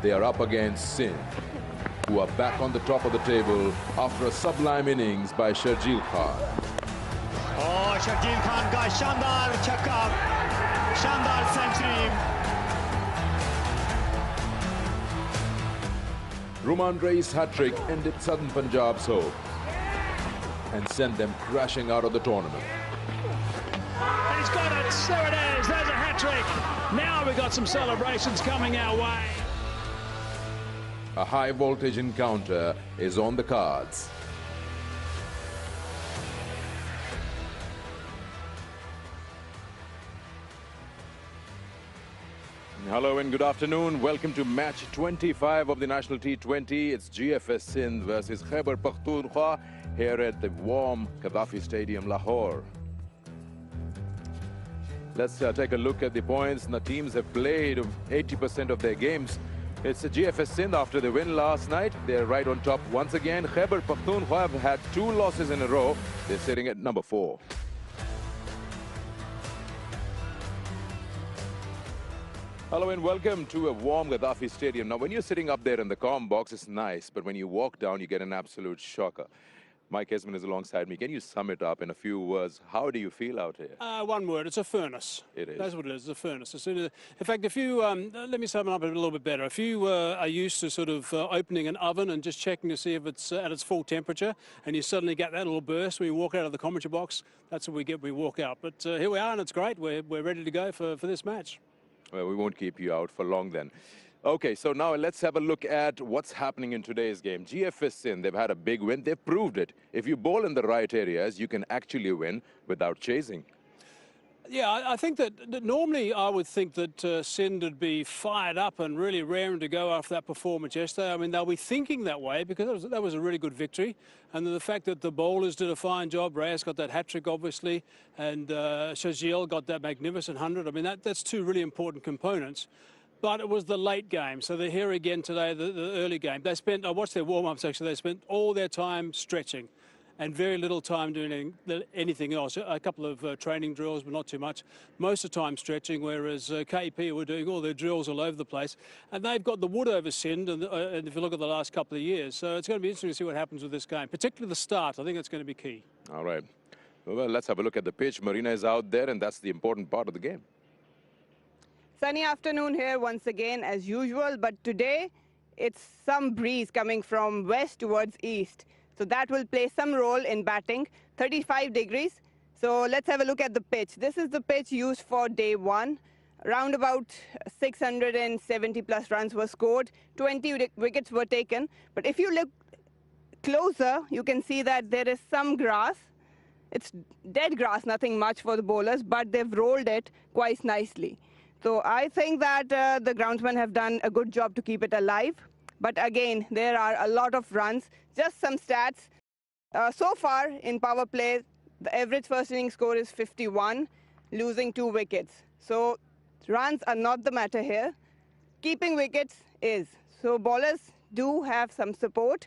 They are up against Sindh, who are back on the top of the table after a sublime innings by Sharjeel Khan. Oh, Sharjeel Khan ka shandar chakka, shandar century. Ruman Rei's hat-trick ended Southern Punjab's hope and sent them crashing out of the tournament. And he's got it. There it is. There's a hat-trick. Now we've got some celebrations coming our way. A high-voltage encounter is on the cards. Hello and good afternoon. Welcome to match 25 of the National T20. It's GFS Sindh versus Khyber Pakhtunkhwa here at the warm Gaddafi Stadium, Lahore. Let's take a look at the points. The teams have played 80% of their games. It's the GFS Sindh after the win last night. They're right on top once again. Khyber Pakhtunkhwa have had 2 losses in a row. They're sitting at number 4. Hello and welcome to a warm Gaddafi Stadium. Now, when you're sitting up there in the comm box, it's nice, but when you walk down, you get an absolute shocker. Mike Hesman is alongside me. Can you sum it up in a few words? How do you feel out here? One word, it's a furnace. It is. That's what it is, it's a furnace. In fact, if you, let me sum it up a little bit better. If you are used to sort of opening an oven and just checking to see if it's at its full temperature, and you suddenly get that little burst when you walk out of the commentary box, that's what we get when we walk out. But here we are, and it's great. We're ready to go for this match. Well, we won't keep you out for long then. Okay, so now let's have a look at what's happening in today's game. GFS Sindh, they've had a big win. They've proved it. If you bowl in the right areas, you can actually win without chasing. Yeah, I think that normally I would think that Sindh would be fired up and really raring to go after that performance yesterday. I mean, they'll be thinking that way because that was a really good victory. And the fact that the bowlers did a fine job, Reyes got that hat-trick, obviously, and Sharjeel got that magnificent 100. I mean, that's 2 really important components. But it was the late game, so they're here again today, the early game. They spent, I watched their warm-ups actually, they spent all their time stretching and very little time doing anything else. A couple of training drills, but not too much. Most of the time stretching, whereas KP were doing all their drills all over the place. And they've got the wood over Sindh, and if you look at the last couple of years. So it's going to be interesting to see what happens with this game, particularly the start. I think that's going to be key. All right. Well, let's have a look at the pitch. Marina is out there, and that's the important part of the game. Sunny afternoon here once again as usual, but today it's some breeze coming from west towards east. So that will play some role in batting. 35 degrees. So let's have a look at the pitch. This is the pitch used for day 1. Around about 670 plus runs were scored. 20 wickets were taken. But if you look closer, you can see that there is some grass. It's dead grass, nothing much for the bowlers, but they've rolled it quite nicely. So I think that the groundsmen have done a good job to keep it alive. But again, there are a lot of runs. Just some stats. So far in power play, the average first inning score is 51, losing 2 wickets. So runs are not the matter here. Keeping wickets is. So bowlers do have some support.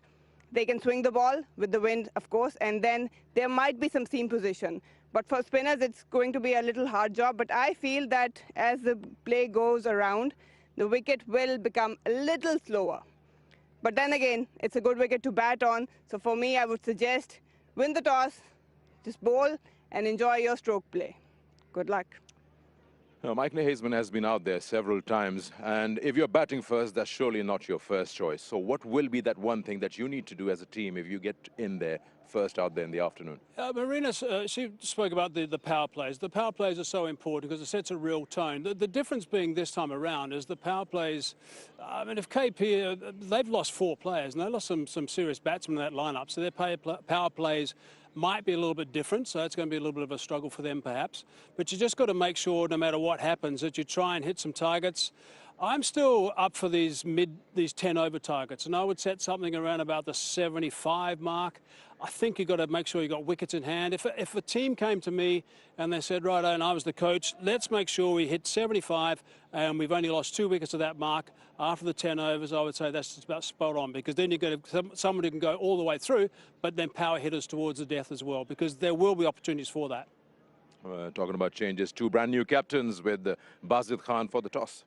They can swing the ball with the wind, of course, and then there might be some seam position. But for spinners, it's going to be a little hard job. But I feel that as the play goes around, the wicket will become a little slower. But then again, it's a good wicket to bat on. So for me, I would suggest win the toss, just bowl, and enjoy your stroke play. Good luck. Mike Hesman has been out there several times, and if you're batting first, that's surely not your first choice. So what will be that one thing that you need to do as a team if you get in there first out there in the afternoon? Marina, she spoke about the power plays. The power plays are so important because it sets a real tone. The difference being this time around is the power plays, I mean, if KP, they've lost 4 players, and they lost some serious batsmen in that lineup, so their power plays might be a little bit different, so it's going to be a little bit of a struggle for them perhaps. But you just got to make sure, no matter what happens, that you try and hit some targets. I'm still up for these 10 over targets, and I would set something around about the 75 mark. I think you've got to make sure you've got wickets in hand. If a team came to me and they said, right, and I was the coach, let's make sure we hit 75 and we've only lost 2 wickets at that mark after the 10 overs, I would say that's just about spot on, because then you've got someone who can go all the way through, but then power hitters towards the death as well, because there will be opportunities for that. Talking about changes, 2 brand new captains with Bazid Khan for the toss.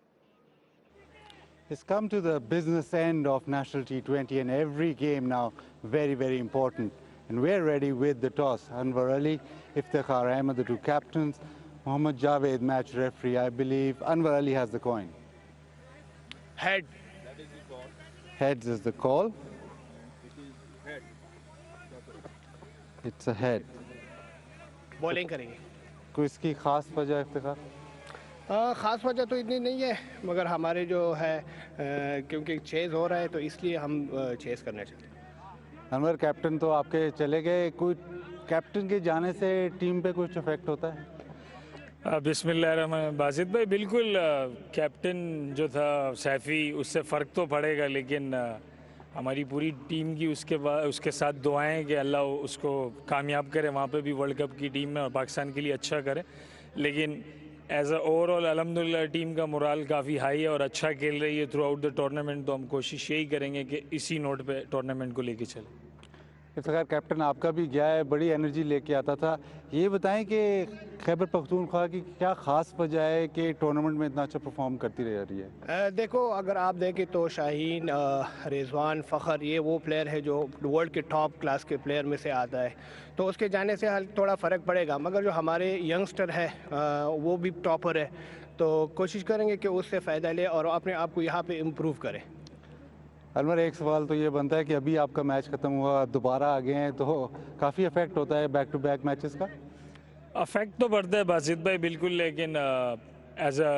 It's come to the business end of National T20 and every game now very, very important. And we're ready with the toss. Anwar Ali, Iftikhar Ahmed, the two captains, Mohammad Javed, match referee. I believe Anwar Ali has the coin. Head. Heads is the call. It's a head. Bowling करेंगे। कोई इसकी खास वजह इफ्तिखार? ख़ास वजह तो इतनी नहीं है, मगर हमारे जो है क्योंकि चेज़ हो रहा है तो इसलिए हम चेज़ करना चाहते हैं। अनवर, कैप्टन तो आपके चले गए, कोई कैप्टन के जाने से टीम पे कुछ इफेक्ट होता है? बिस्मिल्लाहिर्रहमानिर्रहीम। बासित भाई, बिल्कुल कैप्टन जो था सैफ़ी, उससे फ़र्क तो पड़ेगा, लेकिन हमारी पूरी टीम की उसके साथ दुआएं कि अल्लाह उसको कामयाब करे वहाँ पे भी वर्ल्ड कप की टीम में और पाकिस्तान के लिए अच्छा करे। लेकिन एज अ ओवरऑल अल्हम्दुलिल्लाह टीम का मोराल काफ़ी हाई है और अच्छा खेल रही है थ्रू आउट द टूर्नामेंट। तो हम कोशिश यही करेंगे कि इसी नोट पे टूर्नामेंट को लेके चलें। इफ्तिखार, कैप्टन आपका भी गया है, बड़ी एनर्जी लेके आता था। ये बताएं कि खैबर पख्तूनख्वा की क्या ख़ास वजह है कि टूर्नामेंट में इतना अच्छा परफॉर्म करती रह रही है? देखो, अगर आप देखें तो शाहीन, रिजवान, फ़खर, ये वो प्लेयर है जो वर्ल्ड के टॉप क्लास के प्लेयर में से आता है, तो उसके जाने से थोड़ा फ़र्क पड़ेगा। मगर जो हमारे यंगस्टर है वो भी टॉपर है, तो कोशिश करेंगे कि उससे फ़ायदा ले और अपने आप को यहाँ पे इम्प्रूव करें। अनवर, एक सवाल तो ये बनता है कि अभी आपका मैच ख़त्म हुआ, दोबारा आ गए हैं, तो काफ़ी इफेक्ट होता है बैक टू बैक मैचेस का? अफेक्ट तो पड़ता है बासित भाई, बिल्कुल, लेकिन एज अ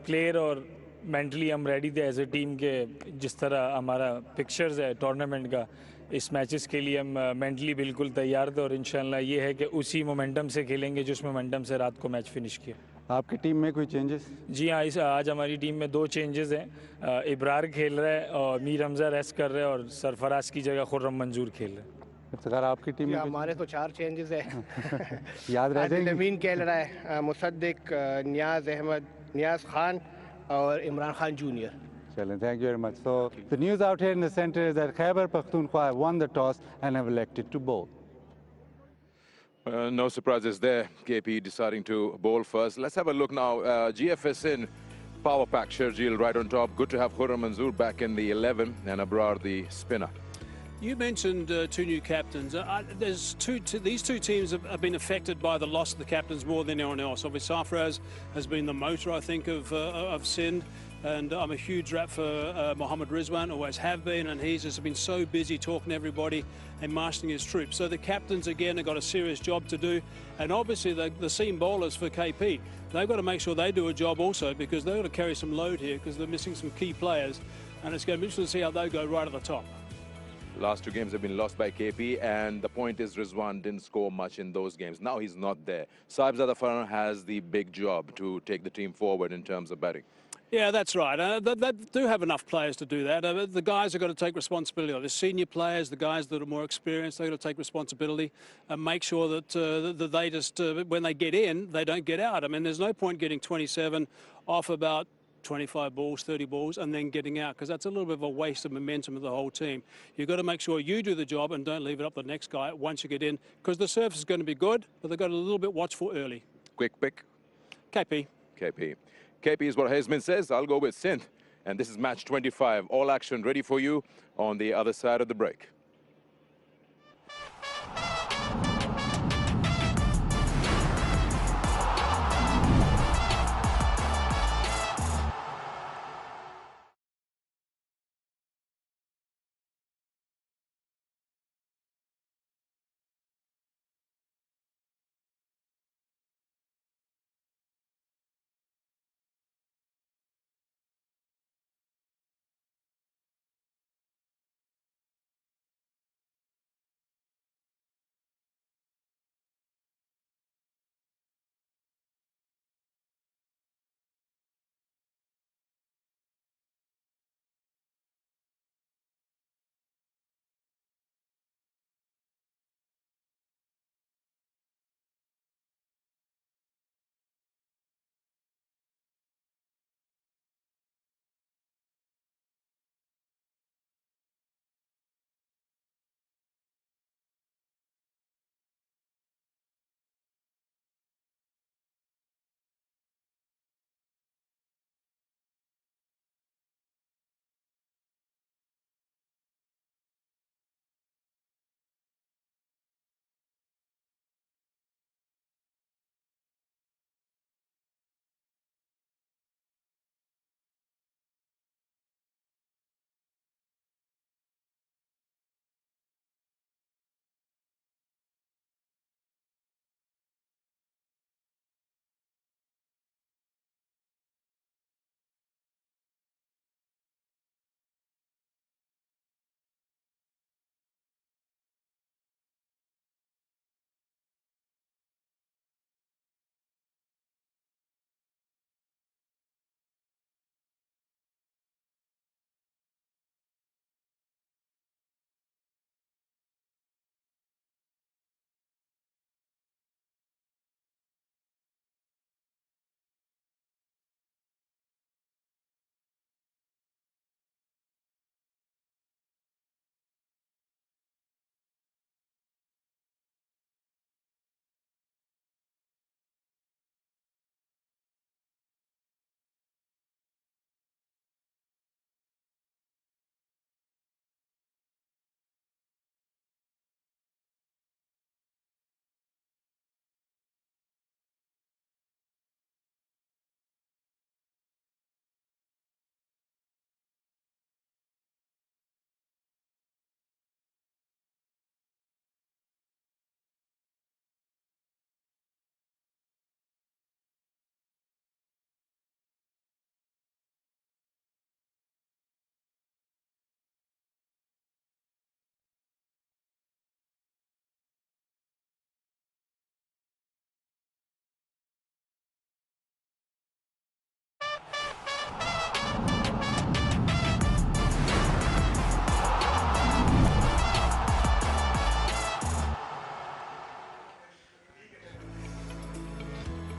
प्लेयर और मेंटली हम रेडी थे एज अ टीम के। जिस तरह हमारा पिक्चर्स है टूर्नामेंट का, इस मैचेस के लिए हम मेंटली बिल्कुल तैयार थे और इंशाल्लाह ये है कि उसी मोमेंटम से खेलेंगे जिस मोमेंटम से रात को मैच फिनिश किया। आपकी टीम में कोई चेंजेस? जी हाँ, आज हमारी टीम में 2 चेंजेस हैं। इब्रार खेल रहा है और मीर हमजा रेस्ट कर रहे हैं और सरफराज की जगह खुर्रम मंजूर खेल रहे हैं। इफ्तिखार, आपकी टीम में हमारे तो 4 चेंजेस है। याद रह जाएंगे? अमीन खेल रहा है, मुसद्दिक, नियाज अहमद, नियाज खान और Imran Khan junior. Challenge. Thank you very much. So the news out here in the center is that Khyber Pakhtunkhwa won the toss and have elected to bowl. No surprises there. KP deciding to bowl first. Let's have a look now. GFS Sindh power pack Sharjeel right on top. Good to have Khurram Manzoor back in the 11 and Abrar the spinner. You mentioned 2 new captains. These two teams have been affected by the loss of the captains more than anyone else. Obviously, Sarfraz has been the motor, I think, of Sindh. And I'm a huge rap for Mohammad Rizwan, always have been, and he's just been so busy talking to everybody and marshalling his troops. So the captains, again, have got a serious job to do. And obviously the seam bowlers for KP, they've got to make sure they do a job also, because they've got to carry some load here because they're missing some key players. And it's going to be interesting to see how they go right at the top. Last 2 games have been lost by KP, and the point is Rizwan didn't score much in those games. Now he's not there. Sahibzada Farhan has the big job to take the team forward in terms of batting. Yeah, that's right. They do have enough players to do that. The guys have got to take responsibility. The senior players, the guys that are more experienced, they've got to take responsibility and make sure that they just, when they get in, they don't get out. I mean, there's no point getting 27 off about 25 balls, 30 balls, and then getting out, because that's a little bit of a waste of momentum of the whole team. You've got to make sure you do the job and don't leave it up to the next guy once you get in, because the surface is going to be good, but they've got a little bit watchful early. Quick pick. KP. KP. KP is what Hazmin says. I'll go with Sindh. And this is match 25. All action ready for you on the other side of the break.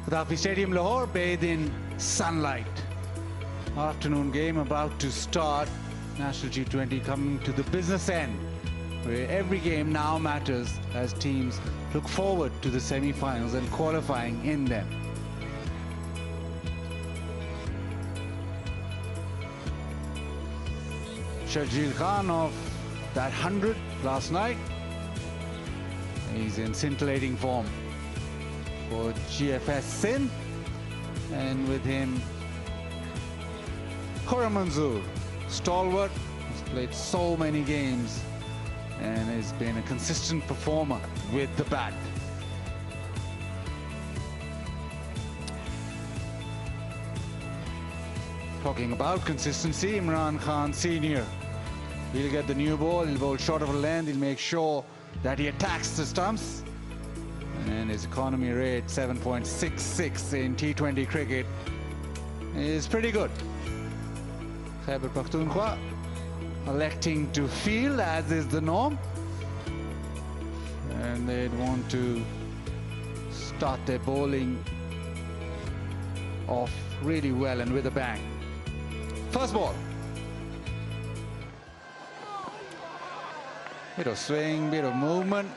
Gaddafi Stadium, Lahore, bathed in sunlight. Afternoon game about to start. National T20 coming to the business end, where every game now matters as teams look forward to the semi-finals and qualifying in them. Shahjeel Khan of that 100 last night. He's in scintillating form for GFS Sindh, and with him Khurram Manzoor, stalwart. He's played so many games and has been a consistent performer with the bat. Talking about consistency, Imran Khan Senior. He'll get the new ball, he'll bowl short of a length, he'll make sure that he attacks the stumps. And his economy rate, 7.66 in T20 cricket, is pretty good. Khyber Pakhtunkhwa electing to field, as is the norm. And they'd want to start their bowling off really well and with a bang. First ball. Bit of swing, bit of movement.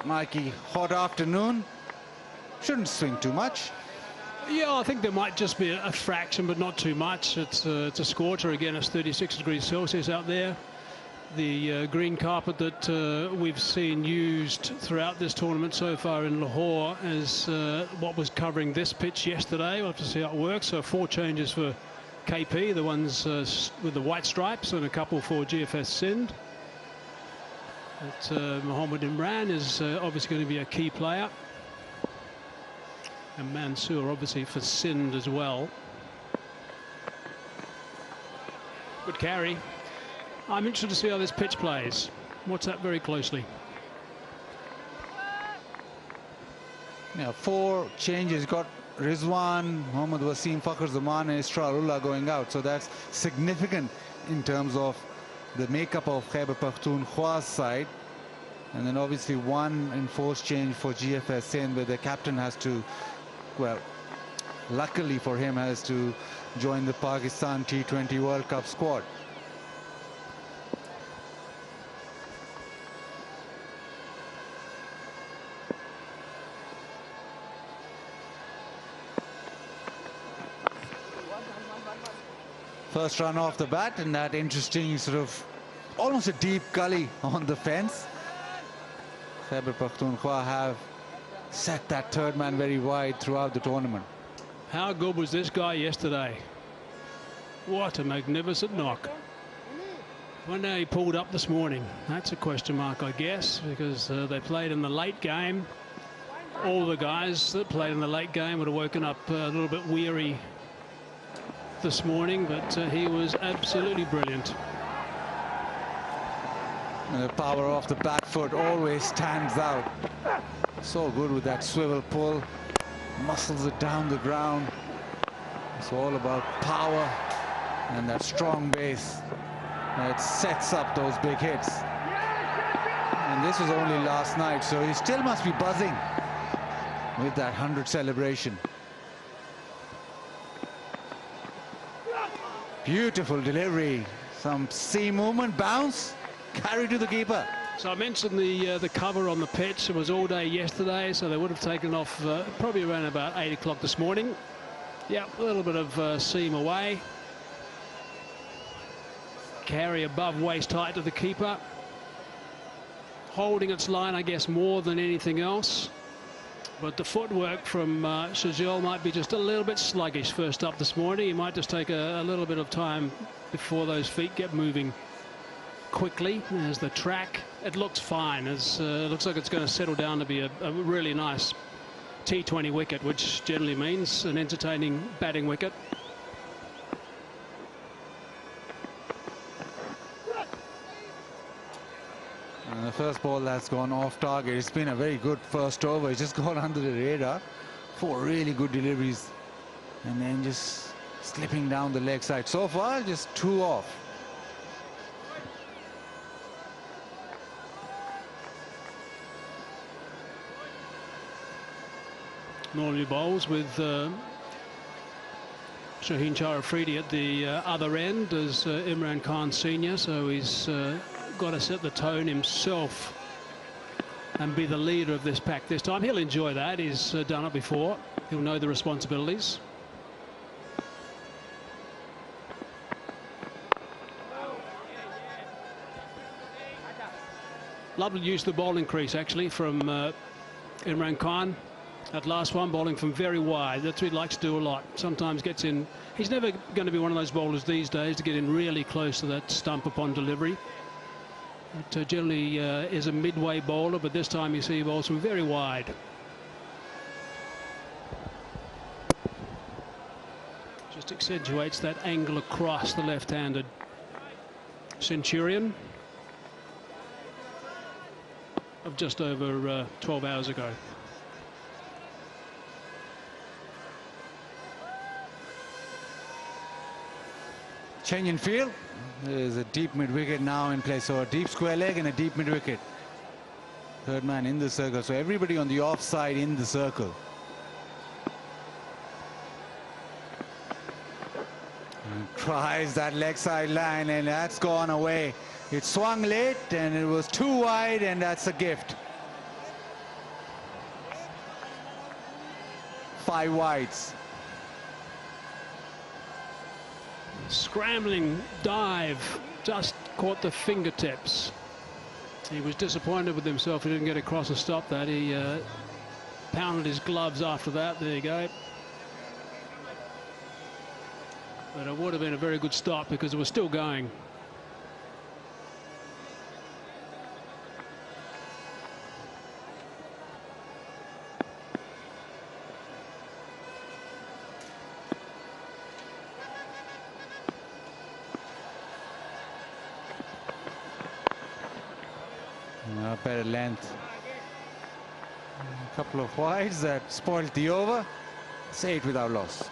Mikey, hot afternoon. Shouldn't swing too much. Yeah, I think there might just be a fraction, but not too much. It's a scorcher again. It's 36 degrees Celsius out there. The green carpet that we've seen used throughout this tournament so far in Lahore is what was covering this pitch yesterday. We'll have to see how it works. So 4 changes for KP, the ones with the white stripes, and a couple for GFS Sindh. But Mohammed Imran is obviously going to be a key player. And Mansoor obviously for Sindh as well. Good carry. I'm interested to see how this pitch plays. Watch that very closely. Yeah, 4 changes. Got Rizwan, Mohammad Wasim, Fakhar Zaman and Israrullah going out. So that's significant in terms of the makeup of Khyber Pakhtunkhwa's side. And then obviously 1 enforced change for GFS Sindh, where the captain has to, well, luckily for him, has to join the Pakistan T20 World Cup squad. First run off the bat, and that interesting sort of almost a deep gully on the fence. Khyber Pakhtunkhwa have set that third man very wide throughout the tournament. How good was this guy yesterday? What a magnificent knock. Wonder he pulled up this morning. That's a question mark, I guess, because they played in the late game. All the guys that played in the late game would have woken up a little bit weary this morning, but he was absolutely brilliant. And the power off the back foot always stands out. So good with that swivel pull, muscles it down the ground. It's all about power and that strong base that sets up those big hits. And this was only last night, so he still must be buzzing with that 100 celebration. Beautiful delivery, some sea movement, bounce, carry to the keeper. So I mentioned the cover on the pitch. It was all day yesterday, so they would have taken off probably around about 8 o'clock this morning. Yeah, a little bit of seam away. Carry above waist height to the keeper. Holding its line, I guess, more than anything else. But the footwork from Shahjeel might be just a little bit sluggish first up this morning. He might just take a little bit of time before those feet get moving quickly. There's the track. It looks fine. It looks like it's going to settle down to be a really nice T20 wicket, which generally means an entertaining batting wicket. And the first ball that's gone off target. It's been a very good first over. It's just gone under the radar. 4 really good deliveries. And then just slipping down the leg side. So far, just 2 off. normally bowls with Shaheen Char Afridi at the other end as Imran Khan Senior, so he's got to set the tone himself and be the leader of this pack this time. He'll enjoy that. He's done it before. He'll know the responsibilities. Lovely use of the bowling crease actually from Imran Khan. That last one, bowling from very wide. That's what he likes to do a lot. Sometimes gets in. He's never going to be one of those bowlers these days to get in really close to that stump upon delivery. But generally is a midway bowler, but this time you see he bowls from very wide. Just accentuates that angle across the left-handed Centurion of just over 12 hours ago. Change in field. There's a deep mid-wicket now in place. So a deep square leg and a deep mid-wicket. Third man in the circle. So everybody on the offside in the circle. And tries that leg side line, and that's gone away. It swung late and it was too wide, and that's a gift. 5 wides. Scrambling dive, just caught the fingertips. He was disappointed with himself. He didn't get across and stop that. He pounded his gloves after that. There you go. But it would have been a very good stop because it was still going. Better length. A couple of wides that spoiled the over. It's 8 without loss.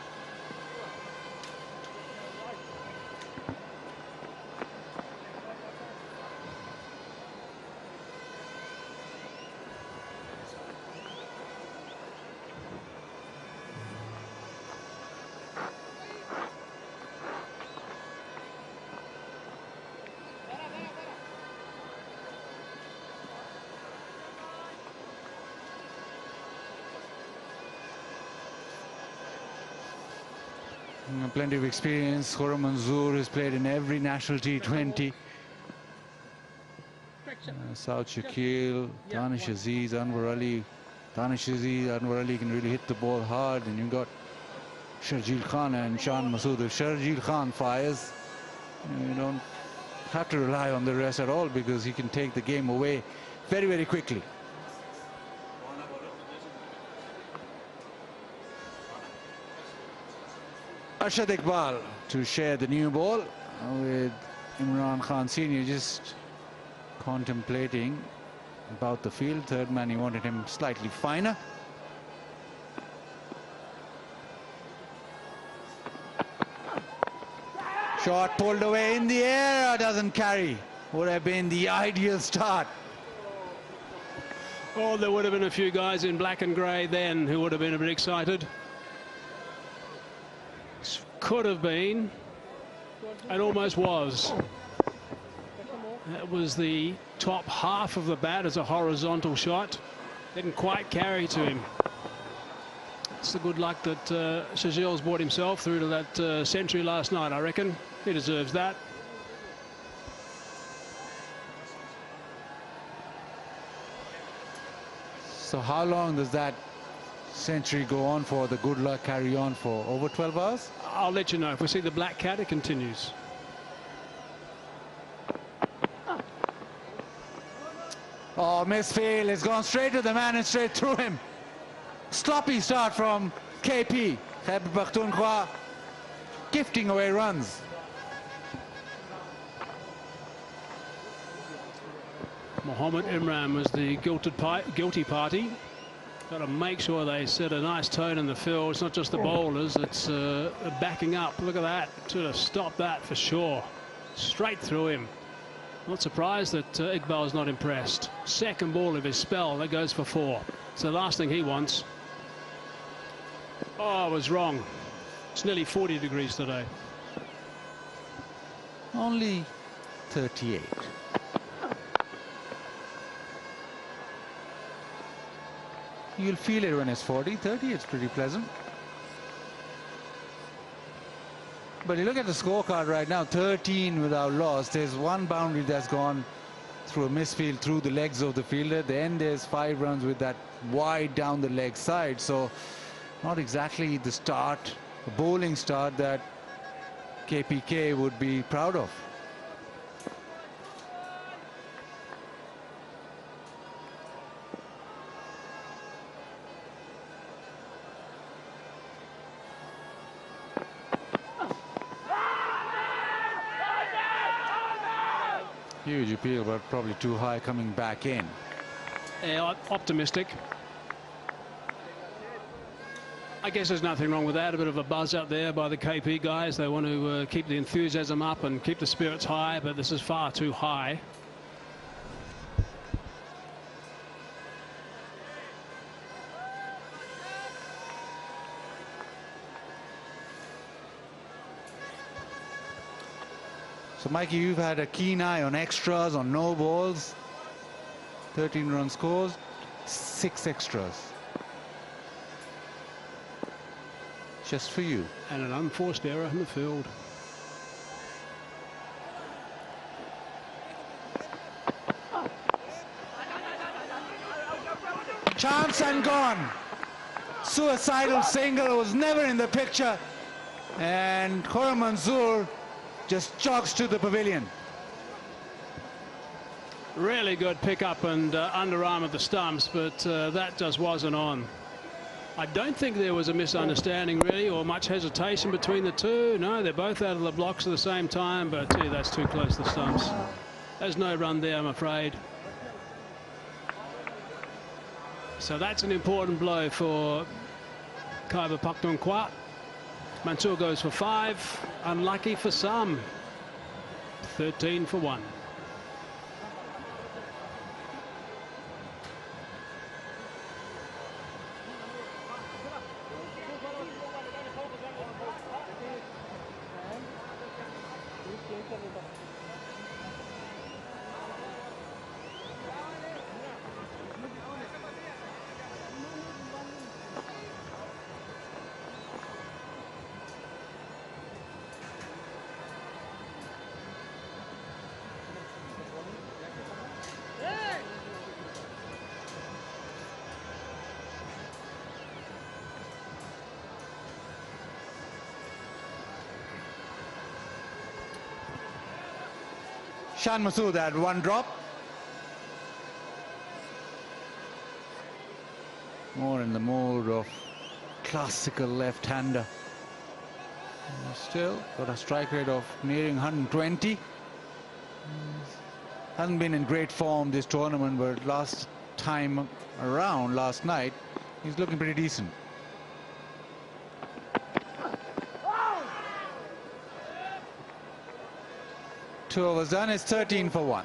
Plenty of experience. Khurram Manzoor has played in every national T20. Saud Shakil, Danish Aziz, Anwar Ali. Danish Aziz, Anwar Ali can really hit the ball hard. And you've got Sharjeel Khan and Shan Masood. If Sharjeel Khan fires, you don't have to rely on the rest at all because he can take the game away very, very quickly. Arshad Iqbal to share the new ball with Imran Khan Senior, just contemplating about the field. Third man, he wanted him slightly finer. Shot pulled away in the air, doesn't carry. Would have been the ideal start. Oh, there would have been a few guys in black and grey then who would have been a bit excited. Could have been, and almost was. That was the top half of the bat as a horizontal shot. Didn't quite carry to him. It's the good luck that Shahzeel's brought himself through to that century last night, I reckon. He deserves that. So how long does that century go on for, the good luck carry on for? Over 12 hours? I'll let you know. If we see the black cat, it continues. Oh, misfield. It's gone straight to the man and straight through him. Sloppy start from KP. Khyber Pakhtunkhwa gifting away runs. Mohammed Imran was the guilty party. Got to make sure they set a nice tone in the field. It's not just the bowlers, it's backing up. Look at that. Should have stopped that for sure. Straight through him. Not surprised that Iqbal's not impressed. Second ball of his spell, that goes for 4. It's the last thing he wants. Oh, I was wrong. It's nearly 40 degrees today. Only 38. You'll feel it when it's 40, 30, it's pretty pleasant. But you look at the scorecard right now, 13 without loss. There's one boundary that's gone through a misfield through the legs of the fielder. Then there's 5 runs with that wide down the leg side. So not exactly the start, the bowling start that KPK would be proud of. Huge appeal, but probably too high coming back in. Yeah, optimistic. I guess there's nothing wrong with that. A bit of a buzz out there by the KP guys. They want to keep the enthusiasm up and keep the spirits high, but this is far too high. So, Mikey, you've had a keen eye on extras, on no balls. 13 run scores, 6 extras. Just for you. And an unforced error in the field. Chance and gone. Suicidal single was never in the picture. And Khurram Manzoor just jogs to the pavilion. Really good pickup and underarm of the stumps, but that just wasn't on. I don't think there was a misunderstanding really, or much hesitation between the two. No, they're both out of the blocks at the same time, but gee, that's too close to the stumps. There's no run there, I'm afraid. So that's an important blow for Khyber Pakhtunkhwa. Mansoor goes for 5, unlucky for some. 13 for 1. Shan Masood had 1 drop. More in the mode of classical left-hander. Still got a strike rate of nearing 120. Hasn't been in great form this tournament, but last time around, last night, he's looking pretty decent. Two overs done, it's 13 for 1.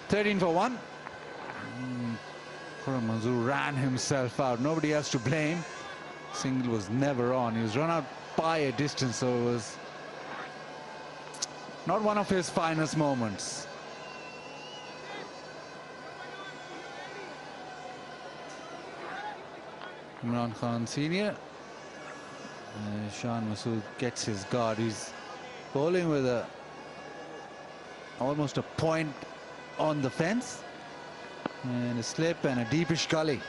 Thirteen for 1. Khurram Manzoor ran himself out. Nobody else to blame. Single was never on. He was run out by a distance, so it was not one of his finest moments. Imran Khan Senior. Shan Masood gets his guard. He's bowling with almost a point on the fence, and a slip and a deepish gully.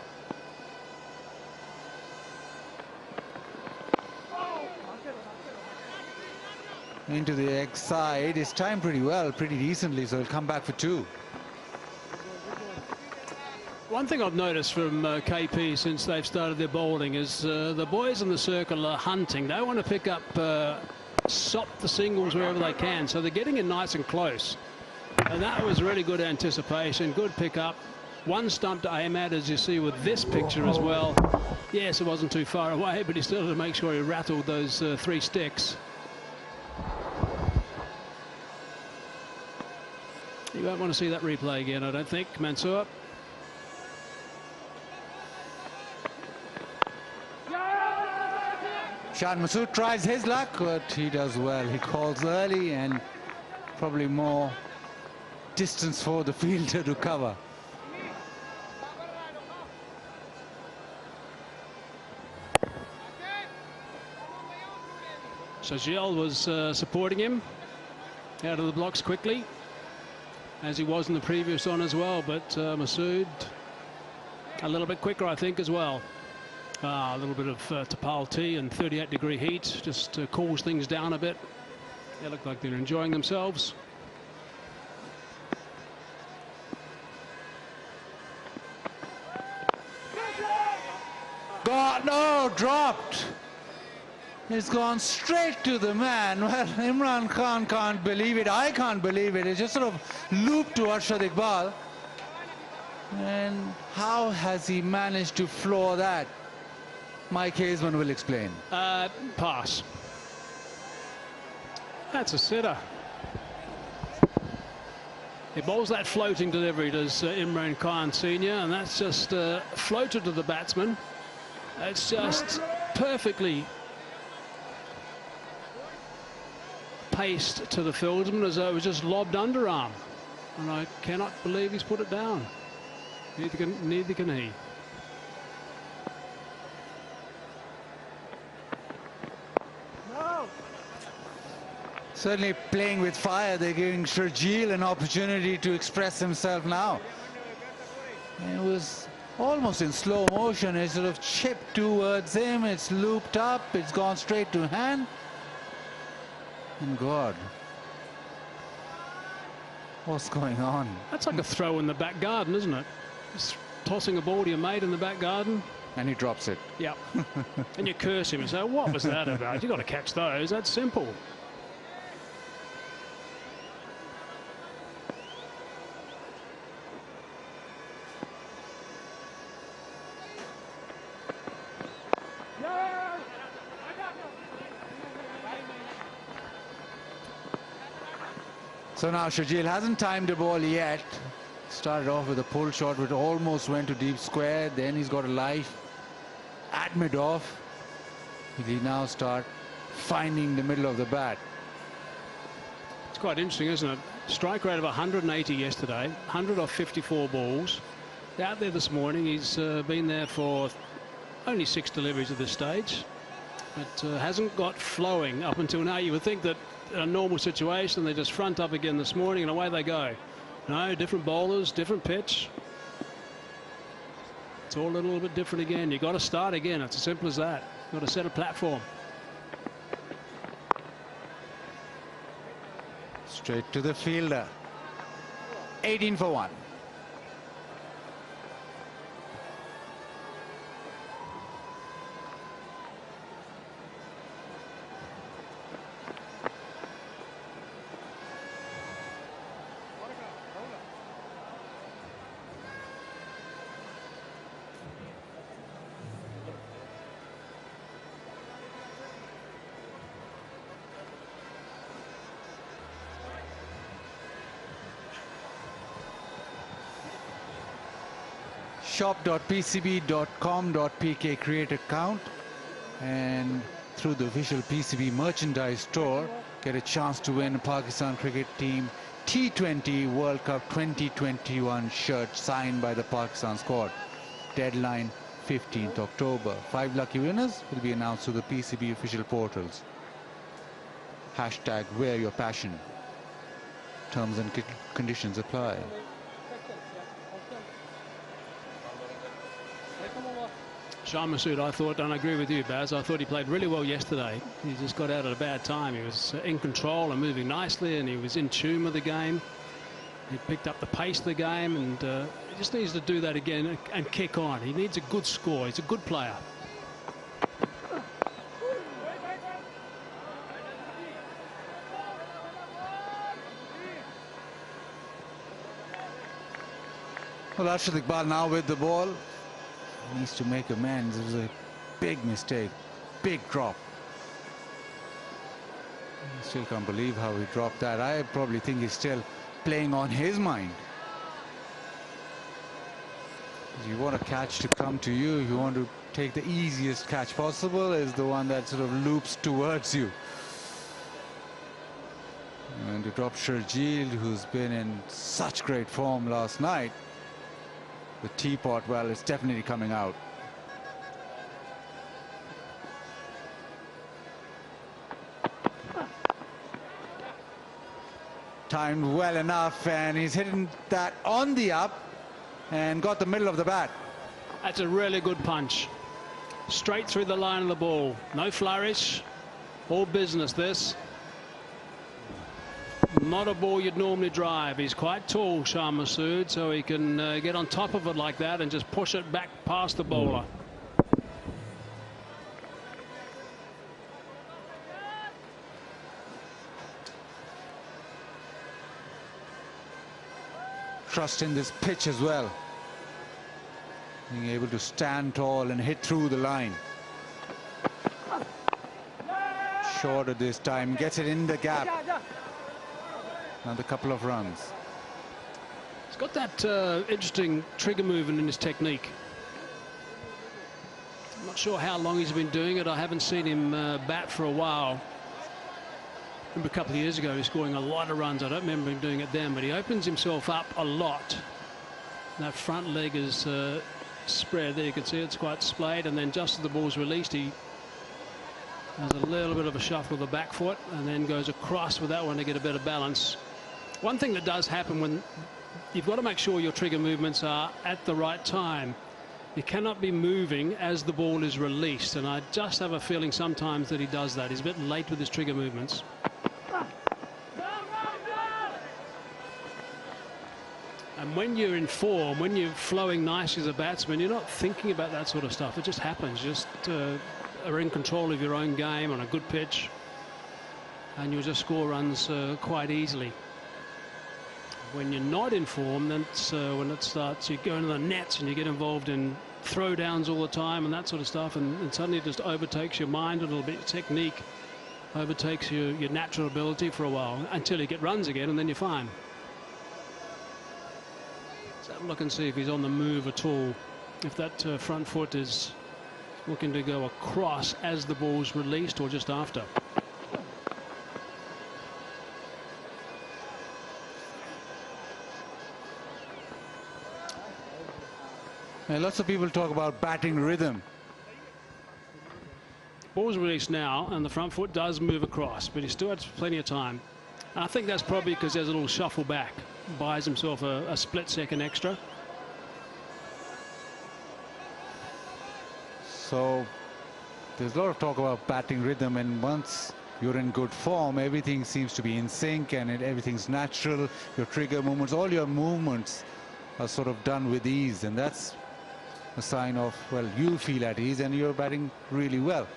Into the egg side. It's timed pretty well, pretty decently, so he'll come back for 2. One thing I've noticed from KP since they've started their bowling is the boys in the circle are hunting. They want to pick up, sop the singles wherever they can, so they're getting in nice and close. And that was really good anticipation, good pick up. One stump to aim at, as you see with this picture as well. Yes, it wasn't too far away, but he still had to make sure he rattled those 3 sticks. You won't want to see that replay again, I don't think, Mansour. Shan Masood tries his luck, but he does well. He calls early and probably more distance for the fielder to cover. Sajil was supporting him out of the blocks quickly, as he was in the previous one as well, but Masood a little bit quicker, I think, as well. A little bit of Tapal tea and 38-degree heat just cools things down a bit. They look like they're enjoying themselves. God, no, dropped. It's gone straight to the man. Well, Imran Khan can't believe it. I can't believe it. It's just sort of looped to Arshad Iqbal. And how has he managed to floor that? Mike Hazeman will explain. Pass. That's a sitter. He bowls that floating delivery, does Imran Khan Senior, and that's just floated to the batsman. It's just perfectly paced to the fieldsman as though it was just lobbed underarm. And I cannot believe he's put it down. Neither can he. Certainly playing with fire. They're giving Sharjeel an opportunity to express himself now. It was almost in slow motion. It sort of chipped towards him. It's looped up. It's gone straight to hand. And God, what's going on? That's like a throw in the back garden, isn't it? Just tossing a ball to your mate in the back garden. And he drops it. Yeah. And you curse him and say, what was that about? You've got to catch those. That's simple. So now Sharjeel hasn't timed the ball yet. Started off with a pull shot which almost went to deep square. Then he's got a life at mid-off. He now start finding the middle of the bat. It's quite interesting, isn't it? Strike rate of 180 yesterday, 100 off 54 balls. Out there this morning, he's been there for only 6 deliveries at this stage, but hasn't got flowing up until now. You would think that in a normal situation they just front up again this morning and away they go. No, different bowlers, different pitch. It's all a little bit different again. You've got to start again. It's as simple as that. You've got to set a platform. Straight to the fielder. 18 for 1. shop.pcb.com.pk, create account, and through the official PCB merchandise store get a chance to win a Pakistan cricket team T20 World Cup 2021 shirt signed by the Pakistan squad. Deadline 15th October. 5 lucky winners will be announced through the PCB official portals. Hashtag wear your passion. Terms and conditions apply. Shan Masood, I thought, and I agree with you, Baz, I thought he played really well yesterday. He just got out at a bad time. He was in control and moving nicely, and he was in tune with the game. He picked up the pace of the game, and he just needs to do that again and kick on. He needs a good score. He's a good player. Well, Arshad Iqbal now with the ball. He needs to make amends. It was a big mistake, big drop. I still can't believe how he dropped that. I probably think he's still playing on his mind. You want a catch to come to you, you want to take the easiest catch possible, is the one that sort of loops towards you. And to drop Sharjeel, who's been in such great form last night, the teapot, well, it's definitely coming out. Timed well enough, and he's hitting that on the up and got the middle of the bat. That's a really good punch. Straight through the line of the ball. No flourish. All business, this. Not a ball you'd normally drive. He's quite tall, Shah Masood, so he can get on top of it like that and just push it back past the bowler. Trust in this pitch as well. Being able to stand tall and hit through the line. Shorter this time, gets it in the gap. Another couple of runs. He's got that interesting trigger movement in his technique. I'm not sure how long he's been doing it. I haven't seen him bat for a while. I remember a couple of years ago he was scoring a lot of runs. I don't remember him doing it then, but he opens himself up a lot. That front leg is spread there. You can see it's quite splayed, and then just as the ball's released, he has a little bit of a shuffle with the back foot and then goes across with that one to get a better balance. One thing that does happen when you've got to make sure your trigger movements are at the right time. You cannot be moving as the ball is released, and I just have a feeling sometimes that he does that. He's a bit late with his trigger movements. And when you're in form, when you're flowing nice as a batsman, you're not thinking about that sort of stuff. It just happens. You just are in control of your own game on a good pitch, and you'll just score runs quite easily. When you're not in form, that's when it starts, you go into the nets and you get involved in throwdowns all the time and that sort of stuff, and suddenly it just overtakes your mind a little bit. Technique overtakes your natural ability for a while until you get runs again, and then you're fine. So have a look and see if he's on the move at all. If that front foot is looking to go across as the ball's released or just after. And lots of people talk about batting rhythm. Ball's released now, and the front foot does move across, but he still has plenty of time. And I think that's probably because there's a little shuffle back. Buys himself a split second extra. So there's a lot of talk about batting rhythm, and once you're in good form, everything seems to be in sync and everything's natural. Your trigger movements, all your movements are sort of done with ease, and that's a sign of, well, you feel at ease and you're batting really well.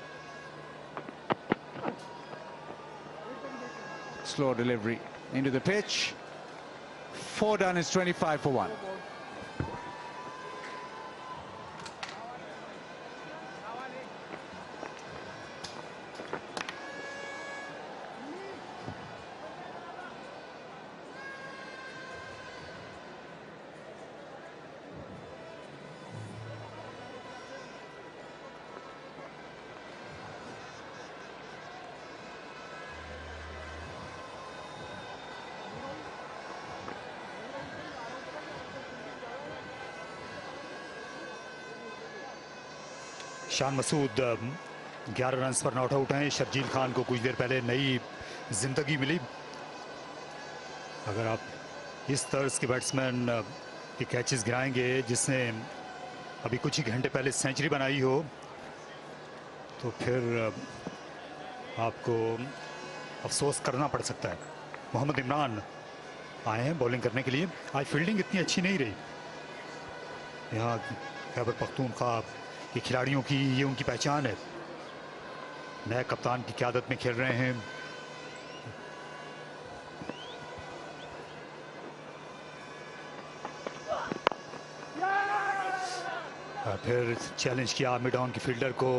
Slow delivery into the pitch. 4 done is 25 for 1. Shan Masood 11 run पर not out हैं। शर्जील खान को कुछ देर पहले नई जिंदगी मिली। अगर आप इस तर्ज के बैट्समैन के कैचेस गिराएंगे जिसने अभी कुछ ही घंटे पहले सेंचुरी बनाई हो, तो फिर आपको अफसोस करना पड़ सकता है। मोहम्मद इमरान आए हैं बॉलिंग करने के लिए। आज फील्डिंग इतनी अच्छी नहीं रही यहाँ खैबर पख्तूनख्वा के खिलाड़ियों की, ये उनकी पहचान है। नए कप्तान की क़यादत में खेल रहे हैं। और फिर चैलेंज किया मिड ऑन की फील्डर को,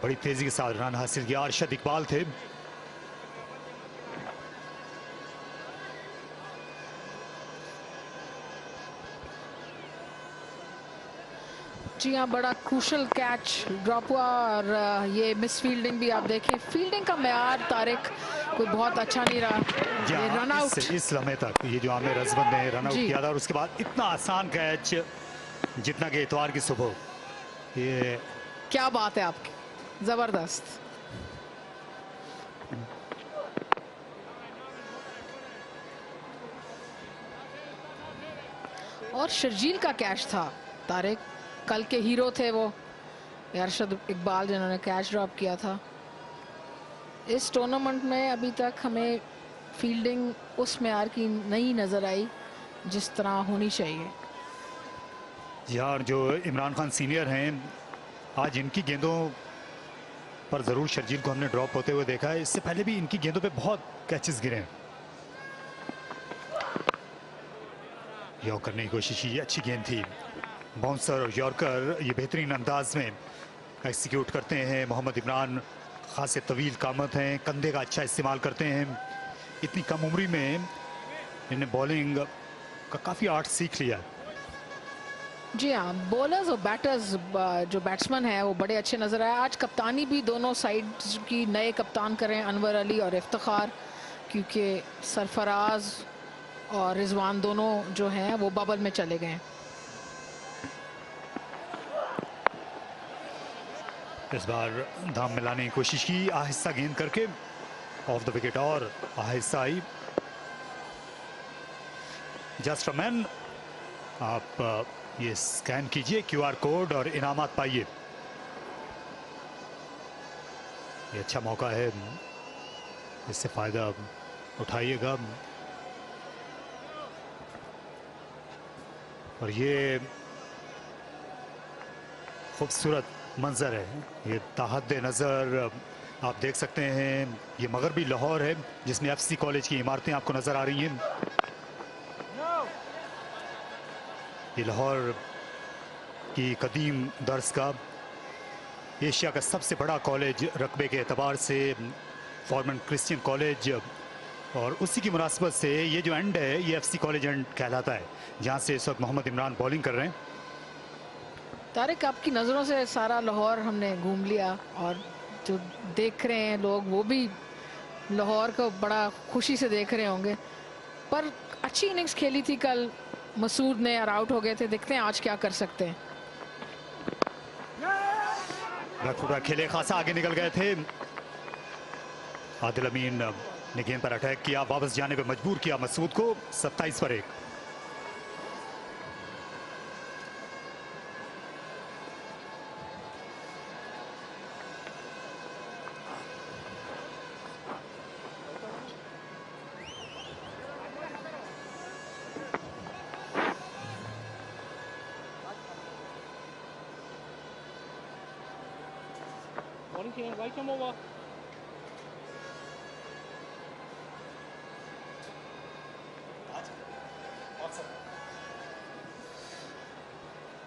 बड़ी तेजी के साथ रन हासिल किया। अरशद इकबाल थे। जी हाँ, बड़ा क्रूशल कैच ड्रॉप हुआ और ये मिस फील्डिंग भी आप देखें। फील्डिंग का मेयार तारिक कोई बहुत अच्छा नहीं रहा। ये रन आउट इस लम्हे तक ये जो आमिर अजमत ने रन आउट किया था और उसके बाद इतना आसान कैच जितना कि इतवार की सुबह, ये क्या बात है आपकी, जबरदस्त। और शर्जील का कैच था तारिक, कल के हीरो थे वो अरशद इकबाल जिन्होंने कैच ड्रॉप किया था। इस टूर्नामेंट में अभी तक हमें फील्डिंग उस मेयार की नहीं नजर आई जिस तरह होनी चाहिए। यार जो इमरान खान सीनियर हैं, आज इनकी गेंदों पर ज़रूर शर्जील को हमने ड्रॉप होते हुए देखा है। इससे पहले भी इनकी गेंदों पे बहुत कैचेस गिरे हैं। यॉर्क करने की कोशिश की, अच्छी गेंद थी। बाउंसर और यॉर्कर ये बेहतरीन अंदाज में एक्सिक्यूट करते हैं। मोहम्मद इमरान खासे तवील कामत हैं, कंधे का अच्छा इस्तेमाल करते हैं। इतनी कम उम्री में इन्हें बॉलिंग का काफ़ी आर्ट सीख लिया। जी हाँ, बॉलर्स और बैटर्स जो बैट्समैन है वो बड़े अच्छे नजर आए। आज कप्तानी भी दोनों साइड की नए कप्तान करें, अनवर अली और इफ्तिखार, क्योंकि सरफराज और रिजवान दोनों जो हैं वो बबल में चले गए। इस बार धाम मिलाने की कोशिश की, आहिस्ता गेंद करके ऑफ द विकेट और आहिस्ता आई। जस्ट अ मैन, आप ये स्कैन कीजिए क्यूआर कोड और इनामात पाइए। ये अच्छा मौका है, इससे फायदा उठाइएगा। और ये खूबसूरत मंजर है, ये ताहद्दे नज़र आप देख सकते हैं। ये मगरबी लाहौर है जिसमें एफसी कॉलेज की इमारतें आपको नजर आ रही हैं। ये लाहौर की कदीम दर्स का, एशिया का सबसे बड़ा कॉलेज रकबे के एतबार से, फॉर्मन क्रिश्चियन कॉलेज, और उसी की मुनासबत से ये जो एंड है ये एफसी कॉलेज एंड कहलाता है, जहाँ से इस वक्त मोहम्मद इमरान बॉलिंग कर रहे हैं। तारिक, आपकी नज़रों से सारा लाहौर हमने घूम लिया और जो देख रहे हैं लोग वो भी लाहौर को बड़ा खुशी से देख रहे होंगे। पर अच्छी इनिंग्स खेली थी कल मसूद ने और आउट हो गए थे। देखते हैं आज क्या कर सकते हैं। खेले खासा आगे निकल गए थे। आदिल अमीन ने गेंद पर अटैक किया, वापस जाने पे मजबूर किया मसूद को। 27 पर 1।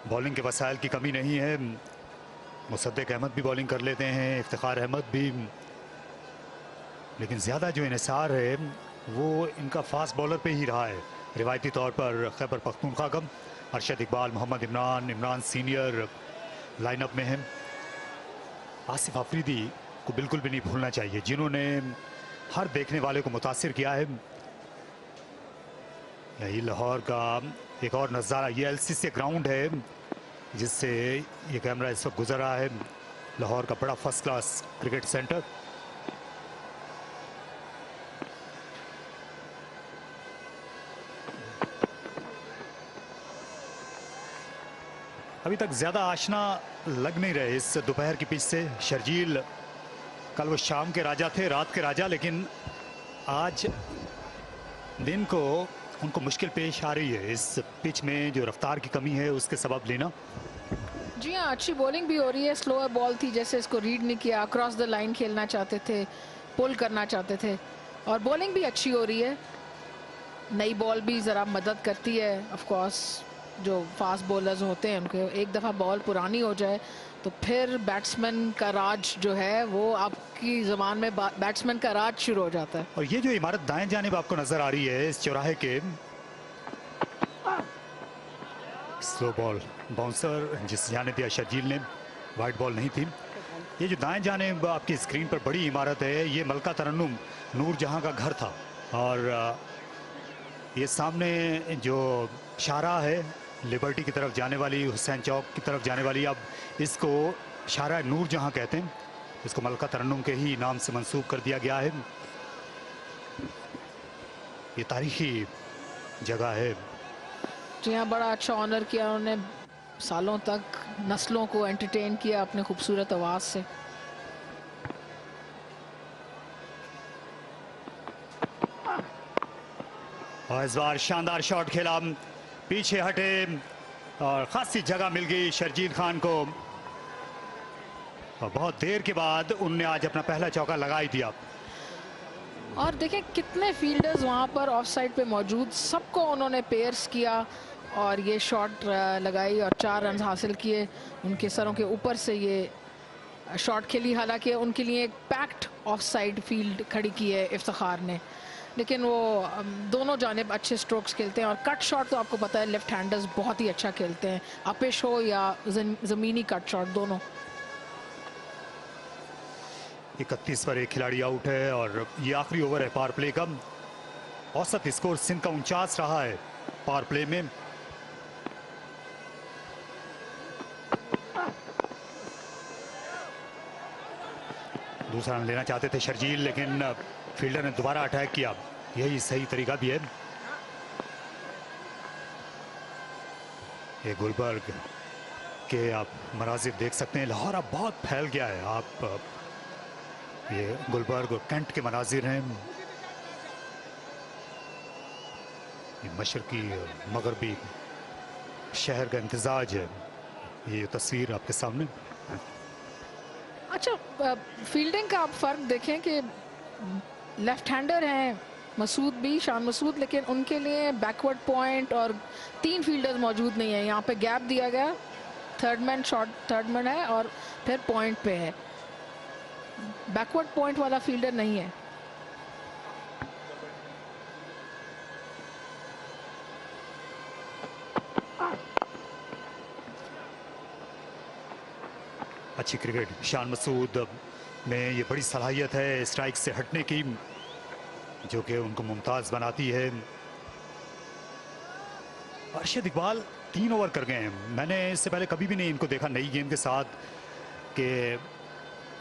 बॉलिंग के वसाइल की कमी नहीं है। मुसद्दिक अहमद भी बॉलिंग कर लेते हैं, इफ्तिखार अहमद भी, लेकिन ज़्यादा जो इन्हिसार है वो इनका फास्ट बॉलर पे ही रहा है। रिवायती तौर पर खैबर पख्तूनख्वा का अरशद इकबाल, मोहम्मद इमरान, इमरान सीनियर लाइनअप में हैं। आसिफ अफरीदी को बिल्कुल भी नहीं भूलना चाहिए, जिन्होंने हर देखने वाले को मुतासिर किया है। यही लाहौर का एक और नज़ारा, ये एलसीसी ग्राउंड है जिससे ये कैमरा इस वक्त गुजर रहा है। लाहौर का बड़ा फर्स्ट क्लास क्रिकेट सेंटर। अभी तक ज्यादा आशना लग नहीं रहे इस दोपहर की पिच से। शर्जील कल वो शाम के राजा थे, रात के राजा, लेकिन आज दिन को उनको मुश्किल पेश आ रही है इस पिच में, जो रफ्तार की कमी है उसके सबब लेना। जी हाँ, अच्छी बॉलिंग भी हो रही है। स्लोअर बॉल थी, जैसे इसको रीड नहीं किया, क्रॉस द लाइन खेलना चाहते थे, पुल करना चाहते थे, और बॉलिंग भी अच्छी हो रही है। नई बॉल भी ज़रा मदद करती है। ऑफ कोर्स जो फास्ट बॉलर्स होते हैं उनके एक दफ़ा बॉल पुरानी हो जाए तो फिर बैट्समैन का राज जो है वो आपकी ज़बान में बैट्समैन का राज शुरू हो जाता है। और ये जो इमारत दाएं जानिब आपको नजर आ रही है इस चौराहे के, स्लो बॉल बाउंसर जिस जाने दिया शर्जील ने, वाइट बॉल नहीं थी। ये जो दाएं जानिब आपकी स्क्रीन पर बड़ी इमारत है, ये मलका तरन्नुम नूर जहां का घर था, और ये सामने जो शाहराह है लिबर्टी की तरफ जाने वाली, हुसैन चौक की तरफ जाने वाली, अब इसको शाहराह नूर जहां कहते हैं, इसको मलका तरन्नुम के ही नाम से मंसूब कर दिया गया है। ये तारीखी जगह है। जी हाँ, बड़ा अच्छा ऑनर किया उन्होंने, सालों तक नस्लों को एंटरटेन किया अपने खूबसूरत आवाज से। और इस बार शानदार शॉट खेला, पीछे हटे और खासी जगह मिल गई शर्जील खान को, और बहुत देर के बाद उनने आज अपना पहला चौका लगा ही दिया। और देखें कितने फील्डर्स वहां पर ऑफ साइड पे मौजूद, सबको उन्होंने पेयर्स किया और ये शॉट लगाई और 4 रन हासिल किए। उनके सरों के ऊपर से ये शॉट खेली, हालांकि उनके लिए एक पैक्ड ऑफ साइड फील्ड खड़ी की है इफ्तिखार ने, लेकिन वो दोनों जानिब अच्छे स्ट्रोक्स खेलते हैं। और कट शॉट तो आपको पता है लेफ्ट हैंडर्स बहुत ही अच्छा खेलते हैं, अपिश हो या ज़मीनी कट शॉट दोनों। 31 पर एक खिलाड़ी आउट है और ये आखिरी ओवर है पावर प्ले का। औसत स्कोर सिंध का 49 रहा है पावर प्ले में। दूसरा रन लेना चाहते थे शर्जील, लेकिन फील्डर ने दोबारा अटैक किया, यही सही तरीका भी है। ये गुलबर्ग के आप मनाजिर देख सकते हैं, लाहौर अब बहुत फैल गया है। आप ये गुलबर्ग और कैंट के मनाजिर हैं, ये मशरकी मगरबी शहर का इम्तिजाज है। ये तस्वीर आपके सामने। अच्छा, फील्डिंग का आप फर्क देखें कि लेफ्ट हैंडर हैं मसूद भी, शान मसूद, लेकिन उनके लिए बैकवर्ड पॉइंट और 3 फील्डर्स मौजूद नहीं है। यहाँ पे गैप दिया गया, थर्ड मैन है और फिर पॉइंट पे है, बैकवर्ड पॉइंट वाला फील्डर नहीं है। अच्छी क्रिकेट, शान मसूद में ये बड़ी सलाहियत है स्ट्राइक से हटने की, जो कि उनको मुमताज बनाती है। अरशद इकबाल 3 ओवर कर गए हैं। मैंने इससे पहले कभी भी नहीं इनको देखा नई गेंद के साथ कि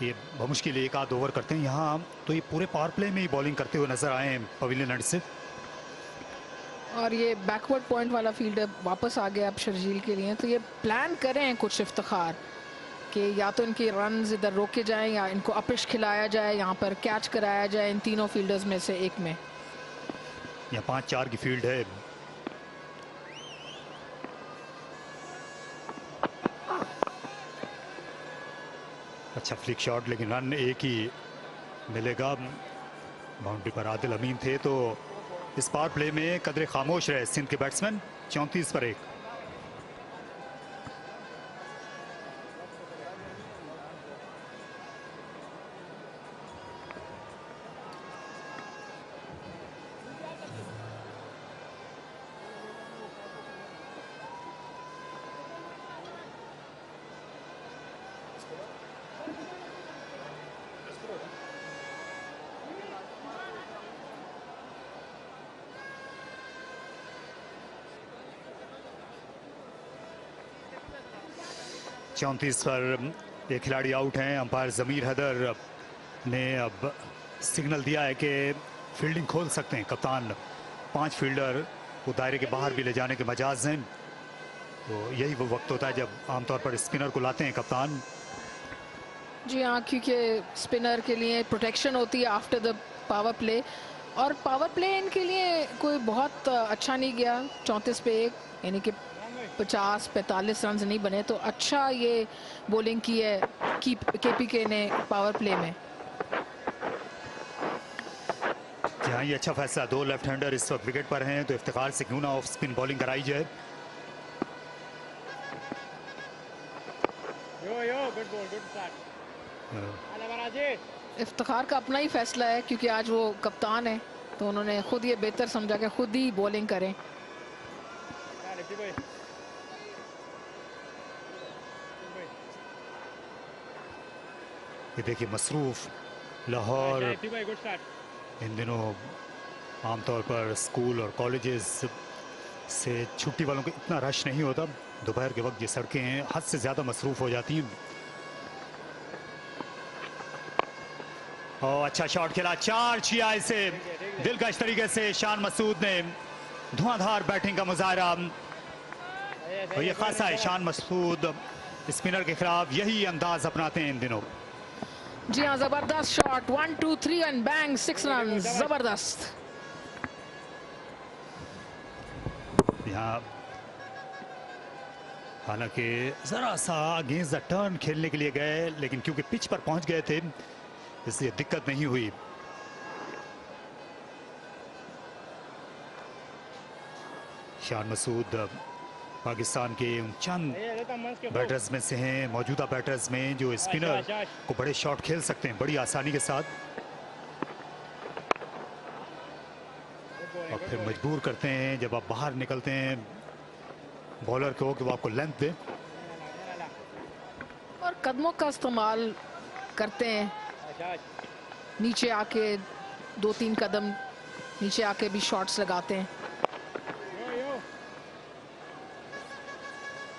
ये बमुश्किल 1 आध ओवर करते हैं। यहाँ तो ये पूरे पावर प्ले में ही बॉलिंग करते हुए नजर आए हैं पवेलियन एंड से। और ये बैकवर्ड पॉइंट वाला फील्डर वापस आ गया अब शर्जील के लिए, तो ये प्लान करें कुछ इफ्तिखार कि या तो इनके रन्स इधर रोके जाएं या इनको अपिश खिलाया जाए, यहाँ पर कैच कराया जाए इन तीनों फील्डर्स में से एक में। यहाँ 5-4 की फील्ड है। अच्छा फ्लिक शॉट, लेकिन रन एक ही मिलेगा। बाउंड्री पर आदिल अमीन थे, तो इस पावर प्ले में कदरे खामोश रहे सिंध के बैट्समैन। 34 पर 1। चौंतीस पर एक खिलाड़ी आउट हैं। अंपायर जमीर हैदर ने अब सिग्नल दिया है कि फील्डिंग खोल सकते हैं कप्तान। 5 फील्डर को दायरे के बाहर भी ले जाने के मजाज हैं, तो यही वो वक्त होता है जब आमतौर पर स्पिनर को लाते हैं कप्तान। जी हाँ, क्योंकि स्पिनर के लिए प्रोटेक्शन होती है आफ्टर द पावर प्ले, और पावर प्ले इनके लिए कोई बहुत अच्छा नहीं गया, 34 पे 1, यानी कि 50-45 रन नहीं बने, तो अच्छा ये बॉलिंग की है केपीके ने पावर प्ले में। यहाँ ये अच्छा फैसला, 2 लेफ्ट हैंडर इस वक्त विकेट पर हैं, तो इफ्तिखार से क्यों ना ऑफ स्पिन बॉलिंग कराई जाए। इफ्तिखार का अपना ही फैसला है, क्योंकि आज वो कप्तान है, तो उन्होंने खुद ये बेहतर समझा कि खुद ही बॉलिंग करें। ये देखिए मसरूफ लाहौर इन दिनों आमतौर पर स्कूल और कॉलेजेस से छुट्टी वालों को इतना रश नहीं होता, दोपहर के वक्त ये सड़कें हैं हद से ज़्यादा मसरूफ़ हो जाती हैं। और अच्छा शॉट खेला, 4 किया इसे दिलकश तरीके से शान मसूद ने, धुआंधार बैटिंग का मुजाहरा, और ये खासा है शान मसूद स्पिनर के खिलाफ यही अंदाज अपनाते हैं इन दिनों। जी हाँ, जबरदस्त शॉट, 1 2 3 एंड बैंग, 6 रन, जबरदस्त। यहाँ हालांकि जरा सा अगेंस्ट द टर्न खेलने के लिए गए, लेकिन क्योंकि पिच पर पहुंच गए थे इसलिए दिक्कत नहीं हुई। शान मसूद पाकिस्तान के चंद बैटर्स में से हैं, मौजूदा बैटर्स में जो स्पिनर को बड़े शॉट खेल सकते हैं बड़ी आसानी के साथ, और फिर मजबूर करते हैं जब आप बाहर निकलते हैं बॉलर को कि वो आपको लेंथ दे, और कदमों का इस्तेमाल करते हैं, नीचे आके 2-3 कदम नीचे आके भी शॉट्स लगाते हैं।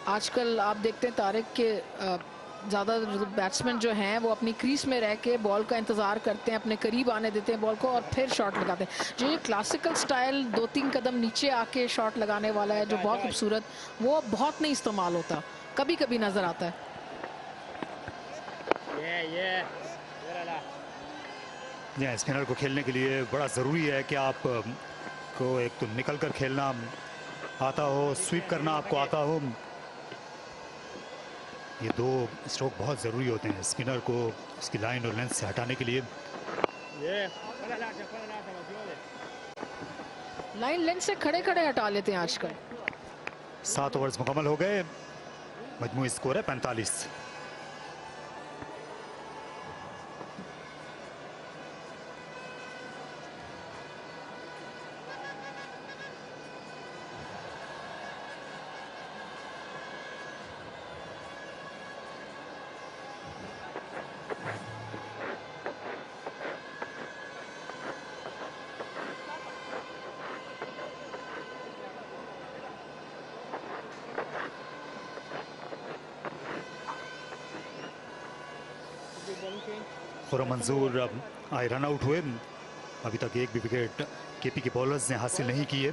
आजकल आप देखते हैं तारिक के ज़्यादा बैट्समैन जो हैं वो अपनी क्रीज में रह के बॉल का इंतज़ार करते हैं, अपने करीब आने देते हैं बॉल को और फिर शॉट लगाते हैं। जो ये क्लासिकल स्टाइल 2-3 कदम नीचे आके शॉट लगाने वाला है जो बहुत खूबसूरत, वो बहुत नहीं इस्तेमाल होता, कभी कभी नज़र आता है। स्पिनर को खेलने के लिए बड़ा ज़रूरी है कि आप को एक तो निकल कर खेलना आता हो, स्वीप करना आपको आता हो, ये 2 स्ट्रोक बहुत ज़रूरी होते हैं स्पिनर को उसकी लाइन और लेंथ से हटाने के लिए। लाइन लेंथ से खड़े खड़े हटा लेते हैं आजकल। 7 ओवर्स मुकम्मल हो गए, मजमूई स्कोर है 45। मंजूर आए रन आउट हुए, अभी तक एक भी विकेट केपी के बॉलर्स ने हासिल नहीं किए,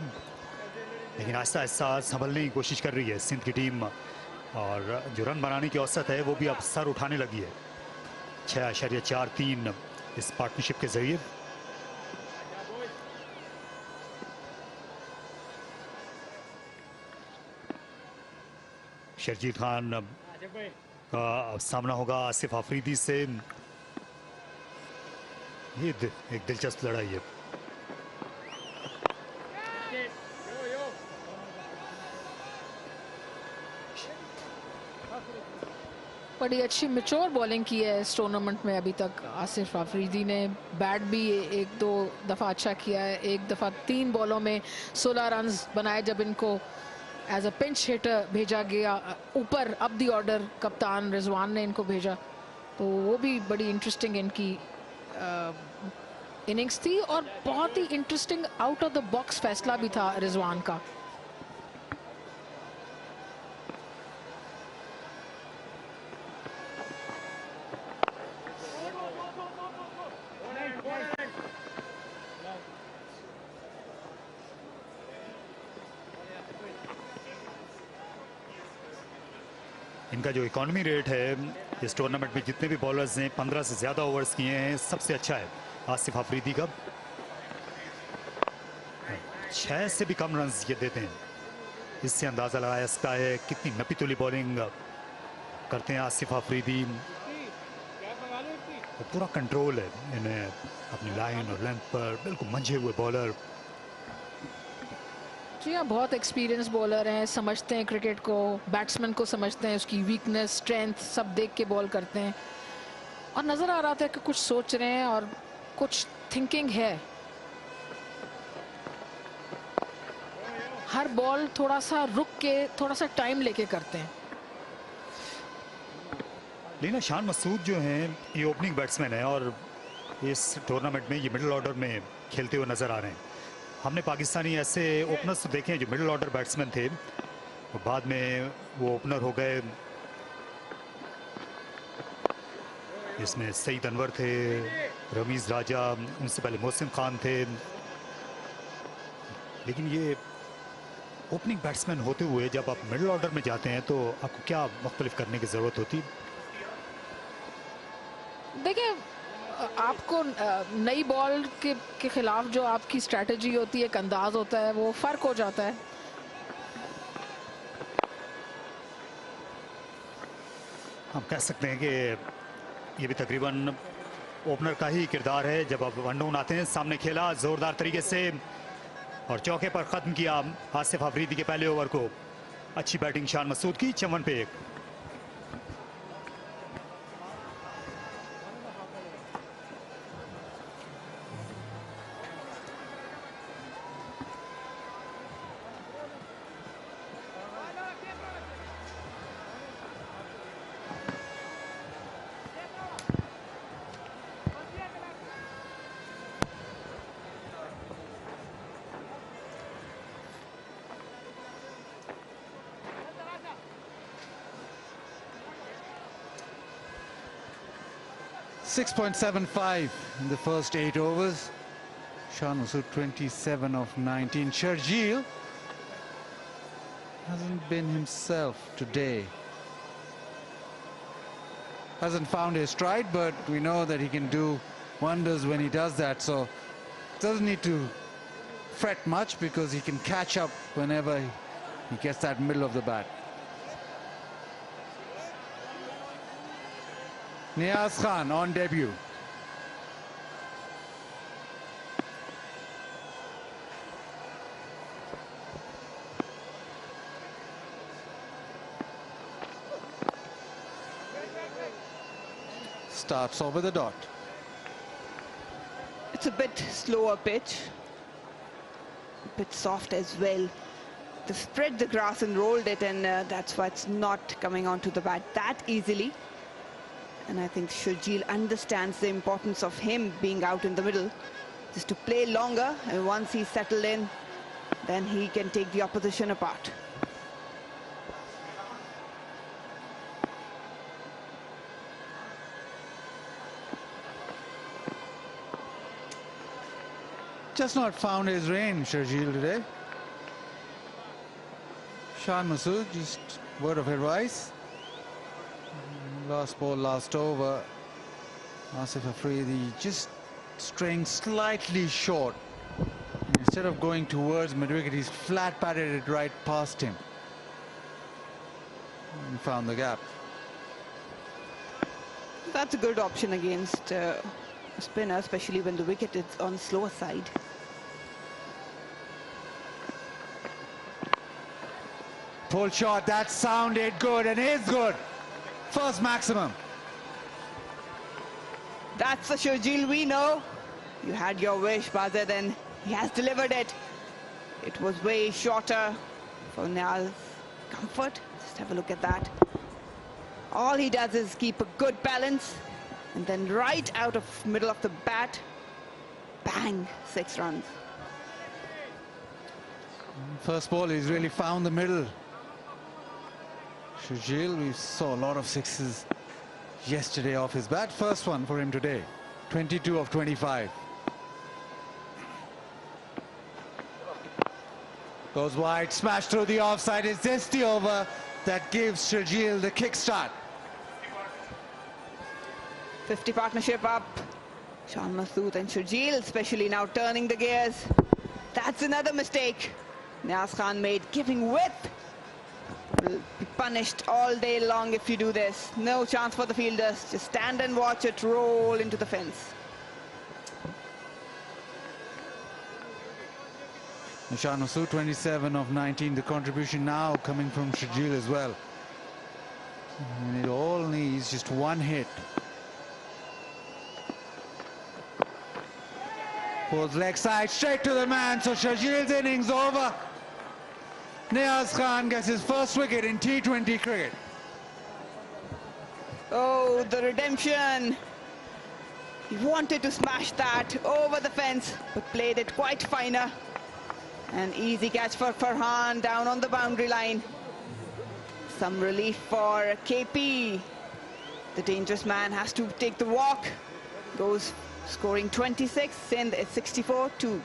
लेकिन आहिस्ता आहिस्ता संभलने की कोशिश कर रही है सिंध की टीम, और जो रन बनाने की औसत है वो भी अब सर उठाने लगी है, 6.43 इस पार्टनरशिप के जरिए। शर्जील खान का सामना होगा आसिफ आफरीदी से, ये एक दिलचस्प लड़ाई है। बड़ी अच्छी मैच्योर बॉलिंग की है इस टूर्नामेंट में अभी तक आसिफ आफरीदी ने। बैट भी 1-2 दफ़ा अच्छा किया है, एक दफ़ा 3 बॉलों में 16 रन बनाए जब इनको एज अ पिंच हिटर भेजा गया ऊपर, अप दी ऑर्डर कप्तान रिजवान ने इनको भेजा, तो वो भी बड़ी इंटरेस्टिंग इनकी इनिंग्स थी, और बहुत ही interesting out of the box फैसला भी था रिजवान का। इनका जो इकॉनमी रेट है इस टूर्नामेंट में जितने भी बॉलर्स ने 15 से ज़्यादा ओवर्स किए हैं सबसे अच्छा है आसिफ आफरीदी का। 6 से भी कम रन ये देते हैं। इससे अंदाजा लगाया सकता है कितनी नपीतुली बॉलिंग करते हैं आसिफ अफरीदी। वो पूरा कंट्रोल है इन्हें अपनी लाइन और लेंथ पर, बिल्कुल मंझे हुए बॉलर। जी हाँ, बहुत एक्सपीरियंस बॉलर हैं, समझते हैं क्रिकेट को, बैट्समैन को समझते हैं, उसकी वीकनेस स्ट्रेंथ सब देख के बॉल करते हैं। और नजर आ रहा था कि कुछ सोच रहे हैं और कुछ थिंकिंग है। हर बॉल थोड़ा सा रुक के, थोड़ा सा टाइम लेके करते हैं। लेकिन शान मसूद जो हैं ये ओपनिंग बैट्समैन है और इस टूर्नामेंट में ये मिडिल ऑर्डर में खेलते हुए नजर आ रहे हैं। हमने पाकिस्तानी ऐसे ओपनर्स तो देखे हैं जो मिडिल ऑर्डर बैट्समैन थे, और बाद में वो ओपनर हो गए। इसमें सईद अनवर थे, रमीज राजा, उनसे पहले मोहसिन खान थे। लेकिन ये ओपनिंग बैट्समैन होते हुए जब आप मिडिल ऑर्डर में जाते हैं तो आपको क्या मुख्तलिफ करने की ज़रूरत होती? देखिए, आपको नई बॉल के खिलाफ जो आपकी स्ट्रेटजी होती है, एक अंदाज होता है, वो फर्क हो जाता है। हम कह सकते हैं कि ये भी तकरीबन ओपनर का ही किरदार है। जब आप वन डाउन आते हैं, सामने खेला जोरदार तरीके से और चौके पर ख़त्म किया आसिफ अफरीदी के पहले ओवर को। अच्छी बैटिंग शान मसूद की, 54 पे 1। .75 in the first 8 overs. Shan Masood 27 of 19. Sharjeel hasn't been himself today. Hasn't found his stride, but we know that he can do wonders when he does that. So doesn't need to fret much because he can catch up whenever he gets that middle of the bat. Niaz Khan on debut. Starts off with a dot. It's a bit slower pitch, a bit soft as well. They've spread the grass and rolled it, and that's why it's not coming onto the bat that easily. And I think Sharjeel understands the importance of him being out in the middle, just to play longer, and once he's settled in, then he can take the opposition apart. Just not found his range, Sharjeel, today. Shan Masood, just word of advice. Last ball, last over. Asif Afridi just straying slightly short. Instead of going towards mid-wicket, he's flat patted it right past him. And found the gap. That's a good option against a spinner, especially when the wicket is on the slower side. Pull shot, that sounded good and is good. First maximum. That's the Sharjeel we know. You had your wish, Bazid, and he has delivered it. It was way shorter for Niaz. Comfort, just have a look at that. All he does is keep a good balance, and then right out of middle of the bat, bang, 6 runs. First ball, he's really found the middle. Sharjeel, we saw a lot of sixes yesterday off his bat. First one for him today, 22 of 25. Goes wide, smash through the offside. Is this the over that gives Sharjeel the kickstart? 50 partnership up. Shan Masood and Sharjeel, especially now turning the gears. That's another mistake Niaz Khan made, giving width. Will be punished all day long if you do this. No chance for the fielders. Just stand and watch it roll into the fence. Nishan Masood, 27 of 19. The contribution now coming from Sharjeel as well. And it all needs just one hit. Pulls leg side straight to the man. So Sharjeel's innings over. Niaz Khan gets his first wicket in T20 cricket. Oh, the redemption. He wanted to smash that over the fence, but played it quite finer. An easy catch for Farhan down on the boundary line. Some relief for KP. The dangerous man has to take the walk. Goes scoring 26, Sindh is 64-2.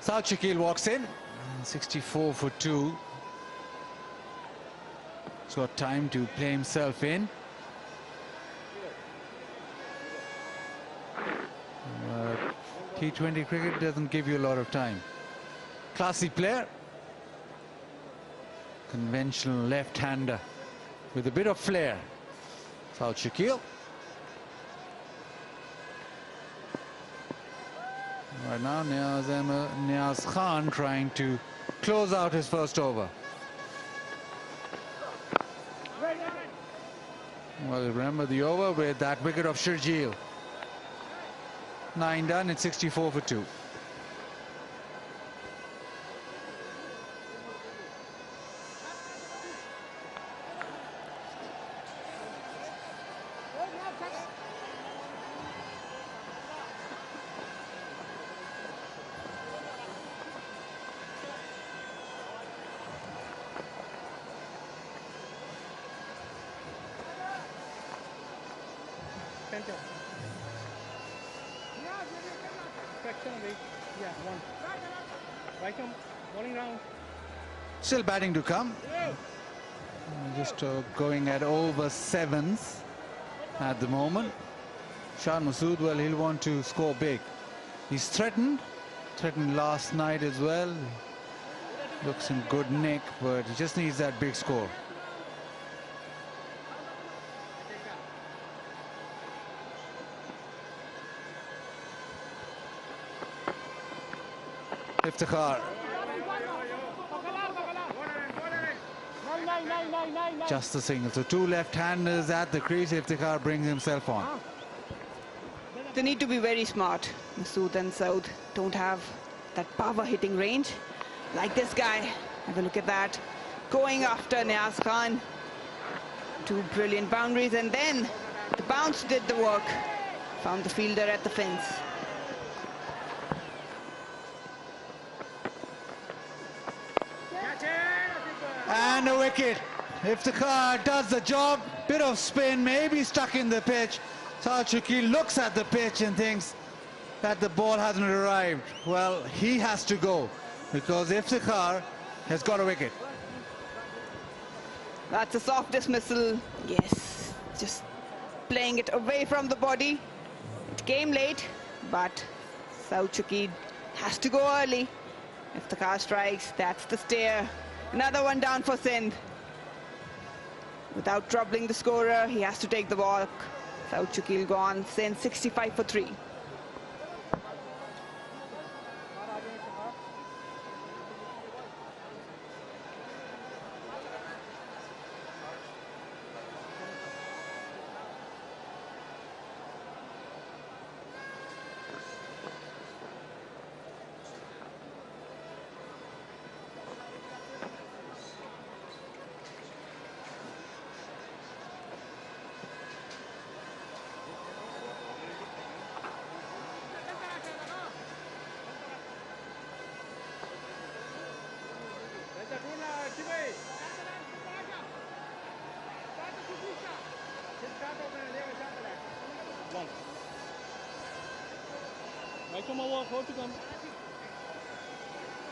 South Shakil walks in, 64 for 2. He's got time to play himself in. T20 cricket doesn't give you a lot of time. Classy player. Conventional left-hander with a bit of flair. South Shakil. Right now, Niaz Khan trying to close out his first over. Well, remember the over with that wicket of Sharjeel. 9 done, it's 64 for 2. Still batting to come. Just going at over 7s at the moment. Shah Masood, well, he'll want to score big. He's threatened last night as well. Looks in good nick, but he just needs that big score. Iftikhar. Just the single. So 2 left-handers at the crease. Iftikhar brings himself on. They need to be very smart. Masood and Saud don't have that power hitting range like this guy. Have a look at that. Going after Niaz Khan. 2 brilliant boundaries, and then the bounce did the work. Found the fielder at the fence. And a wicket. Iftikhar does the job. Bit of spin, maybe stuck in the pitch. South Shakil looks at the pitch and thinks that the ball hasn't arrived. Well, he has to go because Iftikhar has got a wicket. That's a soft dismissal. Yes, just playing it away from the body. It came late, but South Shakil has to go early. Iftikhar strikes, that's the stare. Another one down for Sindh. Without troubling the scorer, he has to take the walk. South Shakil gone, Sindh 65 for 3.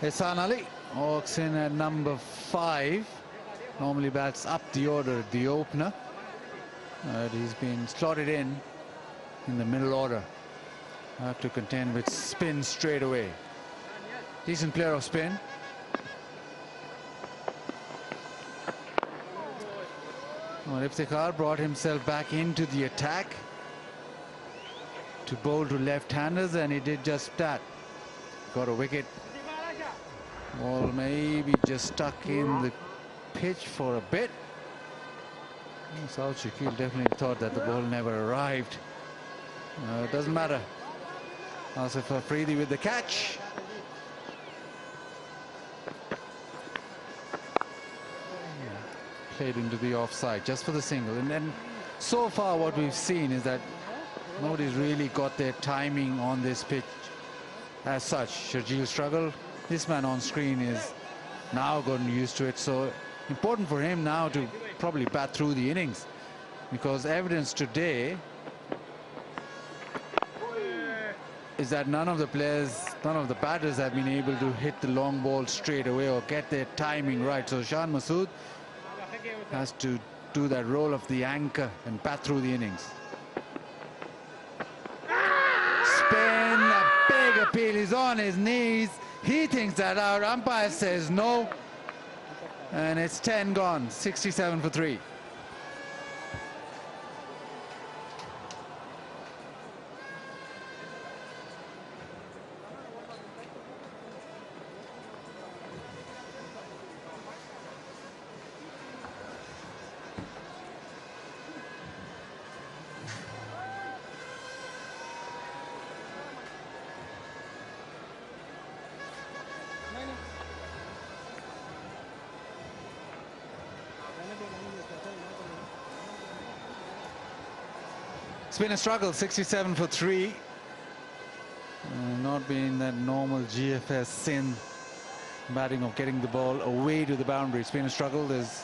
Ehsan Ali walks in at number 5. Normally bats up the order, the opener. He's been slotted in the middle order. Have to contend with spin straight away. Decent player of spin. Well, Iftikhar brought himself back into the attack to bowl to left-handers, and he did just that. Got a wicket. Ball maybe just stuck in the pitch for a bit. South Shakil definitely thought that the ball never arrived. It doesn't matter. Asif Afridi with the catch. Played into the offside just for the single. And then so far what we've seen is that nobody's really got their timing on this pitch as such. Sharjeel struggled. This man on screen is now gotten used to it. So important for him now to probably bat through the innings, because evidence today is that none of the batters have been able to hit the long ball straight away or get their timing right. So Shan Masood has to do that role of the anchor and bat through the innings. Spin, a big appeal. He's on his knees. He thinks that out. Umpire says no. And it's 10 gone, 67 for 3. It's been a struggle, 67 for 3. Not being that normal GFS Sindh batting of getting the ball away to the boundary. It's been a struggle. There's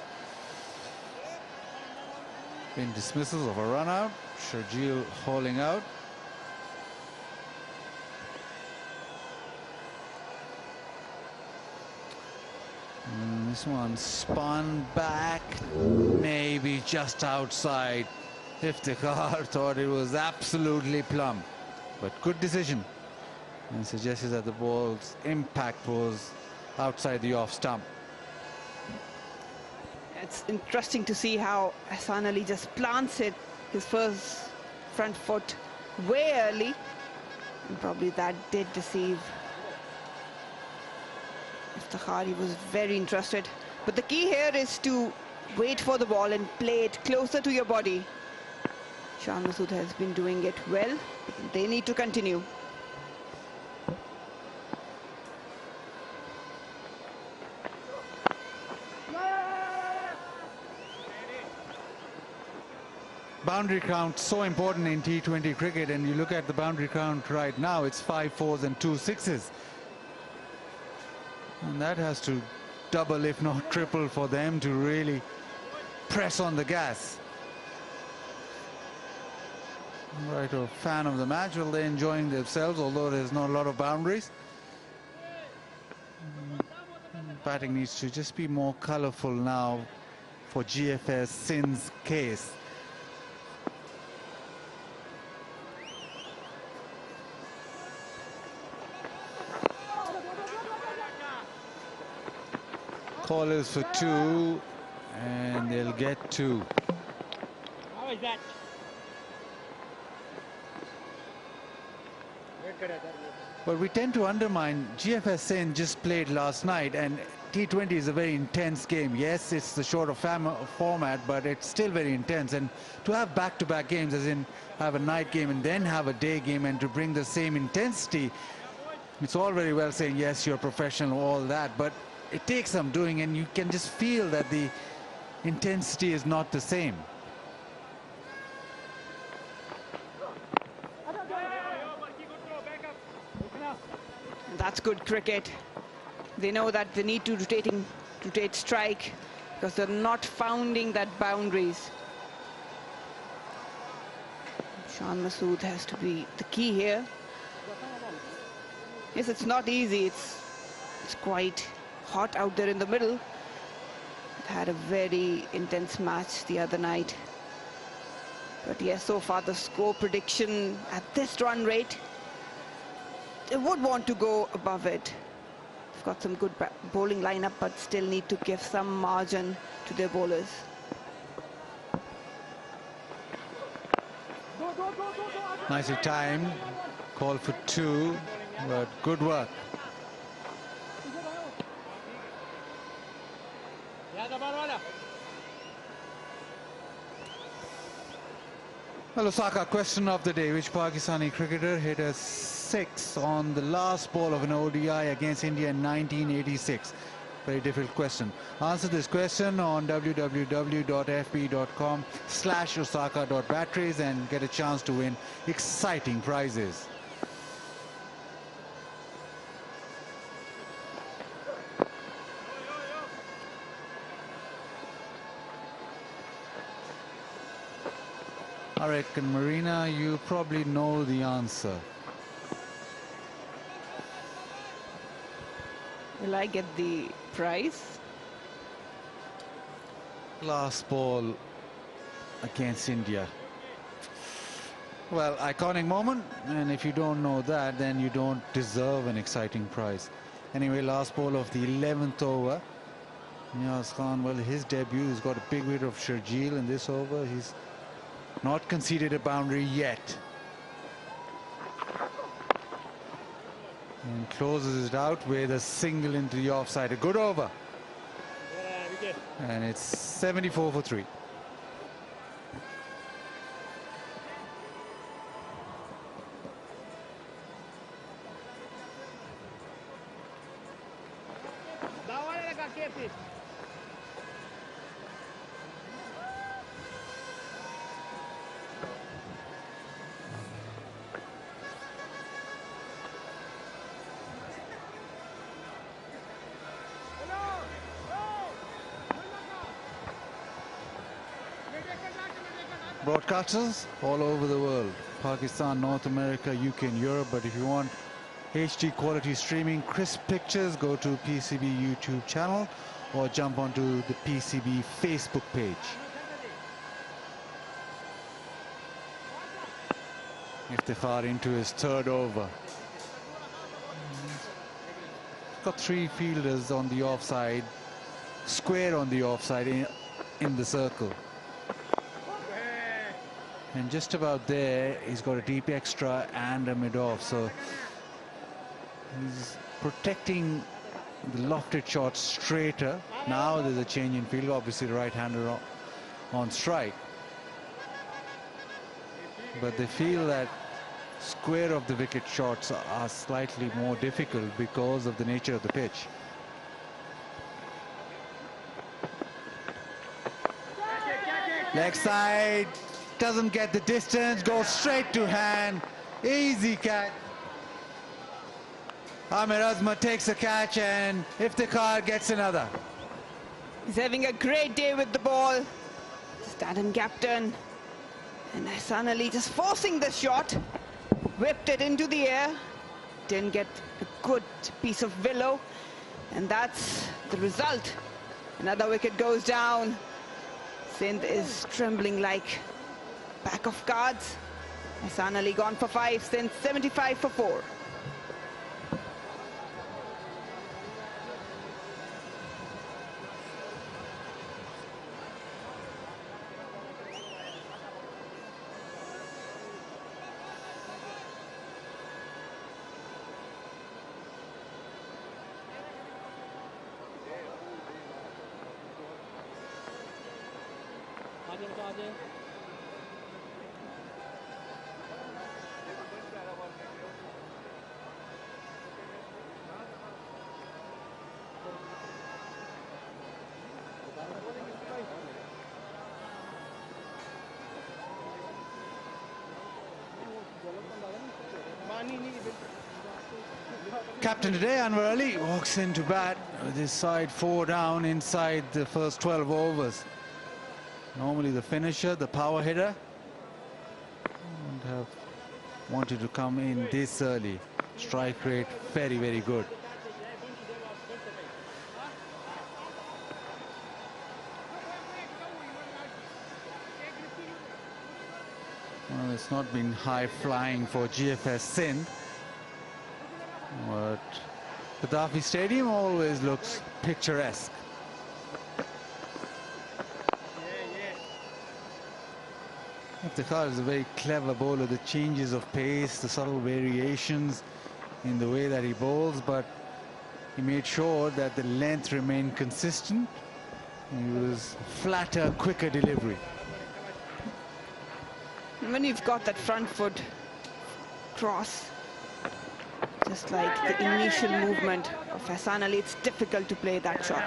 been dismissals of a run out. Sharjeel hauling out. This one spun back, maybe just outside. Iftikhar thought it was absolutely plumb, but good decision, and suggested that the ball's impact was outside the off stump. It's interesting to see how Ehsan Ali just plants it, his first front foot, way early, and probably that did deceive Iftikhar. He was very interested, but the key here is to wait for the ball and play it closer to your body. Shan Masood has been doing it well. They need to continue. Boundary count so important in T20 cricket, and you look at the boundary count right now, it's 5 4s and 2 6s. And that has to double, if not triple, for them to really press on the gas. Right, a fan of the match. Well, they're enjoying themselves, although there's not a lot of boundaries. Batting needs to just be more colourful now for GFS Sindh's case. Call is for 2, and they'll get 2. How is that? But we tend to undermine. GFS Sindh just played last night, and T20 is a very intense game. Yes, it's the shorter format, but it's still very intense. And to have back-to-back games, as in have a night game and then have a day game, and to bring the same intensity, it's all very well saying, yes, you're professional, all that, but it takes some doing, and you can just feel that the intensity is not the same. That's good cricket. They know that they need to rotating to take strike because they're not founding that boundaries. Shan Masood has to be the key here. Yes, it's not easy. It's quite hot out there in the middle. It had a very intense match the other night. But yes, so far the score prediction at this run rate, they would want to go above it. They've got some good bowling lineup, but still need to give some margin to their bowlers. Nicely timed, call for 2, but good work. Well, Osaka, question of the day. Which Pakistani cricketer hit a 6 on the last ball of an ODI against India in 1986? Very difficult question. Answer this question on www.fb.com/osaka.batteries and get a chance to win exciting prizes. I reckon, Marina, you probably know the answer. Will I get the prize? Last ball against India. Well, iconic moment, and if you don't know that, then you don't deserve an exciting prize. Anyway, last ball of the 11th over. Niaz Khan, well, his debut, he's got a big weight of Sharjeel in this over. He's not conceded a boundary yet. And closes it out with a single into the offside. A good over. And it's 74 for 3. Broadcasters all over the world, Pakistan, North America, UK and Europe. But if you want HD quality streaming, crisp pictures, go to PCB YouTube channel or jump onto the PCB Facebook page. Iftikhar into his 3rd over. He's got 3 fielders on the offside, square on the offside in the circle. And just about there, he's got a deep extra and a mid-off. So he's protecting the lofted shot straighter. Now there's a change in field. Obviously, the right-hander on strike. But they feel that square of the wicket shots are slightly more difficult because of the nature of the pitch. Leg side. Doesn't get the distance, goes straight to hand. Easy catch. Amir Azmat takes a catch and Iftikhar gets another. He's having a great day with the ball. Stand-in captain. And Ahsan Ali just forcing the shot. Whipped it into the air. Didn't get a good piece of willow. And that's the result. Another wicket goes down. Sindh is trembling like pack of cards. Ahsan Ali gone for 5, Sindh 75 for 4. captain today, Anwar Ali, walks into bat with his side 4 down inside the first 12 overs. Normally the finisher, the power hitter, wouldn't have wanted to come in this early. Strike rate very, very good. Well, it's not been high flying for GFS Sindh, but Gaddafi Stadium always looks picturesque. Iftikhar is a very clever bowler. The changes of pace, the subtle variations in the way that he bowls, but he made sure that the length remained consistent. He was flatter, quicker delivery. When you've got that front foot cross, just like the initial movement of Hassan Ali, it's difficult to play that shot.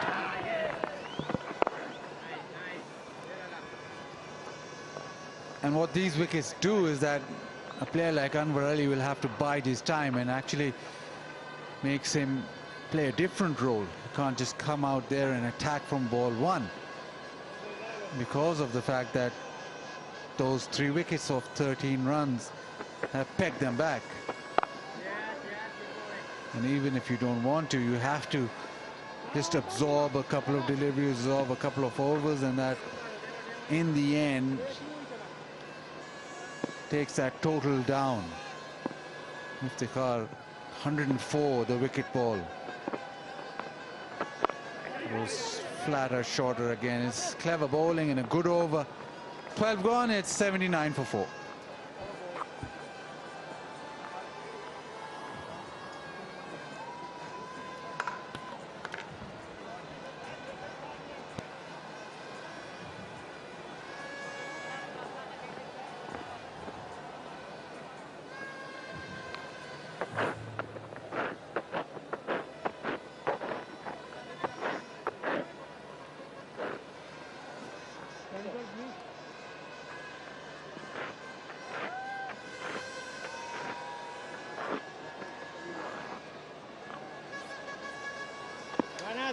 And what these wickets do is that a player like Anwar Ali will have to bide his time, and actually makes him play a different role. He can't just come out there and attack from ball 1, because of the fact that those 3 wickets of 13 runs have pegged them back. And even if you don't want to, you have to just absorb a couple of deliveries, absorb a couple of overs, and that in the end takes that total down. Iftikhar 104, the wicket ball. Goes flatter, shorter again. It's clever bowling and a good over. 12 gone, it's 79 for 4.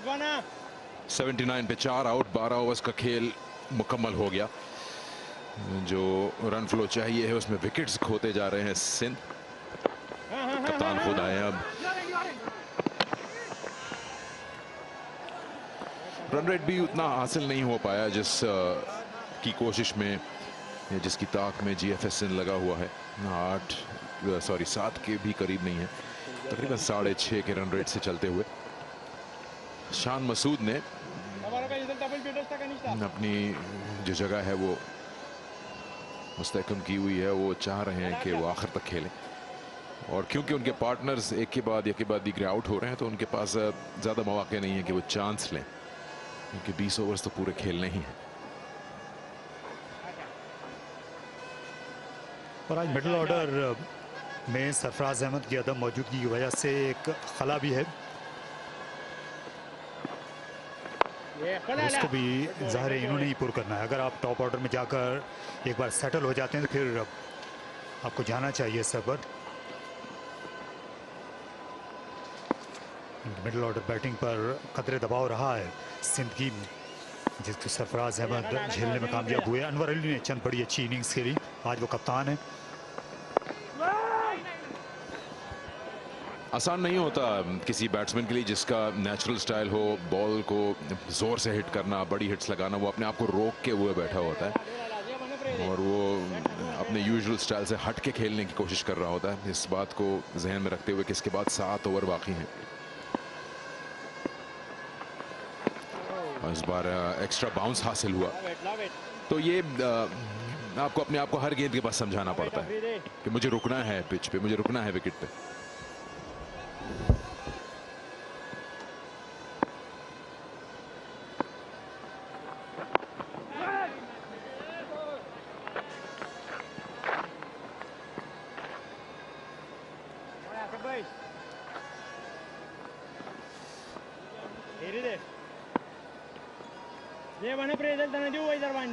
Wana 79 पे 4 out, 12 overs का खेल मुकम्मल हो गया. जो run flow चाहिए है उसमें विकेट्स खोते जा रहे हैं सिंध. कप्तान खुद आए अब. रन रेट भी उतना हासिल नहीं हो पाया जिस की कोशिश में या जिसकी ताक में GFS सिंध लगा हुआ है. 7 के भी करीब नहीं है, तकरीबन 6.5 के रन रेट से चलते हुए. शान मसूद ने अपनी जो जगह है वो मुस्तहकम की हुई है. वो चाह रहे हैं कि वो आखिर तक खेलें, और क्योंकि उनके पार्टनर्स एक के बाद दीगरे आउट हो रहे हैं तो उनके पास ज़्यादा मौके नहीं है कि वो चांस लें, क्योंकि 20 ओवर्स तो पूरे खेलने ही हैं. और आज मिडिल ऑर्डर में सरफराज अहमद की अदम मौजूदगी की वजह से एक खला भी है. उसको भी ज़ाहिर है इन्होंने ही पूरा करना है. अगर आप टॉप ऑर्डर में जाकर एक बार सेटल हो जाते हैं तो फिर आपको जाना चाहिए सब पर. मिडिल ऑर्डर बैटिंग पर कतरे दबाव रहा है सिंध की, जिसको सरफराज अहमद झेलने में कामयाब हुए. अनवर अली ने चंद बड़ी अच्छी इनिंग्स खेली. आज वो कप्तान है. आसान नहीं होता किसी बैट्समैन के लिए जिसका नेचुरल स्टाइल हो, बॉल को जोर से हिट करना, बड़ी हिट्स लगाना. वो अपने आप को रोक के हुए बैठा होता है और वो अपने यूजुअल स्टाइल से हट के खेलने की कोशिश कर रहा होता है. इस बात को जहन में रखते हुए कि इसके बाद 7 ओवर बाकी हैं. इस बार एक्स्ट्रा बाउंस हासिल हुआ, तो ये आपको अपने आप को हर गेंद के पास समझाना पड़ता है कि मुझे रुकना है पिच पे, मुझे रुकना है विकेट पे.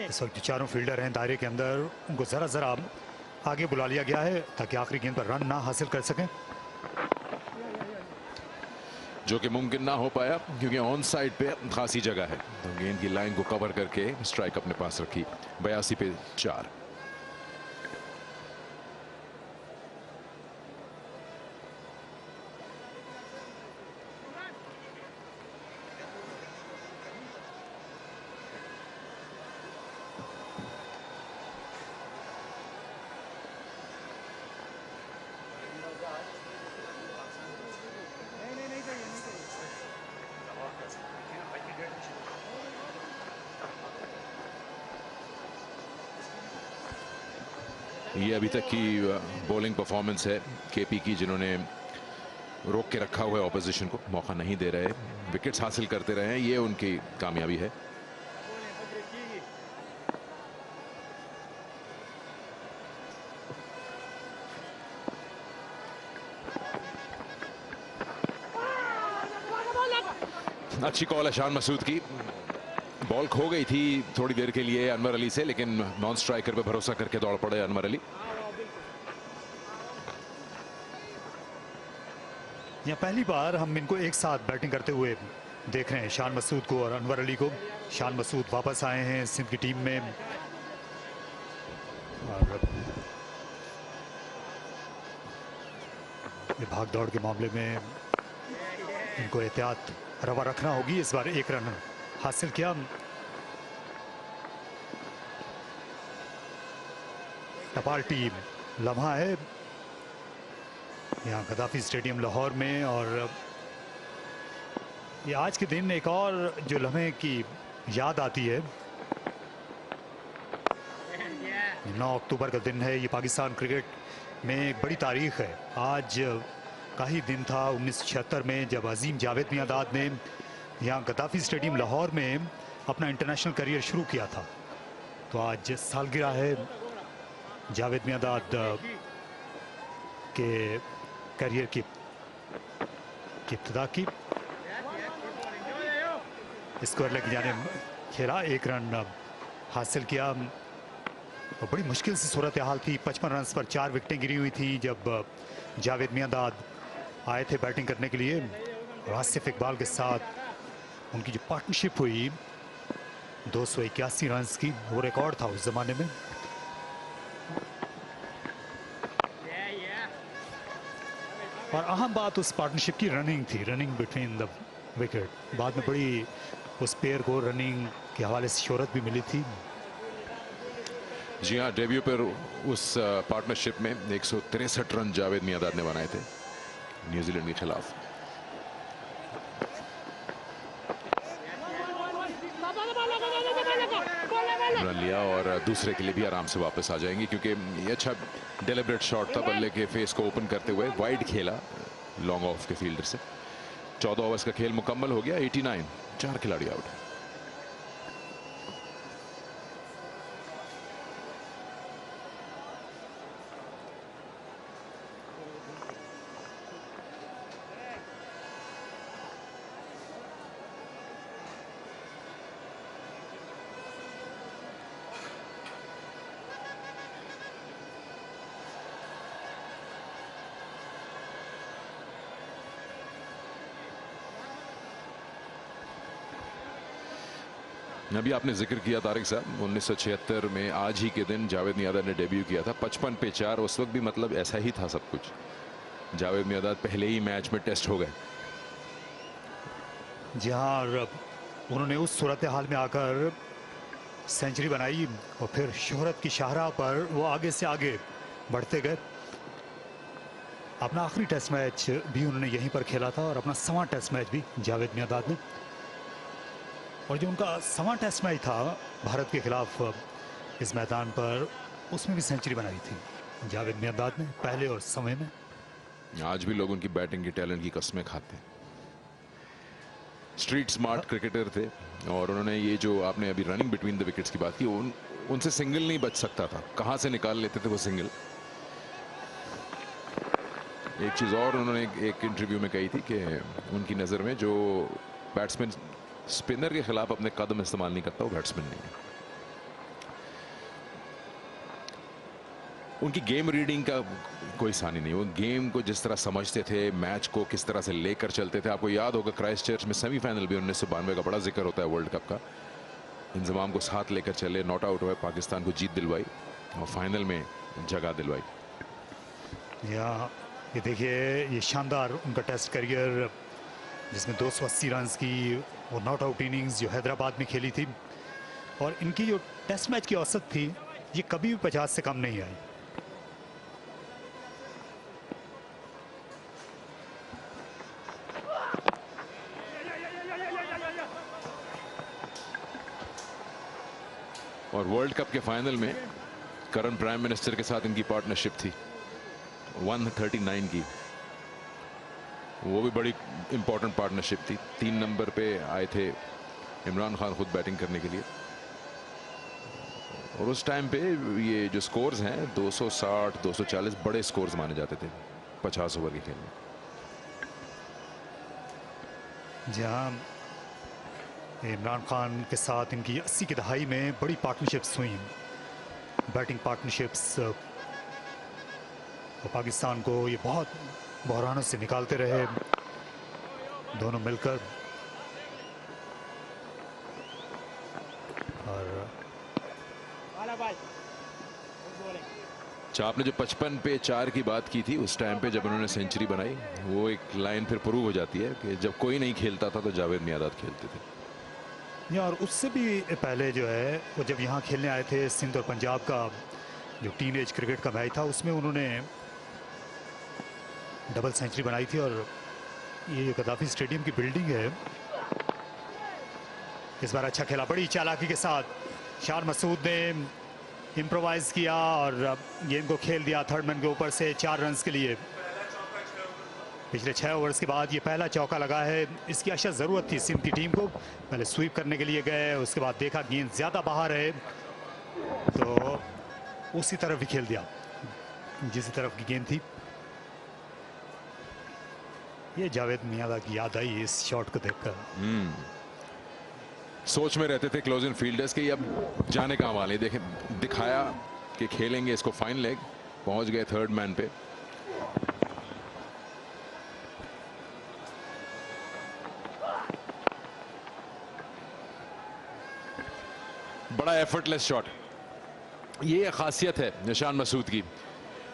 इस वक्त चारों फील्डर हैं दायरे के अंदर. उनको जरा जरा आगे बुला लिया गया है ताकि आखिरी गेंद पर रन ना हासिल कर सकें. जो कि मुमकिन ना हो पाया क्योंकि ऑन साइड पे खासी जगह है। तो गेंद की लाइन को कवर करके स्ट्राइक अपने पास रखी। 82 पे 4। ये अभी तक की बॉलिंग परफॉर्मेंस है केपी की, जिन्होंने रोक के रखा हुआ है ऑपोजिशन को, मौका नहीं दे रहे, विकेट्स हासिल करते रहे हैं, ये उनकी कामयाबी है। अच्छी कॉल है शान मसूद की। बॉल खो गई थी थोड़ी देर के लिए अनवर अली से, लेकिन नॉन स्ट्राइकर पे भरोसा करके दौड़ पड़े अनवर अली। यह पहली बार हम इनको एक साथ बैटिंग करते हुए देख रहे हैं, शान मसूद को और अनवर अली को। शान मसूद वापस आए हैं सिंध की टीम में और भाग दौड़ के मामले में इनको एहतियात रवा रखना होगी। इस बार 1 रन हासिल किया। टपाल टीम लम्हा है यहाँ गद्दाफी स्टेडियम लाहौर में, और ये आज के दिन एक और जो लम्हे की याद आती है, 9 अक्टूबर का दिन है। ये पाकिस्तान क्रिकेट में एक बड़ी तारीख है। आज का ही दिन था 1976 में जब अजीम जावेद मियांदाद ने यहाँ गद्दाफी स्टेडियम लाहौर में अपना इंटरनेशनल करियर शुरू किया था। तो आज सालगिरह है जावेद मियांदाद के करियर की इब्तिदा की। स्क्वायर लेग जाने खेला, 1 रन हासिल किया। और बड़ी मुश्किल से सूरत हाल थी। 55 रन पर 4 विकेटें गिरी हुई थी जब जावेद मियांदाद आए थे बैटिंग करने के लिए। और आसिफ इकबाल के साथ उनकी जो पार्टनरशिप हुई 281 रन की, वो रिकॉर्ड था उस जमाने में। और अहम बात उस पार्टनरशिप की रनिंग थी, रनिंग बिटवीन द विकेट। बाद में बड़ी उस पेयर को रनिंग के हवाले से शोहरत भी मिली थी। जी हाँ, डेब्यू पर उस पार्टनरशिप में 163 रन जावेद मियांदाद ने बनाए थे न्यूजीलैंड के खिलाफ। रन लिया और दूसरे के लिए भी आराम से वापस आ जाएंगे क्योंकि ये अच्छा डेलिब्रेट शॉट था। बल्ले के फेस को ओपन करते हुए वाइड खेला लॉन्ग ऑफ के फील्डर से। 14 ओवर्स का खेल मुकम्मल हो गया। 89, 4 खिलाड़ी आउट। अभी आपने जिक्र किया तारिक साहब, 1976 में आज ही के दिन जावेद मियांदाद ने डेब्यू किया था। 55 पे 4, उस वक्त भी मतलब ऐसा ही था सब कुछ। जावेद मियांदाद पहले ही मैच में टेस्ट हो गए। जी हाँ, और उन्होंने उस सूरत हाल में आकर सेंचुरी बनाई और फिर शोहरत की शाहराह पर वो आगे से आगे बढ़ते गए। अपना आखिरी टेस्ट मैच भी उन्होंने यहीं पर खेला था और अपना 7वां टेस्ट मैच भी जावेद मियांदाद ने। और जो उनका 7वां टेस्ट मैच था भारत के खिलाफ इस मैदान पर, उसमें भी सेंचुरी बनाई थी जावेद मियांदाद ने पहले और समय में। आज भी लोग उनकी बैटिंग की टैलेंट की कस्में खाते हैं। स्ट्रीट स्मार्ट क्रिकेटर थे और उन्होंने ये जो आपने अभी रनिंग बिटवीन द विकेट्स की बात की, उनसे सिंगल नहीं बच सकता था। कहां से निकाल लेते थे वो सिंगल। एक चीज और उन्होंने एक इंटरव्यू में कही थी कि उनकी नजर में जो बैट्समैन स्पिनर के खिलाफ अपने कदम इस्तेमाल नहीं करता वो बैट्समैन नहीं है। उनकी गेम रीडिंग का कोई सानी नहीं। वो गेम को जिस तरह समझते थे, मैच को किस तरह से लेकर चलते थे। आपको याद होगा क्राइस्ट चर्च में सेमीफाइनल भी 1992 का बड़ा जिक्र होता है वर्ल्ड कप का। इंजमाम को साथ लेकर चले, नॉट आउट हुए, पाकिस्तान को जीत दिलवाई और फाइनल में जगह दिलवाई। ये देखिए, ये शानदार उनका टेस्ट करियर जिसमें 280 रन की वो नॉट आउट इनिंग्स जो हैदराबाद में खेली थी, और इनकी जो टेस्ट मैच की औसत थी ये कभी भी 50 से कम नहीं आई। और वर्ल्ड कप के फाइनल में करंट प्राइम मिनिस्टर के साथ इनकी पार्टनरशिप थी 139 की। वो भी बड़ी इंपॉर्टेंट पार्टनरशिप थी। 3 नंबर पे आए थे इमरान खान खुद बैटिंग करने के लिए, और उस टाइम पे ये जो स्कोर्स हैं 260 240 बड़े स्कोर्स माने जाते थे 50 ओवर के खेल में। जहां इमरान खान के साथ इनकी 80 की दहाई में बड़ी पार्टनरशिप्स हुई, बैटिंग पार्टनरशिप्स, और पाकिस्तान को ये बहुत बहरानों से निकालते रहे दोनों मिलकर। और आपने जो 55 पे 4 की बात की थी उस टाइम पे जब उन्होंने सेंचुरी बनाई, वो एक लाइन फिर प्रूव हो जाती है कि जब कोई नहीं खेलता था तो जावेद मियांदाद खेलते थे। और उससे भी पहले जो है वो जब यहाँ खेलने आए थे, सिंध और पंजाब का जो टीनेज क्रिकेट का मैच था उसमें उन्होंने डबल सेंचुरी बनाई थी। और ये गद्दाफी स्टेडियम की बिल्डिंग है, इस बार अच्छा खेला, बड़ी चालाकी के साथ शान मसूद ने इम्प्रोवाइज किया और गेंद को खेल दिया थर्ड मैन के ऊपर से 4 रन के लिए। पिछले 6 ओवर्स के बाद ये पहला चौका लगा है। इसकी अशद ज़रूरत थी सिंध की टीम को। पहले स्वीप करने के लिए गए, उसके बाद देखा गेंद ज़्यादा बाहर है तो उसी तरफ ही खेल दिया जिस तरफ की गेंद थी। ये जावेद मियांदाद की याद आई इस शॉट को देखकर। सोच में रहते थे क्लोज इन फील्डर्स के अब जाने कहाँ वाले, देखें दिखाया कि खेलेंगे इसको फाइन लेग, पहुंच गए थर्ड मैन पे। बड़ा एफर्टलेस शॉट, ये खासियत है निशान मसूद की।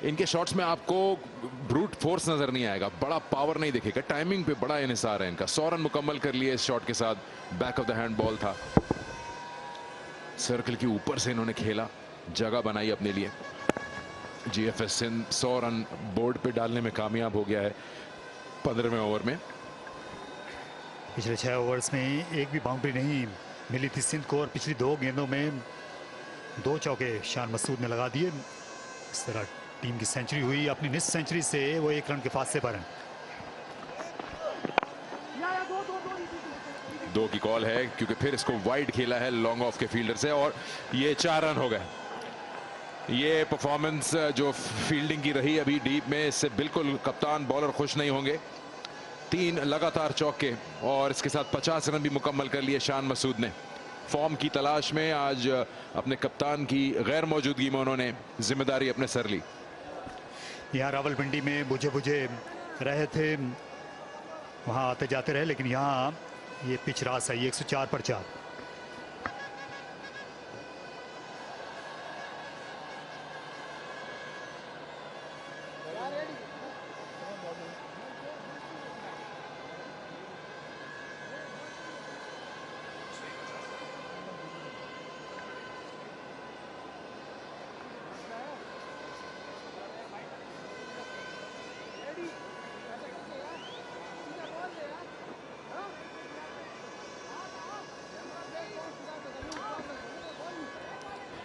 इनके शॉट्स में आपको ब्रूट फोर्स नजर नहीं आएगा, बड़ा पावर नहीं दिखेगा, टाइमिंग पे बड़ा इन्हिसार है इनका। 100 रन मुकम्मल कर लिए इस शॉट के साथ। Back of the hand ball था, सर्कल के ऊपर से इन्होंने खेला, जगह बनाई अपने लिए। जीएफएस सिंध 100 रन बोर्ड पे डालने में कामयाब हो गया है 15वें ओवर में। पिछले 6 ओवर्स में एक भी बाउंड्री नहीं मिली थी सिंध को, और पिछली 2 गेंदों में 2 चौके शान मसूद ने लगा दिए। इस तरह टीम की सेंचुरी हुई। अपनी निस सेंचुरी से वो 1 रन के फासले पर हैं। 2 की कॉल है क्योंकि फिर इसको वाइड खेला है लॉन्ग ऑफ के फील्डर से, और ये 4 रन हो गए। ये परफॉर्मेंस जो फील्डिंग की रही अभी डीप में, इससे बिल्कुल कप्तान बॉलर खुश नहीं होंगे। 3 लगातार चौके और इसके साथ 50 रन भी मुकम्मल कर लिए शान मसूद ने। फॉर्म की तलाश में आज अपने कप्तान की गैर मौजूदगी में उन्होंने जिम्मेदारी अपने सर ली। यहाँ रावलपिंडी में बुझे रहे थे, वहाँ आते जाते रहे, लेकिन यहाँ ये पिच रास है, 104 पर 4।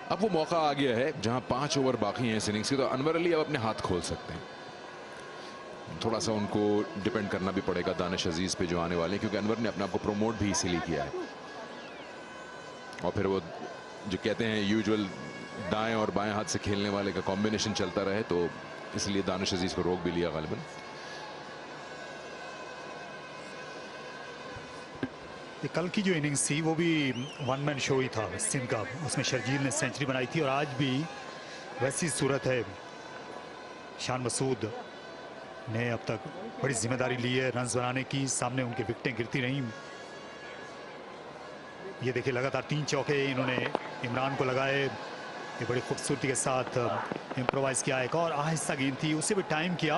अब वो मौका आ गया है जहां 5 ओवर बाकी हैं इस इनिंग्स के, तो अनवर अली अब अपने हाथ खोल सकते हैं। थोड़ा सा उनको डिपेंड करना भी पड़ेगा दानिश अजीज पे जो आने वाले हैं, क्योंकि अनवर ने अपने आप को प्रमोट भी इसीलिए किया है। और फिर वो जो कहते हैं यूजुअल दाएं और बाएं हाथ से खेलने वाले का कॉम्बिनेशन चलता रहे, तो इसलिए दानिश अजीज को रोक भी लिया गालिबन। कल की जो इनिंग्स थी वो भी 1 मैन शो ही था सिंध का। उसमें शर्जील ने सेंचुरी बनाई थी, और आज भी वैसी सूरत है शान मसूद ने अब तक बड़ी जिम्मेदारी ली है रन्स बनाने की, सामने उनके विकेटें गिरती रहीं। ये देखिए लगातार 3 चौके इन्होंने इमरान को लगाए, ये बड़ी खूबसूरती के साथ इम्प्रोवाइज किया। एक और आहिस्ता गेंद थी, उसे भी टाइम किया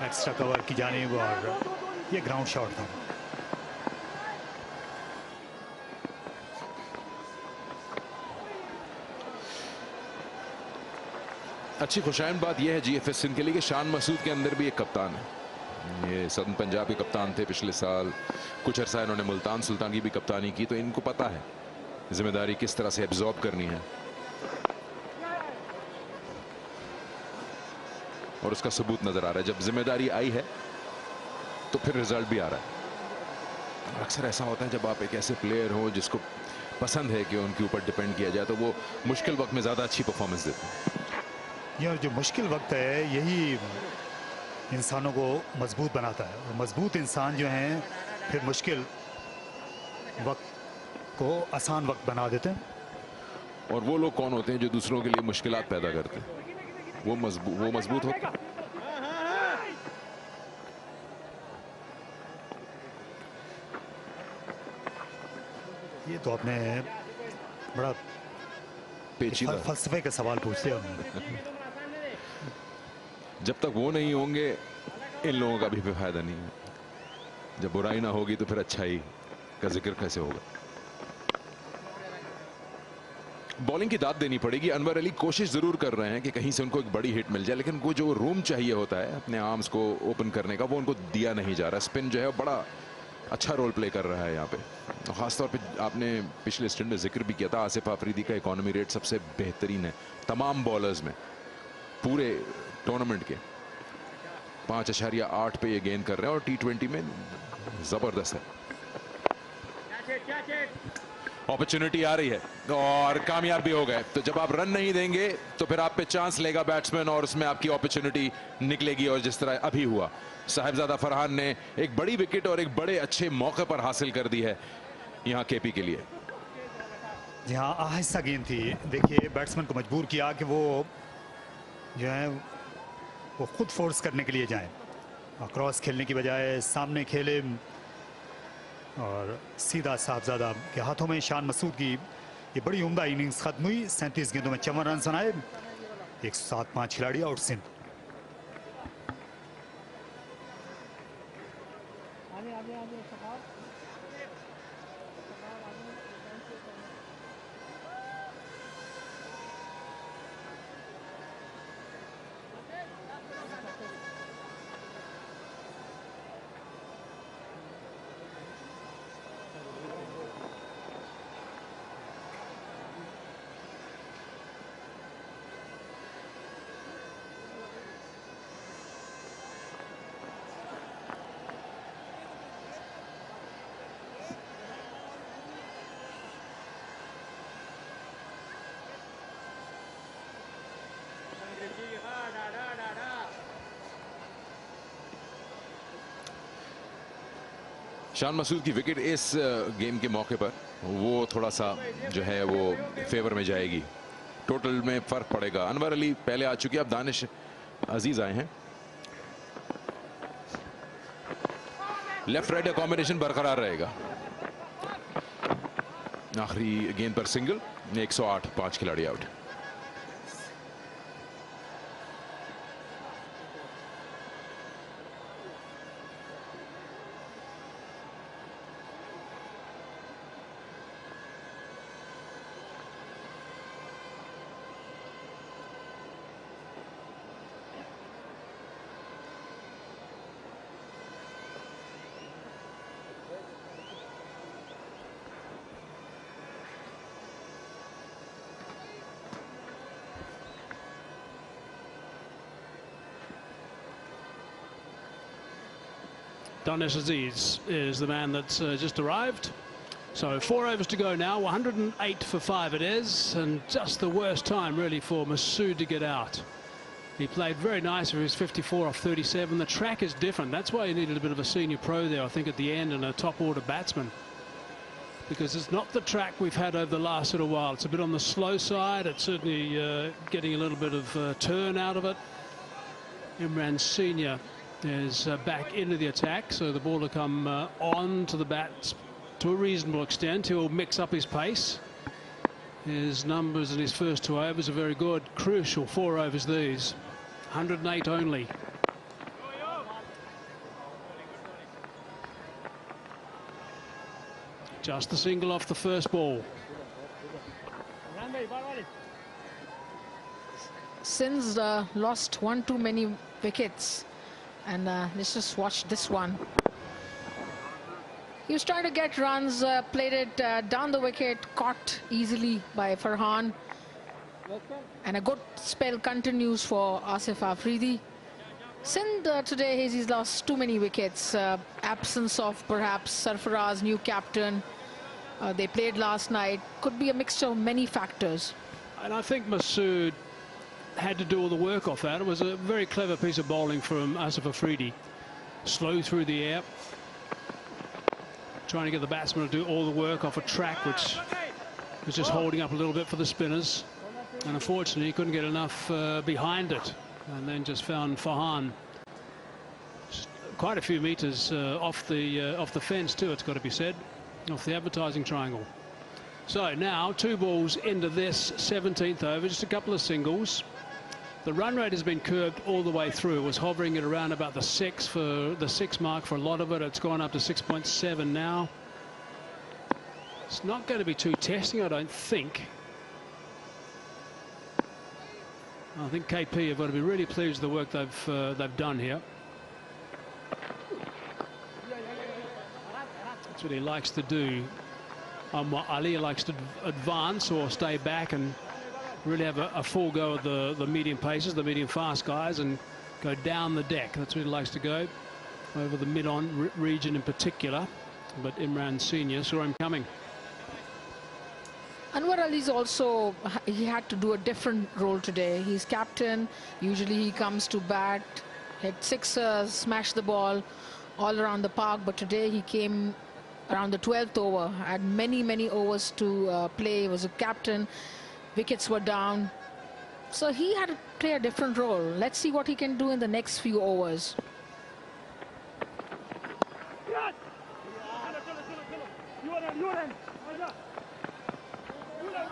एक्स्ट्रा कवर की जानिब, और ये ग्राउंड शॉट था। अच्छी खुशाइन बात यह है जीएफएस सिंध के लिए कि शान मसूद के अंदर भी एक कप्तान है। ये सदन पंजाब के कप्तान थे पिछले साल, कुछ अरसा इन्होंने मुल्तान सुल्तान की भी कप्तानी की, तो इनको पता है जिम्मेदारी किस तरह से एब्जॉर्ब करनी है, और उसका सबूत नजर आ रहा है। जब जिम्मेदारी आई है तो फिर रिजल्ट भी आ रहा है। और अक्सर ऐसा होता है जब आप एक ऐसे प्लेयर हो जिसको पसंद है कि उनके ऊपर डिपेंड किया जाए, तो वो मुश्किल वक्त में ज्यादा अच्छी परफॉर्मेंस देते हैं। ये जो मुश्किल वक्त है यही इंसानों को मजबूत बनाता है, और मजबूत इंसान जो हैं फिर मुश्किल वक्त को आसान वक्त बना देते हैं। और वो लोग कौन होते हैं जो दूसरों के लिए मुश्किलात पैदा करते हैं? वो मजबूत होते हैं। ये तो आपने बड़ा पेचीदा फलसफे का सवाल पूछते हैं। जब तक वो नहीं होंगे इन लोगों का भी फायदा नहीं है। जब बुराई ना होगी तो फिर अच्छाई का जिक्र कैसे होगा? बॉलिंग की दाद देनी पड़ेगी। अनवर अली कोशिश जरूर कर रहे हैं कि कहीं से उनको एक बड़ी हिट मिल जाए, लेकिन वो जो रूम चाहिए होता है अपने आर्म्स को ओपन करने का, वो उनको दिया नहीं जा रहा। स्पिन जो है बड़ा अच्छा रोल प्ले कर रहा है यहाँ पे। तो खासतौर पे आपने पिछले स्टैंड में जिक्र भी किया था, आसिफ आफरीदी का इकोनॉमी रेट सबसे बेहतरीन है तमाम बॉलर्स में, पूरे टूर्नामेंट के 5.8 पे ये गेंद कर रहे हैं, और T20 में जबरदस्त है। अपॉर्चुनिटी आ रही है और कामयाब भी हो गए। तो जब आप रन नहीं देंगे तो फिर आप पे चांस लेगा बैट्समैन, और उसमें आपकी अपॉर्चुनिटी निकलेगी। और जिस तरह अभी हुआ, साहिबजादा फरहान ने एक बड़ी विकेट और एक बड़े अच्छे मौके पर हासिल कर दी है यहाँ केपी के लिए। यहाँ आहिस्ता गेंद थी, देखिए बैट्समैन को मजबूर किया कि वो जो है वो खुद फोर्स करने के लिए जाएं, क्रॉस खेलने की बजाय सामने खेले, और सीधा साहबजादा के हाथों में शान मसूद की ये बड़ी उम्दा इनिंग्स खत्म हुई। 37 गेंदों में 54 रन बनाए, 107 खिलाड़ी आउट सिंध। शान मसूद की विकेट इस गेम के मौके पर वो थोड़ा सा जो है वो फेवर में जाएगी, टोटल में फर्क पड़ेगा। अनवर अली पहले आ चुके, अब दानिश अजीज आए हैं। लेफ्ट राइट कॉम्बिनेशन बरकरार रहेगा। आखिरी गेंद पर सिंगल, 108, 5 खिलाड़ी out. Danish Aziz is the man that's just arrived. So 4 overs to go now. 108 for 5 it is, and just the worst time really for Masood to get out. He played very nice with his 54 off 37. The track is different. That's why you needed a bit of a senior pro there, I think, at the end, and a top order batsman, because it's not the track we've had over the last little while. It's a bit on the slow side. It's certainly getting a little bit of turn out of it. Imran Senior is back into the attack, so the ball will come on to the bat to a reasonable extent. He'll mix up his pace. His numbers in his first 2 overs are very good. Crucial 4 overs these. 108 only. Just the single off the first ball. Sindh's lost one too many wickets, and let's just watch this one. He was trying to get runs, played it down the wicket, caught easily by Farhan, and a good spell continues for Asif Afridi. Sindh today, he's lost too many wickets. Absence of perhaps Sarfaraz, new captain. They played last night. Could be a mixture of many factors. And I think Masood had to do all the work off that. It was a very clever piece of bowling from Asif Afridi. Slow through the air, trying to get the batsman to do all the work off a track which was just holding up a little bit for the spinners. And unfortunately, he couldn't get enough behind it. And then just found Farhan quite a few meters off the fence too, it's got to be said, off the advertising triangle. So now 2 balls into this 17th over, just a couple of singles. The run rate has been curbed all the way through. It was hovering at around about the 6 mark for a lot of it. It's gone up to 6.7 now. It's not going to be too testing, I don't think. I think KP have got to be really pleased with the work they've done here. That's what he likes to do. Ali likes to advance or stay back and really have a full go at the medium paces, the medium fast guys, and go down the deck. That's where he likes to go, over the mid-on region in particular. But Imran Senior saw him coming. Anwar Ali's also, he had to do a different role today. He's captain. Usually he comes to bat, hit sixers, smash the ball all around the park. But today he came around the 12th over, had many overs to play. He was a captain. Wickets were down. So he had to play a different role. Let's see what he can do in the next few overs.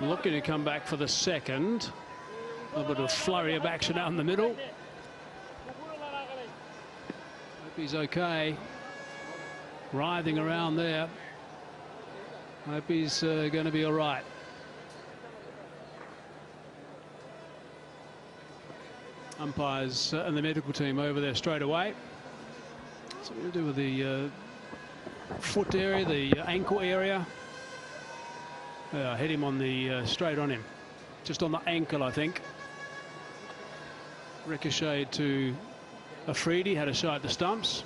Looking to come back for the second. A little bit of flurry of action out in the middle. Hope he's okay. Writhing around there. Hope he's going to be all right. Umpires and the medical team over there straight away. Something to do with the foot area, the ankle area. Hit him on the straight on him, just on the ankle, I think. Ricocheted to Afridi, had a shot at the stumps.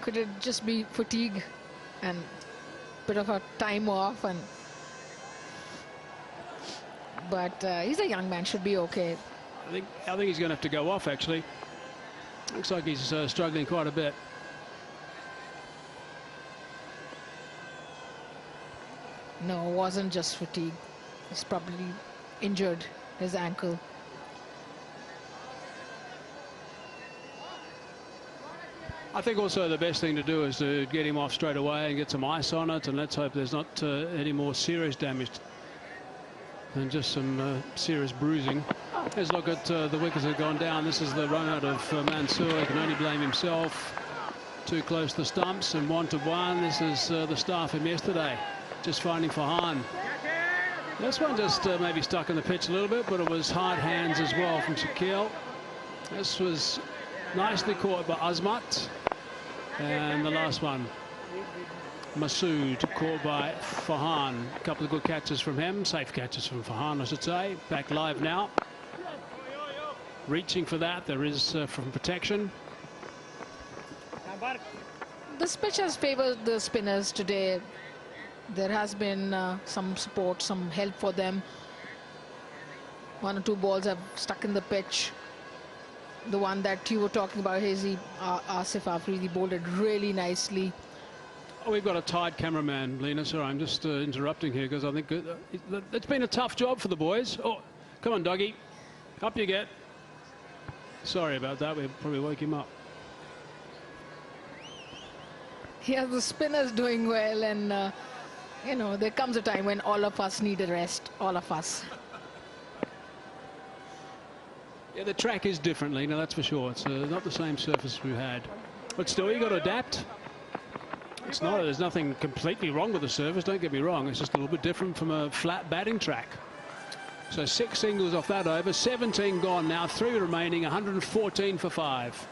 Could it just be fatigue and bit of a time off? But he's a young man, should be okay. I think he's going to have to go off, actually. Looks like he's struggling quite a bit. No, it wasn't just fatigue. He's probably injured his ankle. I think also the best thing to do is to get him off straight away and get some ice on it, and let's hope there's not any more serious damage than just some serious bruising. Let's look at the wickets that have gone down. This is the run out of Mansour. He can only blame himself. Too close to the stumps and 1-1. This is the start from yesterday. Just finding Farhan. This one just maybe stuck in the pitch a little bit, but it was hard hands as well from Shakil. This was nicely caught by Azmat. And the last one, Masood, caught by Farhan. A couple of good catches from him, safe catches from Farhan, I should say. Back live now. Reaching for that, there is from protection. This pitch has favored the spinners today. There has been some support, some help for them. 1 or 2 balls have stuck in the pitch. The one that you were talking about, Hazy, Asif Afridi bowled it really nicely. Oh, we've got a tired cameraman, Lena. Sorry, I'm just interrupting here because I think it's been a tough job for the boys. Oh, Come on, doggy. Up you get. Sorry about that. We probably woke him up. Yeah, the spinner's doing well, and you know, there comes a time when all of us need a rest. All of us. Yeah, the track is different, Lena, that's for sure. It's not the same surface we've had. But still, you've got to adapt. It's not, there's nothing completely wrong with the surface, don't get me wrong. It's just a little bit different from a flat batting track. So 6 singles off that over, 17 gone now, 3 remaining, 114 for 5.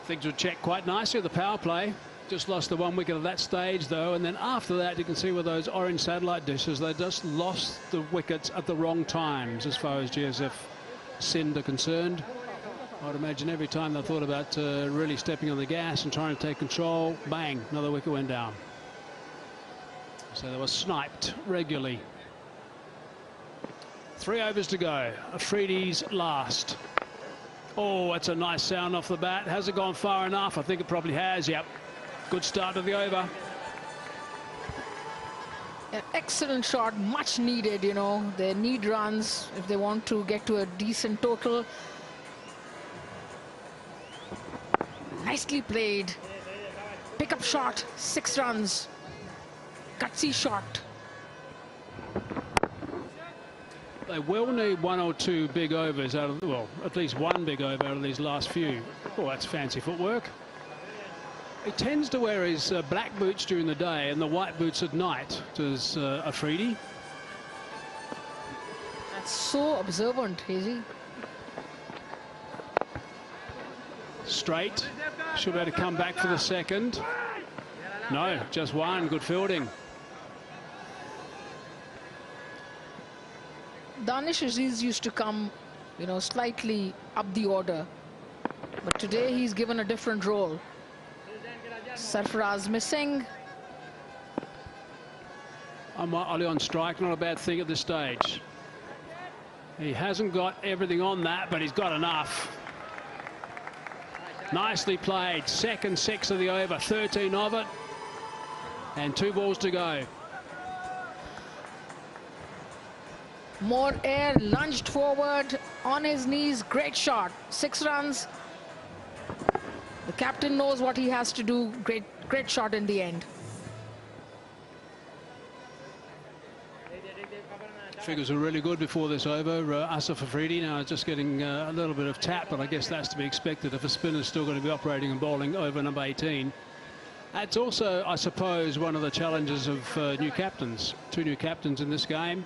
Things would check quite nicely at the power play. Just lost the 1 wicket at that stage, though, and then after that, you can see with those orange satellite dishes, they just lost the wickets at the wrong times as far as GSF Sindh are concerned. I'd imagine every time they thought about really stepping on the gas and trying to take control, bang, another wicket went down. So they were sniped regularly. 3 overs to go. Afridi's last. Oh, that's a nice sound off the bat. Has it gone far enough? I think it probably has. Yep. Good start of the over. An excellent shot, much needed, you know. They need runs if they want to get to a decent total. Nicely played. Pickup shot, 6 runs. Gutsy shot. They will need 1 or 2 big overs out of, well, at least 1 big over out of these last few. Oh, that's fancy footwork. He tends to wear his black boots during the day and the white boots at night, does Afridi. That's so observant, Hazy. Straight. Should be able to come back for the second. No, just 1. Good fielding. Danish Aziz used to come, you know, slightly up the order, but today he's given a different role. Sarfaraz missing. Ali on strike, not a bad thing at this stage. He hasn't got everything on that, but he's got enough. Nicely played. Second 6 of the over, 13 of it, and 2 balls to go. More air, lunged forward on his knees. Great shot. 6 runs. The captain knows what he has to do. Great shot in the end. Figures were really good before this over. Asif Afridi now just getting a little bit of tap, but I guess that's to be expected if a spinner's still going to be operating and bowling over number 18. That's also, I suppose, one of the challenges of new captains. 2 new captains in this game.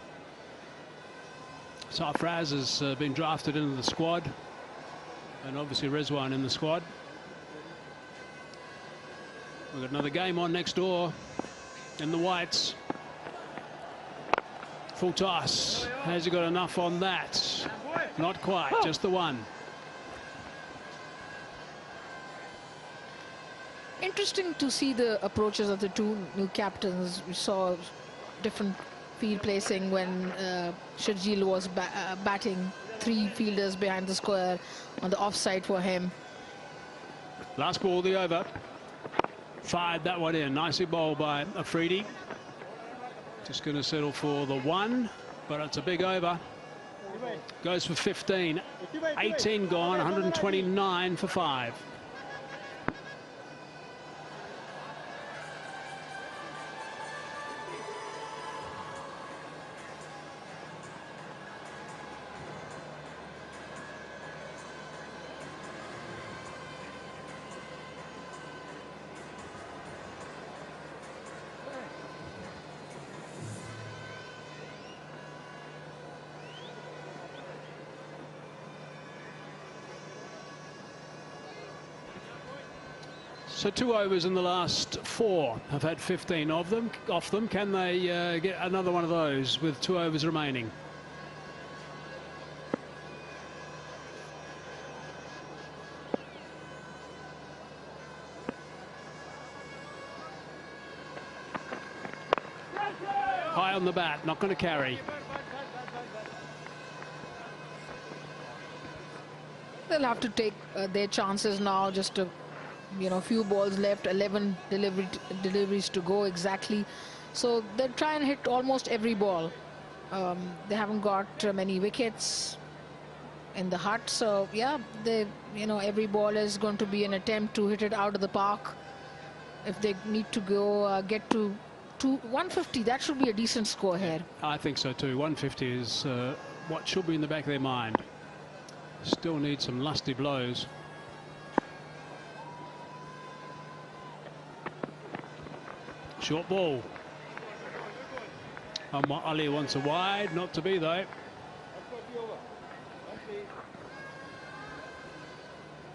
Sarfaraz has been drafted into the squad, and obviously Rizwan in the squad. We've got another game on next door in the whites. Full toss. Has he got enough on that? Not quite, just the 1. Interesting to see the approaches of the 2 new captains. We saw different field placing when Sharjeel was batting. 3 fielders behind the square on the offside for him. Last ball, the over. Fired that one in. Nicely bowled by Afridi. Just going to settle for the 1, but it's a big over. Goes for 15. 18 gone, 129 for 5. So 2 overs in the last 4 have had 15 off them. Can they get another one of those with 2 overs remaining? lie on the bat, not going to carry. They'll have to take their chances now. Just a few balls left, 11 deliveries to go exactly. So they'll try and hit almost every ball. They haven't got many wickets in the hut, so yeah, every ball is going to be an attempt to hit it out of the park. If they need to go get to 150, that should be a decent score here. I think so too. 150 is what should be in the back of their mind. Still need some lusty blows. Short ball. Ali wants a wide, not to be though.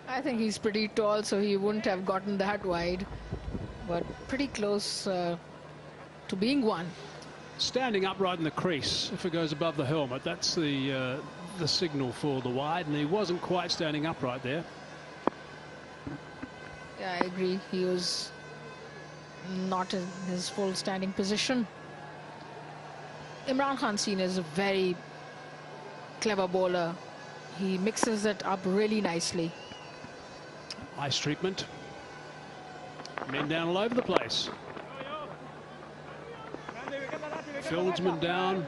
I think he's pretty tall, so he wouldn't have gotten that wide, but pretty close to being one. Standing upright in the crease, if it goes above the helmet, that's the signal for the wide, and he wasn't quite standing upright there. Yeah, I agree. He was not in his full standing position. Imran Khan Senior is a very clever bowler. He mixes it up really nicely. Nice treatment. Men down all over the place. Fieldsman down.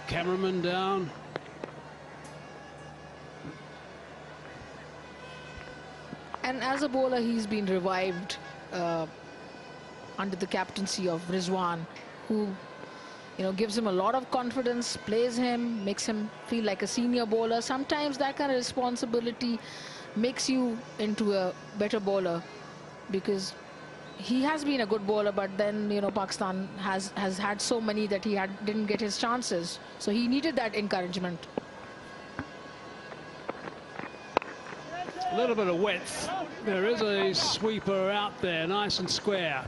Cameraman down. And as a bowler, he's been revived under the captaincy of Rizwan, who gives him a lot of confidence, plays him, makes him feel like a senior bowler. Sometimes that kind of responsibility makes you into a better bowler, because he has been a good bowler, but then Pakistan has had so many that he didn't get his chances, so he needed that encouragement. A little bit of width. There is a sweeper out there, nice and square,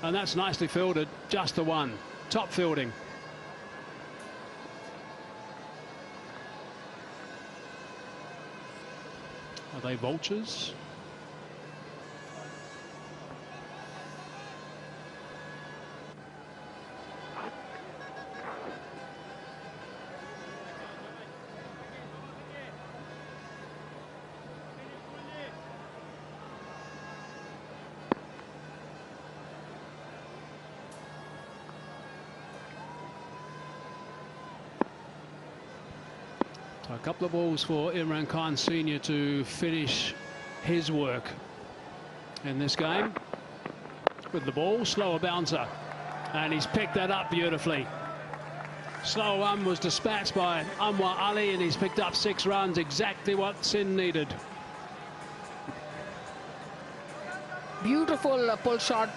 and that's nicely fielded. Just the one. Top fielding. Are they vultures? So a couple of balls for Imran Khan Senior to finish his work in this game. With the ball, slower bouncer, and he's picked that up beautifully. Slower one was dispatched by Anwar Ali, and he's picked up 6 runs, exactly what Sindh needed. Beautiful pull shot,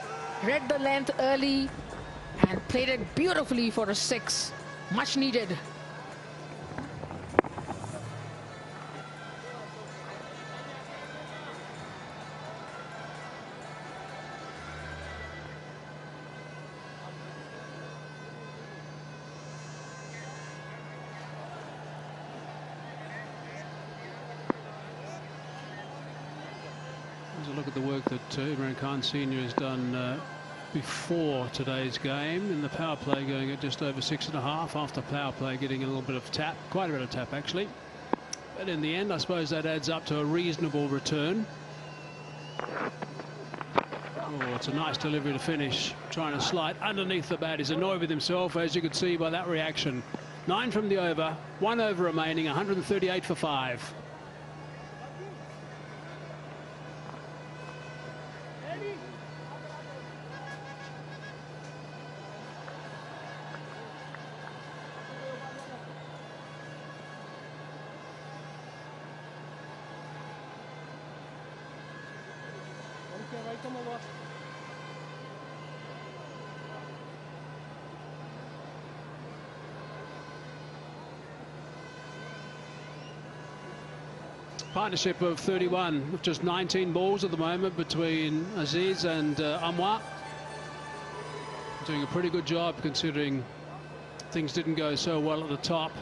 read the length early and played it beautifully for a 6, much needed. Look at the work that Imran Khan Senior has done before today's game in the power play, going at just over 6.5, after power play getting a little bit of tap, quite a bit of tap actually, but in the end I suppose that adds up to a reasonable return. Oh, it's a nice delivery to finish, trying to slide underneath the bat. He's annoyed with himself, as you could see by that reaction. 9 from the over, 1 over remaining, 138 for 5. Partnership of 31 with just 19 balls at the moment between Aziz and Anwar. Doing a pretty good job considering things didn't go so well at the top.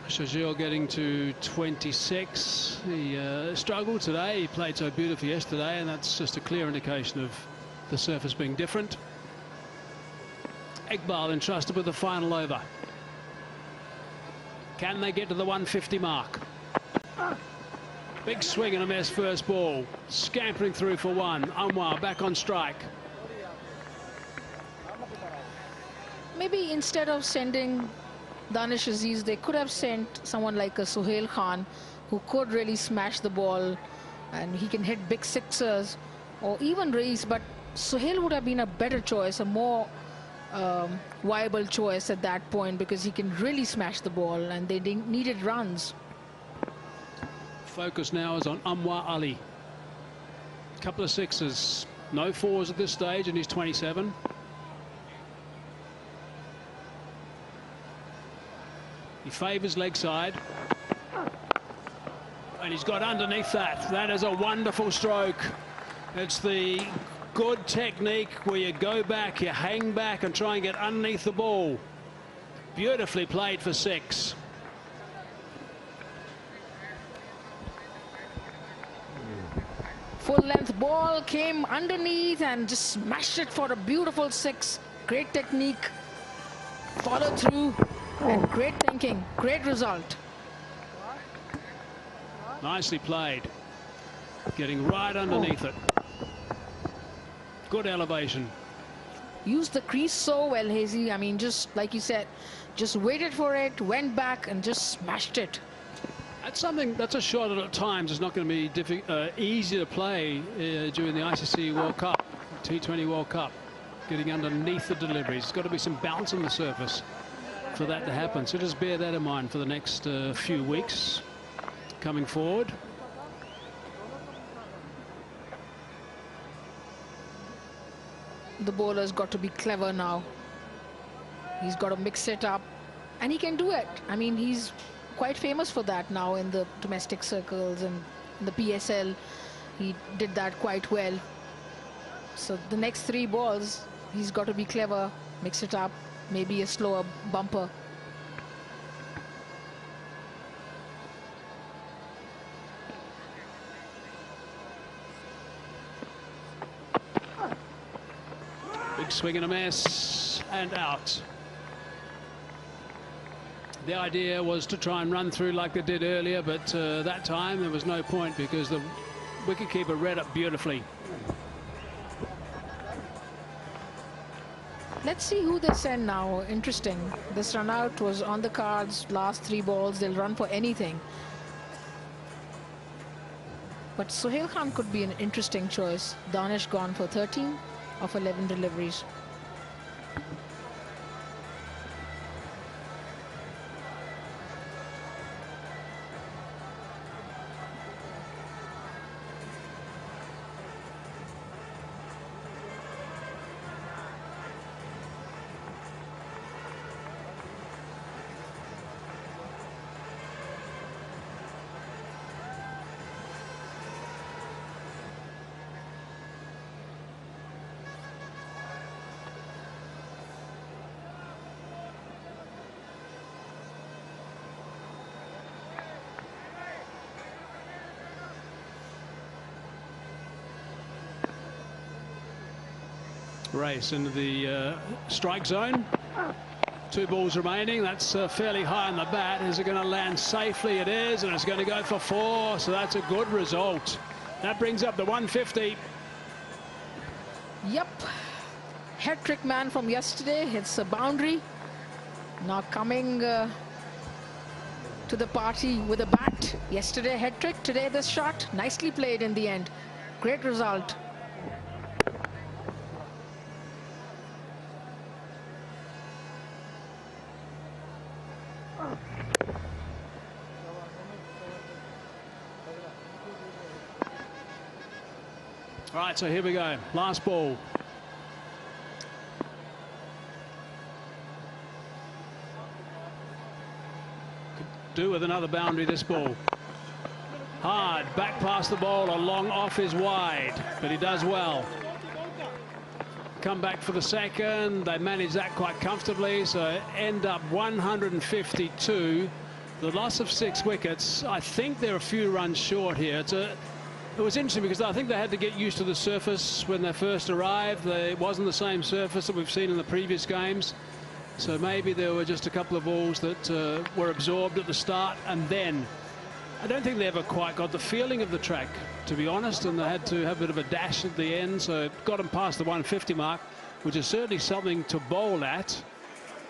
Shajil getting to 26. He struggled today. He played so beautifully yesterday, and that's just a clear indication of the surface being different. Iqbal entrusted with the final over. Can they get to the 150 mark? Big swing and a miss first ball. Scampering through for one. Anwar back on strike. Maybe instead of sending Danish Aziz, they could have sent someone like a Sohail Khan, who could really smash the ball and he can hit big sixers, or even Reis, but Sohail would have been a better choice, a more viable choice at that point, because he can really smash the ball and they needed runs. Focus now is on Anwar Ali. Couple of sixes, no fours at this stage, and he's 27. He favours leg side. And he's got underneath that. That is a wonderful stroke. It's the good technique where you go back, you hang back and try and get underneath the ball. Beautifully played for six. Full length ball came underneath and just smashed it for a beautiful six. Great technique, follow through, and great thinking. Great result. Nicely played. Getting right underneath it. Good elevation. Used the crease so well, Hazy. I mean, just like you said, just waited for it, went back and just smashed it. That's a shot that at times is not going to be easy to play during the ICC World Cup, T20 World Cup. Getting underneath the deliveries. There's got to be some bounce on the surface for that to happen. So just bear that in mind for the next few weeks coming forward. The bowler's got to be clever now. He's got to mix it up, and he can do it. I mean, he's quite famous for that now in the domestic circles and in the PSL. He did that quite well. So the next three balls, he's got to be clever, mix it up, maybe a slower bumper. Big swing and a miss, and out. The idea was to try and run through like they did earlier, but that time there was no point because the wicketkeeper read it beautifully. Let's see who they send now. Interesting. This run out was on the cards. Last three balls, they'll run for anything. But Sohail Khan could be an interesting choice. Danish gone for 13 of 11 deliveries. Race into the strike zone. Two balls remaining. That's fairly high on the bat. Is it going to land safely? It is, and it's going to go for four. So that's a good result. That brings up the 150. Yep. Hat trick man from yesterday hits a boundary. Now coming to the party with a bat. Yesterday hat trick, today this shot. Nicely played in the end. Great result. All right, so here we go. Last ball. Could do with another boundary this ball. Hard, back past the bowler, long off is wide, but he does well. Come back for the second. They manage that quite comfortably, so end up 152. The loss of 6 wickets. I think they're a few runs short here. It was interesting because I think they had to get used to the surface when they first arrived. It wasn't the same surface that we've seen in the previous games. So maybe there were just a couple of balls that were absorbed at the start, and then I don't think they ever quite got the feeling of the track, to be honest, and they had to have a bit of a dash at the end, so it got them past the 150 mark, which is certainly something to bowl at.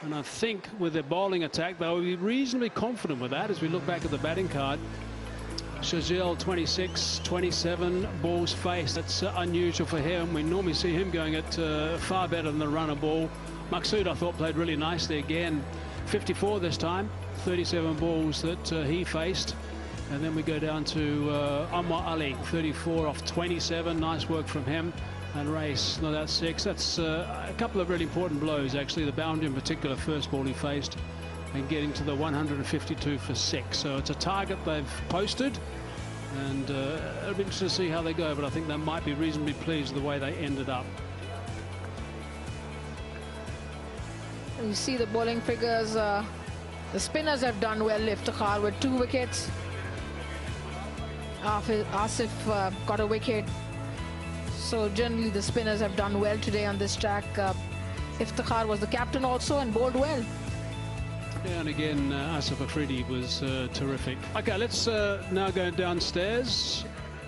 And I think with their bowling attack, they'll be reasonably confident with that as we look back at the batting card. Shazil 26, 27 balls faced. That's unusual for him. We normally see him going at far better than the runner ball. Maqsood, I thought, played really nicely again. 54 this time, 37 balls that he faced. And then we go down to Anwar Ali, 34 off 27. Nice work from him. And Race, not out 6. That's a couple of really important blows, actually. The boundary in particular, first ball he faced, and getting to the 152 for 6. So it's a target they've posted, and it'll be interesting to see how they go, but I think they might be reasonably pleased with the way they ended up. You see the bowling figures. The spinners have done well. Iftikhar with 2 wickets. Asif got a wicket. So generally the spinners have done well today on this track. Iftikhar was the captain also and bowled well. Yeah, and again, Asif Afridi was terrific. Okay, let's now go downstairs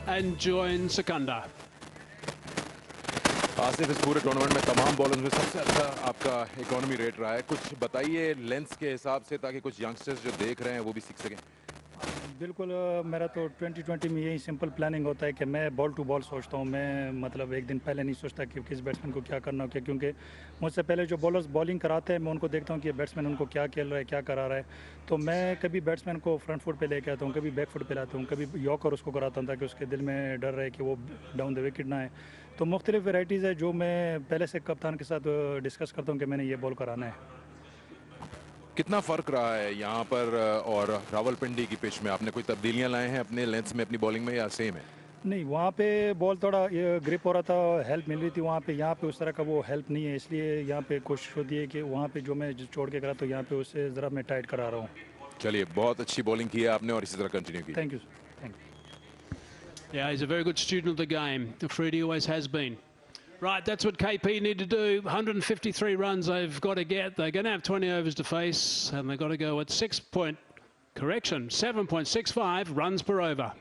and join Sikandar. Asif इस पूरे tournament में तमाम bowlers में सबसे अच्छा आपका economy rate रहा है. कुछ बताइए लेंस के हिसाब से, ताकि कुछ यंगस्टर्स जो देख रहे हैं वो भी सीख सकें. बिल्कुल, मेरा तो 2020 में यही सिंपल प्लानिंग होता है कि मैं बॉल टू बॉल सोचता हूँ. मैं मतलब एक दिन पहले नहीं सोचता कि किस बैट्समैन को क्या करना हो, क्योंकि मुझसे पहले जो बॉलर्स बॉलिंग कराते हैं मैं उनको देखता हूँ कि बैट्समैन उनको क्या खेल रहा है, क्या करा रहा है. तो मैं कभी बैट्समैन को फ्रंट फुट पे लेके आता हूँ, कभी बैक फुट पे लाता हूँ, कभी यॉर्कर उसको कराता हूँ ताकि उसके दिल में डर रहे कि वो डाउन द विकेट ना है. तो मुख्तलिफ वेराइटीज़ है जो मैं पहले से कप्तान के साथ डिस्कस करता हूँ कि मैंने ये बॉल कराना है. कितना फ़र्क रहा है यहाँ पर और रावलपिंडी की पिच में? आपने कोई तब्दीलियाँ लाए हैं अपने लेंस में अपनी बॉलिंग में, या सेम है? नहीं, वहाँ पे बॉल थोड़ा ग्रिप हो रहा था, हेल्प मिल रही थी वहाँ पे. यहाँ पे उस तरह का वो हेल्प नहीं है, इसलिए यहाँ पे कोशिश होती है कि वहाँ पे जो मैं छोड़ के करा तो यहाँ पे उससे ज़रा मैं टाइट करा रहा हूँ. चलिए, बहुत अच्छी बॉलिंग की है आपने और इसी तरह कंटिन्यू की. Thank you. Thank you. Yeah, he's a very good student of the game. Afridi always has been. Right, that's what KP need to do. 153 runs they've got to get. They're going to have 20 overs to face, and they've got to go at 7.65 runs per over.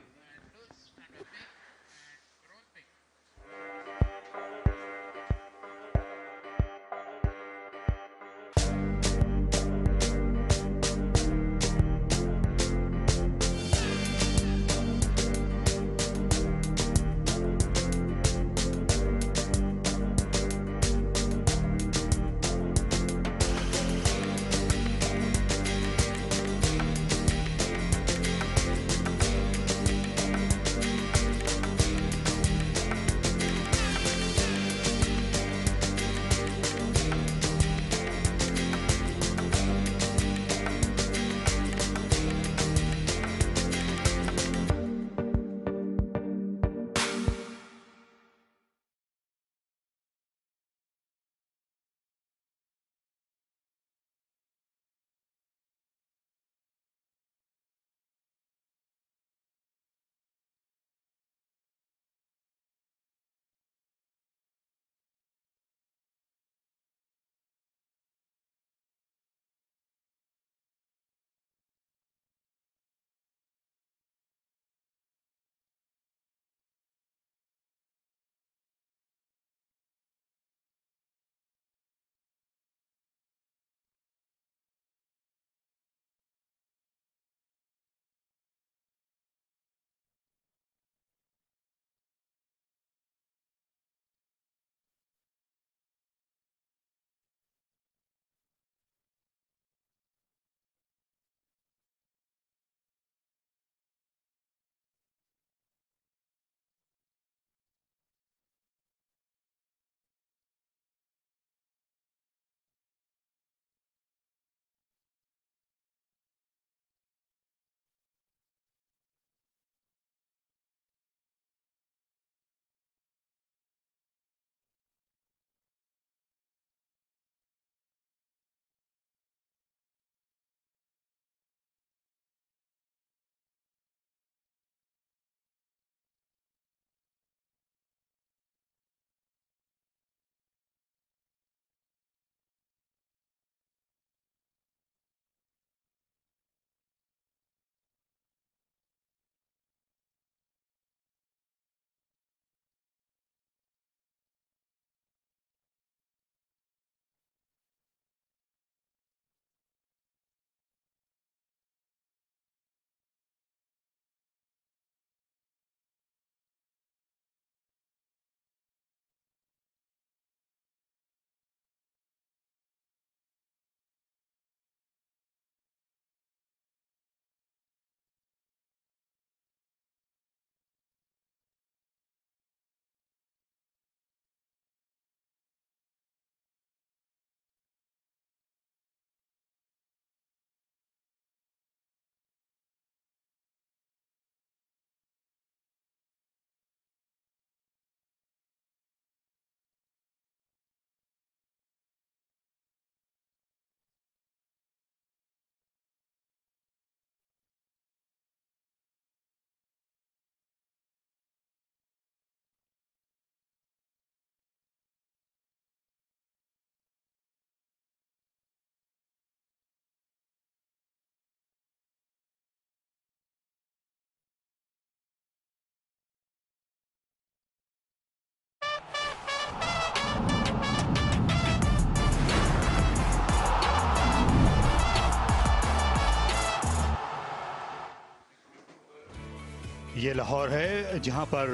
ये लाहौर है जहां पर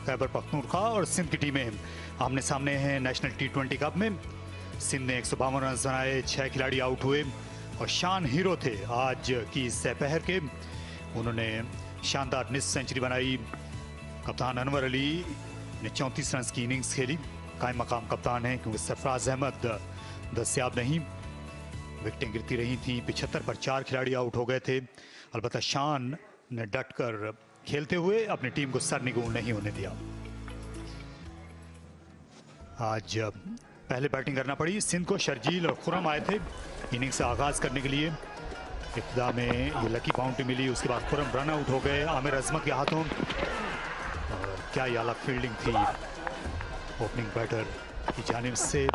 खैबर पख्तूनख्वा और सिंध की टीमें आमने सामने हैं नेशनल T20 कप में। सिंध ने 152 रन बनाए, 6 खिलाड़ी आउट हुए और शान हीरो थे आज की सपहर के। उन्होंने शानदार निस्फ सेंचुरी बनाई। कप्तान अनवर अली ने 34 रन की इनिंग्स खेली। कायम मकाम कप्तान है क्योंकि सरफराज अहमद दस्याब नहीं। विकेटें गिरती रही थी, 75 पर 4 खिलाड़ी आउट हो गए थे। अलबत्ता शान ने डट कर खेलते हुए अपनी टीम को सरनिगूं नहीं होने दिया। आज पहले बैटिंग करना पड़ी सिंध को। शर्जील और खुरम आए थे इनिंग्स से आगाज करने के लिए। इब्तिदा में ये लकी बाउंड्री मिली, उसके बाद खुरम रन आउट हो गए आमिर अजमत के हाथों। और क्या ये अलग फील्डिंग थी ओपनिंग बैटर की जानिब से।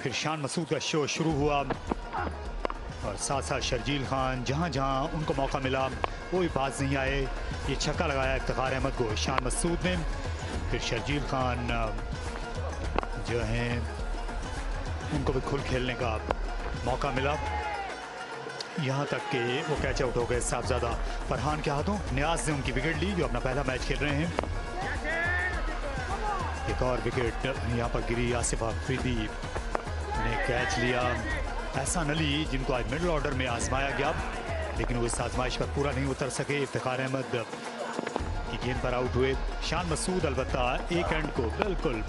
फिर शान मसूद का शो शुरू हुआ और साथ साथ शर्जील खान जहां जहां उनको मौका मिला वो भी बाज नहीं आए। ये छक्का लगाया इफ्तिखार अहमद को शान मसूद ने। फिर शर्जील खान जो हैं उनको भी खुल खेलने का मौका मिला, यहाँ तक कि वो कैच आउट हो गए साहबजादा फरहान के हाथों। नियाज ने उनकी विकेट ली जो अपना पहला मैच खेल रहे हैं। एक और विकेट यहाँ पर गिरी, आसिफ अफरीदी ने कैच लिया। एहसान अली जिनको आज मिडिल ऑर्डर में आजमाया गया लेकिन वो इस आजमाइश पर पूरा नहीं उतर सके। इफ्तिखार अहमद की गेंद पर आउट हुए। शान मसूद अलबत्ता एक एंड को बिल्कुल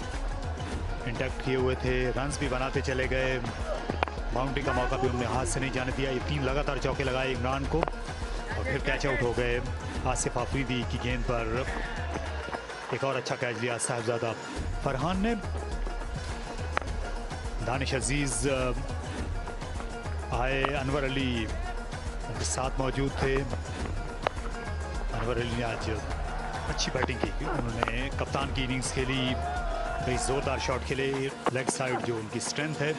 इंटैक्ट किए हुए थे, रन्स भी बनाते चले गए। बाउंड्री का मौका भी उन्होंने हाथ से नहीं जाने दिया। ये 3 लगातार चौके लगाए इमरान को और फिर कैच आउट हो गए। आसिफ अफरीदी की गेंद पर एक और अच्छा कैच लिया साहबजादा फरहान ने। दानिश अजीज आए, अनवर अली उनके साथ मौजूद थे। अनवर अली ने आज अच्छी बैटिंग की। उन्होंने कप्तान की इनिंग्स खेली, कई जोरदार शॉट खेले लेग साइड जो उनकी स्ट्रेंथ है।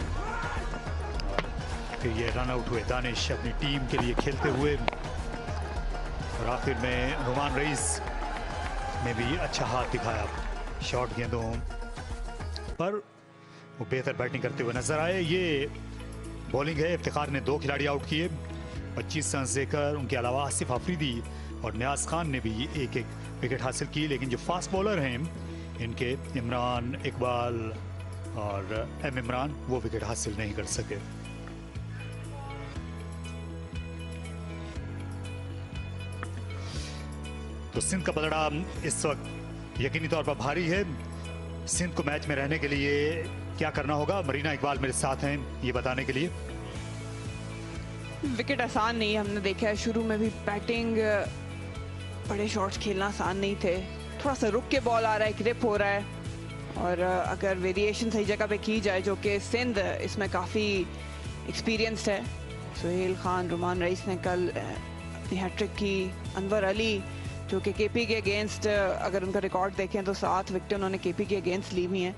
फिर ये रन आउट हुए दानिश अपनी टीम के लिए खेलते हुए। और आखिर में नुमान रईस ने भी अच्छा हाथ दिखाया शॉर्ट गेंदों पर। वो बेहतर बैटिंग करते हुए नजर आए। ये बॉलिंग है, इफ्तिखार ने 2 खिलाड़ी आउट किए 25 रन देकर। उनके अलावा आसिफ अफरीदी और नियाज खान ने भी एक विकेट हासिल की। लेकिन जो फास्ट बॉलर हैं इनके इमरान इकबाल और इमरान वो विकेट हासिल नहीं कर सके। तो सिंध का पलड़ा इस वक्त यकीनी तौर पर भारी है। सिंध को मैच में रहने के लिए क्या करना होगा, मरीना इकबाल मेरे साथ हैं ये बताने के लिए। विकेट आसान नहीं है, हमने देखा है शुरू में भी बैटिंग बड़े शॉट्स खेलना आसान नहीं थे। थोड़ा सा रुक के बॉल आ रहा है, ग्रिप हो रहा है। और अगर वेरिएशन सही जगह पे की जाए, जो कि सिंध इसमें काफ़ी एक्सपीरियंस्ड है। सुहेल खान, रुमान रईस ने कल अपनी हैट्रिक की। अनवर अली जो कि केपी के अगेंस्ट अगर उनका रिकॉर्ड देखें तो 7 विकेटें उन्होंने केपी के अगेंस्ट ली हुई हैं।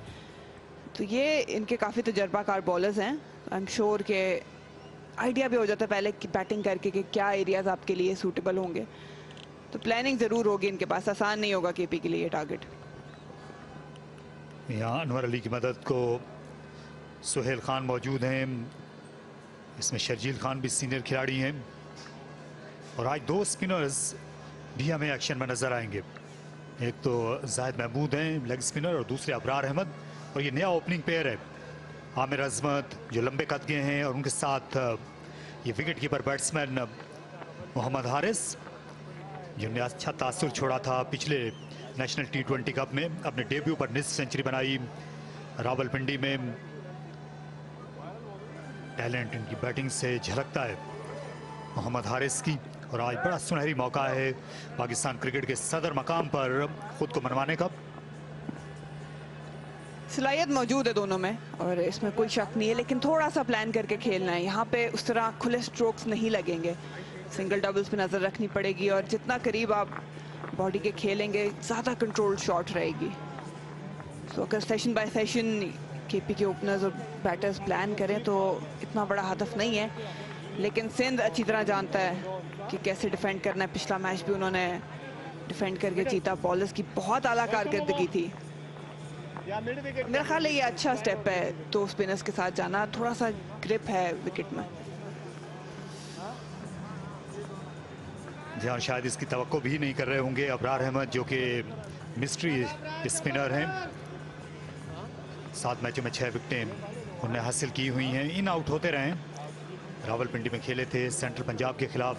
तो ये इनके काफ़ी तजर्बाकार बॉलर्स हैं। आई एम श्योर के आइडिया भी हो जाता है पहले कि बैटिंग करके कि क्या एरियाज आपके लिए सूटेबल होंगे। तो प्लानिंग ज़रूर होगी इनके पास, आसान नहीं होगा केपी के लिए टारगेट। यहाँ अनवर अली की मदद को सुहेल खान मौजूद हैं। इसमें शर्जील खान भी सीनियर खिलाड़ी हैं। और आज 2 स्पिनर्स भी हमें एक्शन में नजर आएंगे। एक तो जाहिद महमूद हैं लेग स्पिनर और दूसरे अबरार अहमद। और ये नया ओपनिंग पेयर है, आमिर अजमत जो लंबे कद के हैं और उनके साथ ये wicket keeper batsman Mohammad Haris जिन्होंने अच्छा तासुर छोड़ा था पिछले नेशनल T20 कप में। अपने डेब्यू पर निस्फ सेंचुरी बनाई रावलपिंडी में। टैलेंट इनकी बैटिंग से झलकता है मोहम्मद हारिस की। और आज बड़ा सुनहरी मौका है पाकिस्तान क्रिकेट के सदर मकाम पर खुद को मनवाने का। सलाहियत मौजूद है दोनों में और इसमें कोई शक नहीं है, लेकिन थोड़ा सा प्लान करके खेलना है। यहाँ पे उस तरह खुले स्ट्रोक्स नहीं लगेंगे, सिंगल डबल्स पे नज़र रखनी पड़ेगी। और जितना करीब आप बॉडी के खेलेंगे ज़्यादा कंट्रोल शॉट रहेगी। तो अगर सेशन बाय सेशन केपी के ओपनर्स और बैटर्स प्लान करें तो इतना बड़ा हदफ नहीं है। लेकिन सिंध अच्छी तरह जानता है कि कैसे डिफेंड करना है। पिछला मैच भी उन्होंने डिफेंड करके जीता। बॉलर्स की बहुत आला कारकर्दगी थी। मेरा ख्याल है ये अच्छा स्टेप है 2 स्पिनर्स के साथ जाना। थोड़ा सा ग्रिप है विकेट में। जहाँ शायद इसकी तवक्को भी नहीं कर रहे होंगे अबरार अहमद, जो कि मिस्ट्री स्पिनर हैं। 7 मैचों में 6 विकेटें उन्हें हासिल की हुई हैं। इन आउट होते रहे, रावलपिंडी में खेले थे, सेंट्रल पंजाब के खिलाफ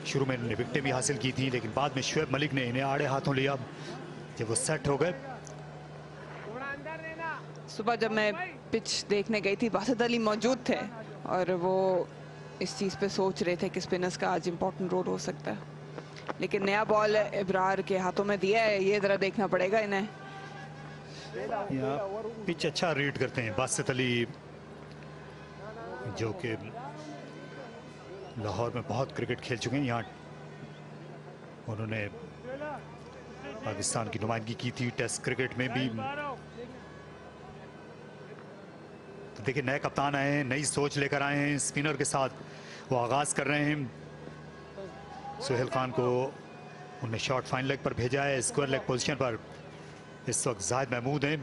शुरू में इन्होंने विकेटें भी हासिल की थी, लेकिन बाद में शुएब मलिक ने इन्हें आड़े हाथों लिया जब वो सेट हो गए। सुबह जब मैं पिच देखने गई थी, बासित अली मौजूद थे और वो इस चीज़ पे सोच रहे थे कि स्पिनर्स का आज इम्पोर्टेंट रोल हो सकता है, लेकिन नया बॉल इब्रार के हाथों में दिया है, ये ज़रा देखना पड़ेगा इन्हें। पिच अच्छा रीड करते हैं बासित अली, जो कि लाहौर में बहुत क्रिकेट खेल चुके हैं। यहाँ उन्होंने पाकिस्तान की नुमाइंदगी की थी टेस्ट क्रिकेट में भी। तो देखिए, नए कप्तान आए हैं, नई सोच लेकर आए हैं, स्पिनर के साथ वो आगाज कर रहे हैं। सुहेल खान को उन्हें शॉर्ट फाइन लेग पर भेजा है, स्क्वायर लेग पोजीशन पर इस वक्त जाहिद महमूद हैं।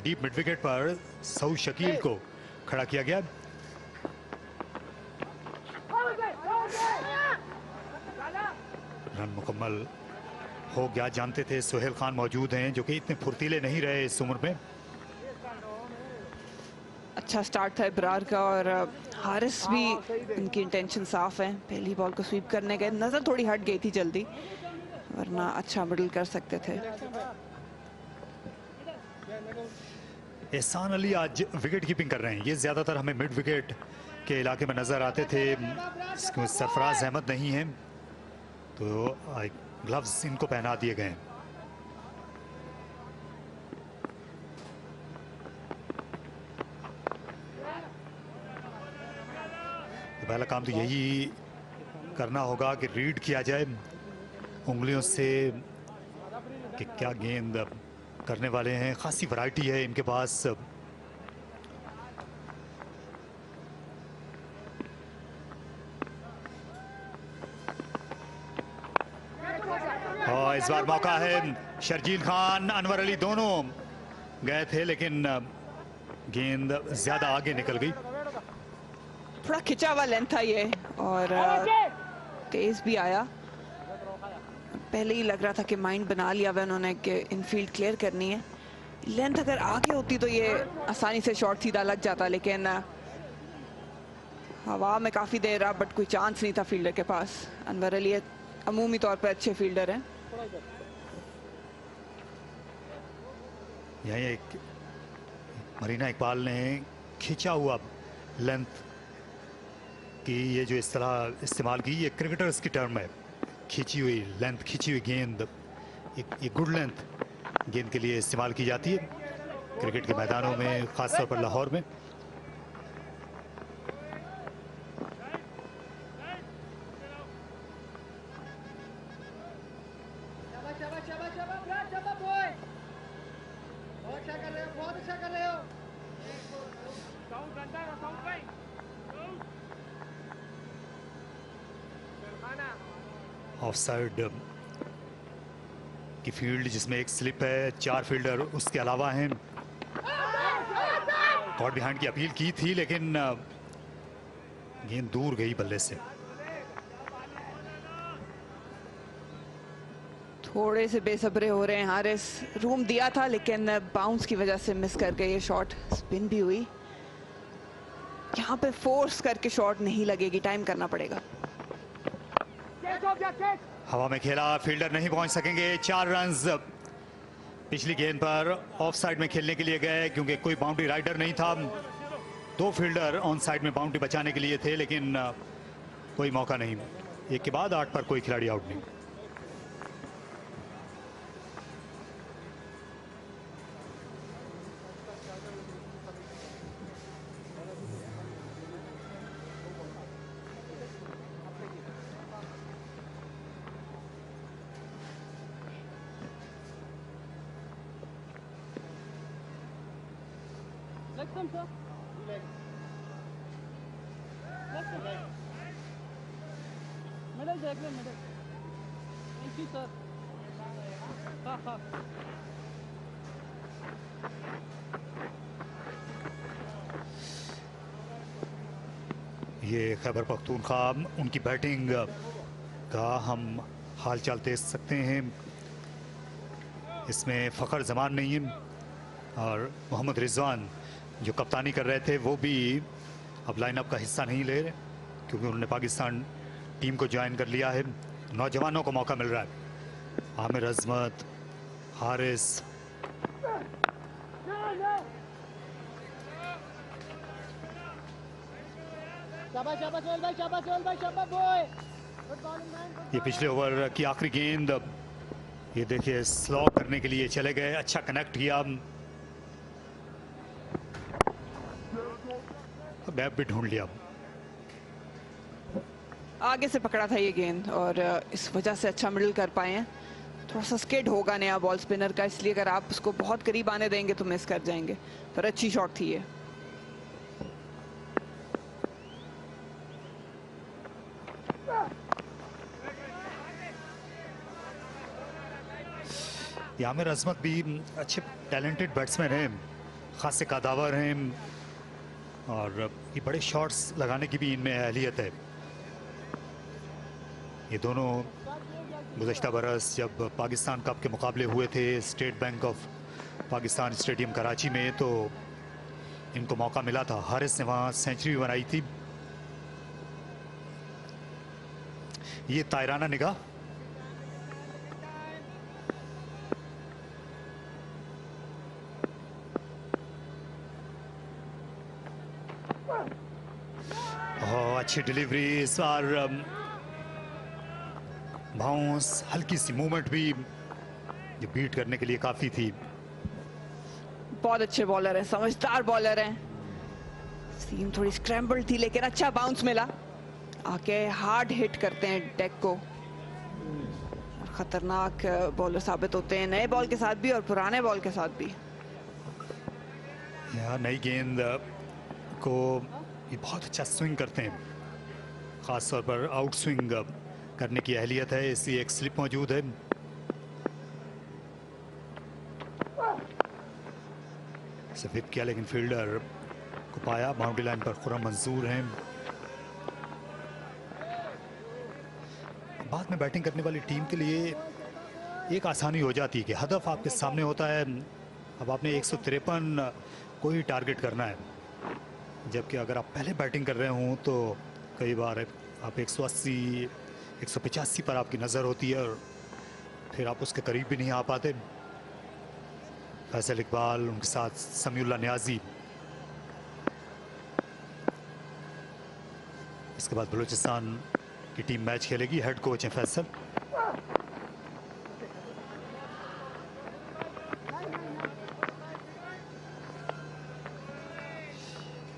डीप मिड विकेट पर सऊद शकील को खड़ा किया गया। रन मुकम्मल हो गया। जानते थे सुहेल खान मौजूद हैं, जो कि इतने फुर्तीले नहीं रहे इस उम्र में। अच्छा स्टार्ट था इब्रार का और हारिस भी इनकी इंटेंशन साफ है। पहली बॉल को स्वीप करने गए, नजर थोड़ी हट गई थी जल्दी, वरना अच्छा मिडल कर सकते थे। एहसान अली आज विकेट कीपिंग कर रहे हैं। ये ज्यादातर हमें मिड विकेट के इलाके में नजर आते थे। सरफराज अहमद नहीं है, तो ग्लव्स इनको पहना दिए गए हैं। तो पहला काम तो यही करना होगा कि रीड किया जाए उंगलियों से कि क्या गेंद करने वाले हैं। खासी वैरायटी है इनके पास। और इस बार मौका है। शर्जील खान, अनवर अली दोनों गए थे, लेकिन गेंद ज्यादा आगे निकल गई। थोड़ा खिंचा हुआ लेंथ था ये और तेज भी आया। पहले ही लग रहा था कि माइंड बना लिया हुआ उन्होंने कि इनफील्ड क्लियर करनी है। लेंथ अगर आगे होती तो ये आसानी से शॉट सीधा लग जाता, लेकिन हवा में काफी देर रहा, बट कोई चांस नहीं था फील्डर के पास। अनवर अली अमूमी तौर पर अच्छे फील्डर हैं। यही एक मरीना इकबाल ने खींचा हुआ लेंथ की ये जो इस्तेलाह इस्तेमाल की, ये क्रिकेटर्स की टर्म है। खींची हुई लेंथ, खींची हुई गेंद, ये गुड लेंथ गेंद के लिए इस्तेमाल की जाती है क्रिकेट के मैदानों में, खासतौर पर लाहौर में। ऑफसाइड की फील्ड जिसमें एक स्लिप है, 4 फील्डर उसके अलावा हैं। कॉट बिहाइंड की अपील की थी, लेकिन गेंद दूर गई बल्ले से। थोड़े से बेसब्रे हो रहे हैं हारिस। रूम दिया था, लेकिन बाउंस की वजह से मिस कर गए। ये शॉट स्पिन भी हुई। यहाँ पे फोर्स करके शॉट नहीं लगेगी, टाइम करना पड़ेगा। हवा में खेला, फील्डर नहीं पहुंच सकेंगे। 4 रन्स पिछली गेंद पर ऑफ साइड में खेलने के लिए गए, क्योंकि कोई बाउंड्री राइडर नहीं था। 2 फील्डर ऑन साइड में बाउंड्री बचाने के लिए थे, लेकिन कोई मौका नहीं। 1 के बाद 8 पर कोई खिलाड़ी आउट नहीं। मिडल देख लो, मिडल। Thank you sir. हाँ हाँ। ये खैबर पख्तूनख्वा उनकी बैटिंग का हम हाल चाल देख सकते हैं। इसमें फ़खर जमान नहीं है और मोहम्मद रिजवान जो कप्तानी कर रहे थे वो भी अब लाइनअप का हिस्सा नहीं ले रहे, क्योंकि उन्होंने पाकिस्तान टीम को ज्वाइन कर लिया है। नौजवानों को मौका मिल रहा है। आमिर अजमत, हारिस, ये पिछले ओवर की आखिरी गेंद। ये देखिए स्लॉग करने के लिए चले गए, अच्छा कनेक्ट किया, गैप भी ढूंढ लिया। आगे से पकड़ा था ये गेंद और इस वजह से अच्छा मिडल कर पाए हैं। थोड़ा सा स्किड होगा नया बॉल स्पिनर का, इसलिए अगर आप उसको बहुत करीब आने देंगे तो मिस कर जाएंगे। पर अच्छी शॉट थी ये। आमिर अजमत भी अच्छे टैलेंटेड बैट्समैन हैं, खासे कादावर हैं और ये बड़े शॉट्स लगाने की भी इनमें अहलियत है। ये दोनों गुज़श्ता बरस जब पाकिस्तान कप के मुकाबले हुए थे state bank of Pakistan stadium Karachi में, तो इनको मौका मिला था। हारिस ने वहाँ सेंचुरी बनाई थी। ये तायराना निगाह, अच्छी डिलीवरी इस बार, बाउंस, हल्की सी मूवमेंट भी जो बीट करने के लिए काफी थी। बहुत अच्छे बॉलर हैं, समझदार बॉलर हैं। सीम थोड़ी स्क्रैम्बल थी लेकिन अच्छा बाउंस मिला। आके हार्ड हिट करते हैं डेक को, खतरनाक बॉलर साबित होते हैं नए बॉल के साथ भी और पुराने बॉल के साथ भी। यार नई गेंद को ये बहुत अच्छा स्विंग करते हैं, खास तौर पर आउट स्विंग करने की अहलियत है, इसलिए एक स्लिप मौजूद है। सफेद किया लेकिन फील्डर को पाया। बाउंड्री लाइन पर खुर्रम मंजूर हैं। बाद में बैटिंग करने वाली टीम के लिए एक आसानी हो जाती है कि हदफ आपके सामने होता है। अब आपने 153 को ही टारगेट करना है, जबकि अगर आप पहले बैटिंग कर रहे हों तो कई बार आप 180, 185 पर आपकी नज़र होती है और फिर आप उसके करीब भी नहीं आ पाते। फैसल इकबाल, उनके साथ समीउल्लाह नियाजी। इसके बाद बलूचिस्तान की टीम मैच खेलेगी। हेड कोच हैं फैसल।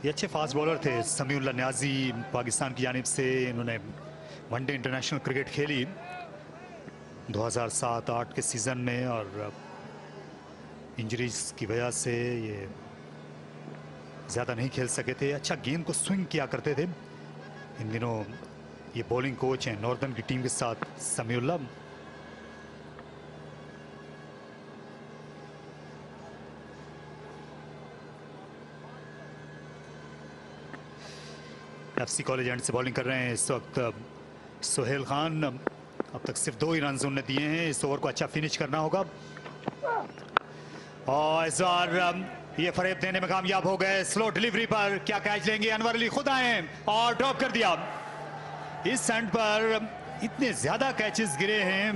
ये अच्छे फास्ट बॉलर थे समीउल्लाह नियाजी, पाकिस्तान की जानिब से। इन्होंने वनडे इंटरनेशनल क्रिकेट खेली 2007-8 के सीज़न में और इंजरीज की वजह से ये ज़्यादा नहीं खेल सके थे। अच्छा गेंद को स्विंग किया करते थे। इन दिनों ये बॉलिंग कोच हैं नॉर्दर्न की टीम के साथ समीउल्लाह। एफसी कॉलेज एंड से बॉलिंग कर रहे हैं इस वक्त सुहेल खान। अब तक सिर्फ 2 ही रन उन्होंने दिए हैं। इस ओवर को अच्छा फिनिश करना होगा और इस बार ये फरेब देने में कामयाब हो गए। स्लो डिलीवरी पर क्या कैच लेंगे? अनवर अली खुद आए और ड्रॉप कर दिया। इस सेंट पर इतने ज्यादा कैचेस गिरे हैं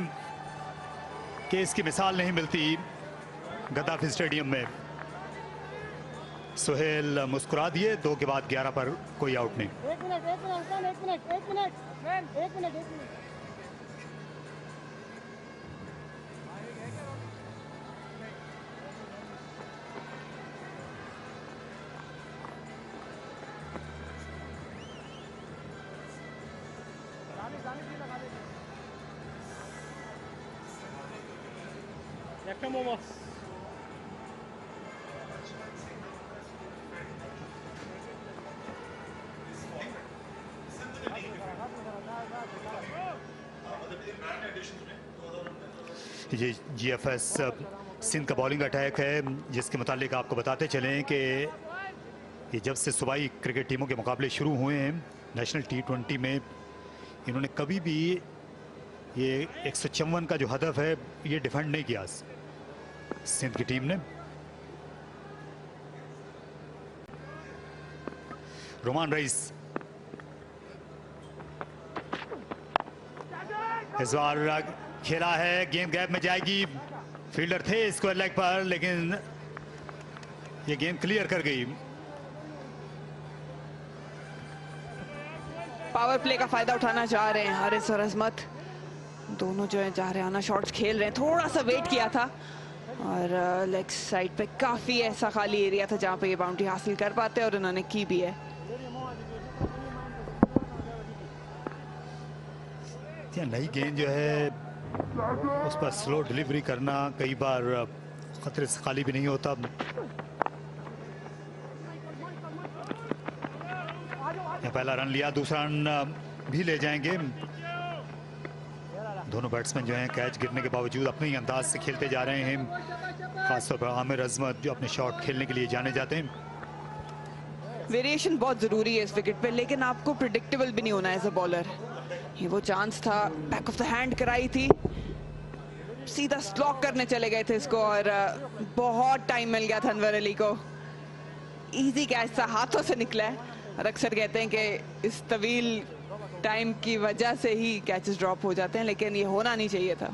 कि इसकी मिसाल नहीं मिलती गद्दाफी स्टेडियम में। सुहेल मुस्कुरा दिए। 2 के बाद 11 पर कोई आउट नहीं। एक मिनट। ये जीएफएस सिंध का बॉलिंग अटैक है, जिसके मुतालिक आपको बताते चलें कि ये जब से सूबाई क्रिकेट टीमों के मुकाबले शुरू हुए हैं नेशनल T20 में, इन्होंने कभी भी ये 154 का जो हदफ है ये डिफेंड नहीं किया सिंध की टीम ने। रोमान रईस इस बार खेला है, गेंद गैप में जाएगी, फील्डर थे स्क्वायर लेग पर लेकिन ये गेंद क्लियर कर गई। पावर प्ले का फायदा उठाना चाह रहे हैं हारिस और अजमत, दोनों जो है जारहाना शॉट्स खेल रहे हैं। थोड़ा सा वेट किया था और लेग साइड पे काफी ऐसा खाली एरिया था जहां पे ये बाउंड्री हासिल कर पाते और उन्होंने की भी है। नई गेंद जो है उस पर स्लो डिलीवरी करना कई बार खतरे से खाली भी नहीं होता। पहला रन लिया, दूसरा रन भी ले जाएंगे। दोनों बैट्समैन जो हैं कैच गिरने के बावजूद अपने ही अंदाज से खेलते जा रहे हैं, खासतौर पर आमिर अजमत जो अपने शॉट खेलने के लिए जाने जाते हैं। वेरिएशन बहुत जरूरी है इस विकेट पे, लेकिन आपको प्रिडिक्टेबल भी नहीं होना एज अ बॉलर। ये वो चांस था, बैक ऑफ द हैंड कराई थी, सीधा स्लॉक करने चले गए थे इसको और बहुत टाइम मिल गया था अनवर अली को। इजी कैच था, हाथों से निकला है और अक्सर कहते हैं कि इस तवील टाइम की वजह से ही कैचेस ड्रॉप हो जाते हैं, लेकिन ये होना नहीं चाहिए था।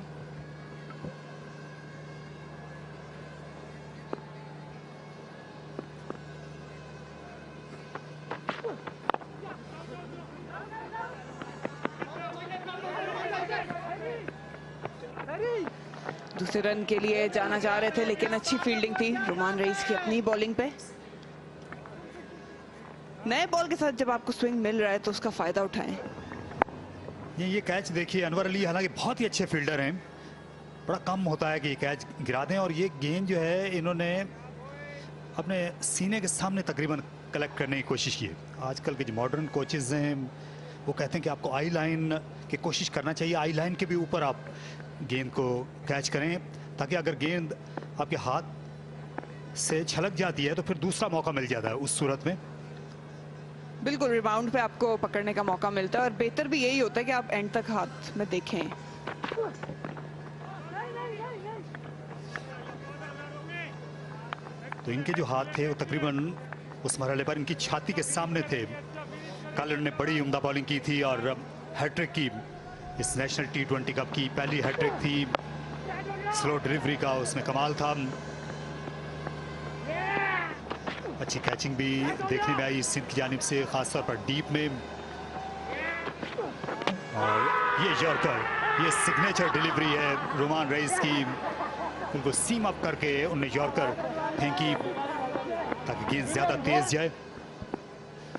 दूसरे रन के लिए जाना चाह रहे थे लेकिन अच्छी फील्डिंग थी रोमान रईस की अपनी बॉलिंग पे। नए बॉल के साथ जब आपको स्विंग मिल रहा है तो उसका फायदा उठाएं। ये कैच देखिए, अनवर अली हालांकि बहुत ही अच्छे फील्डर हैं, बड़ा कम होता है कि ये कैच गिरा दें और ये गेंद जो है इन्होंने अपने सीने के सामने तकरीबन कलेक्ट करने की कोशिश की है। आजकल के जो मॉडर्न कोचेज हैं वो कहते हैं कि आपको आई लाइन की कोशिश करना चाहिए, आई लाइन के भी ऊपर आप गेंद को कैच करें ताकि अगर गेंद आपके हाथ से छलक जाती है तो फिर दूसरा मौका मिल जाता है उस सूरत में। बिल्कुल, रिबाउंड पे आपको पकड़ने का मौका मिलता है और बेहतर भी यही होता है कि आप एंड तक हाथ में देखें। तो इनके जो हाथ थे वो तकरीबन उस मरहले पर इनकी छाती के सामने थे। कॉलर ने बड़ी उम्दा बॉलिंग की थी और हैट्रिक की, इस नेशनल T20 कप की पहली हैट्रिक थी। स्लो डिलीवरी का उसमें कमाल था, अच्छी कैचिंग भी देखने में आई सिंध की जानिब से, खासतौर पर डीप में। और ये यॉर्कर, ये सिग्नेचर डिलीवरी है रोमान रईस की, उनको सीम अप करके उन्हें यॉर्कर फेंकी ताकि गेंद ज्यादा तेज जाए।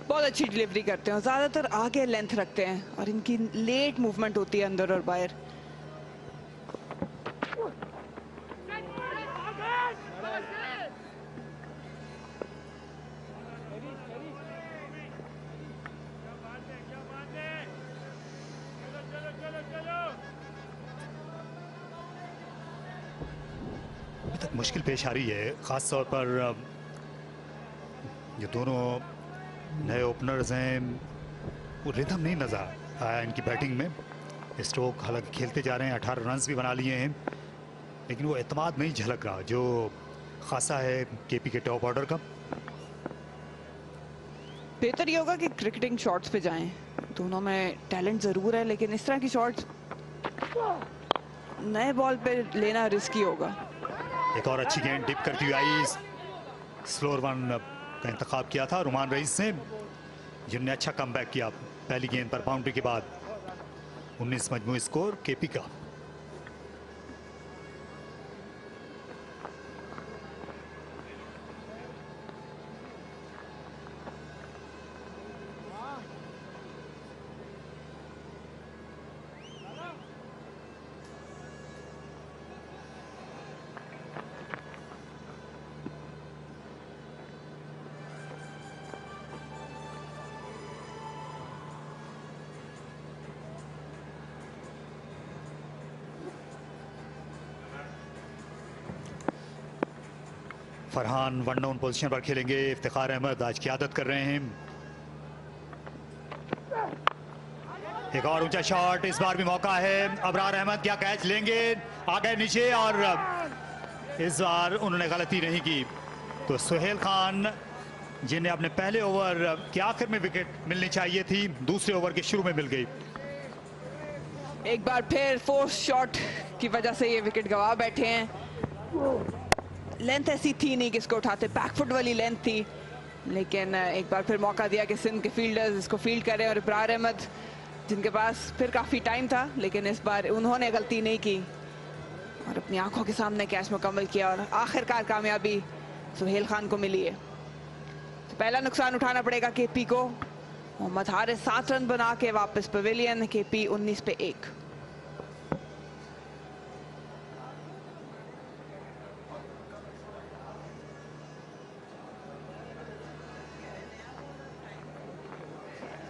बहुत अच्छी डिलीवरी करते हैं, ज्यादातर आगे लेंथ रखते हैं और इनकी लेट मूवमेंट होती है अंदर और बाहर। अभी तक मुश्किल पेश आ रही है, खास तौर पर जो दोनों नए ओपनर्स हैं वो रिदम नहीं नजर आया इनकी बैटिंग में। स्ट्रोक हालांकि खेलते जा रहे हैं, 18 रन्स भी बना लिए हैं, लेकिन वो एतमाद नहीं झलक रहा जो खासा है केपी के टॉप ऑर्डर का। बेहतर ये होगा कि क्रिकेटिंग शॉट्स पे जाएं, दोनों में टैलेंट जरूर है लेकिन इस तरह की शॉट्स नए बॉल पे लेना रिस्की होगा। एक और अच्छी गेंद डिप करती हुई आई, स्लोअर वन का इंतखाब किया था रोमान रईस ने, जिन्होंने अच्छा कमबैक किया पहली गेंद पर बाउंड्री के बाद। 19 मजमूई स्कोर केपी का। फरहान वन डाउन पोजीशन पर खेलेंगे, इफ्तिखार अहमद आज क़यादत कर रहे हैं। एक और ऊंचा शॉट, इस बार भी मौका है। अबरार अहमद क्या कैच लेंगे, आ गए नीचे और इस बार उन्होंने गलती नहीं की। तो सुहेल खान जिन्हें अपने पहले ओवर के आखिर में विकेट मिलनी चाहिए थी, दूसरे ओवर के शुरू में मिल गई। एक बार फिर फोर्स शॉट की वजह से ये विकेट गवा बैठे हैं। लेंथ ऐसी थी नहीं कि इसको उठाते, बैकफुट वाली लेंथ थी, लेकिन एक बार फिर मौका दिया कि सिंध के फील्डर्स इसको फील्ड करें। और अबरार अहमद जिनके पास फिर काफ़ी टाइम था, लेकिन इस बार उन्होंने गलती नहीं की और अपनी आंखों के सामने कैच मुकम्मल किया और आखिरकार कामयाबी सुहेल खान को मिली है। तो पहला नुकसान उठाना पड़ेगा केपी को। मोहम्मद हारिस 7 रन बना के वापस पवेलियन, केपी 19 पे 1।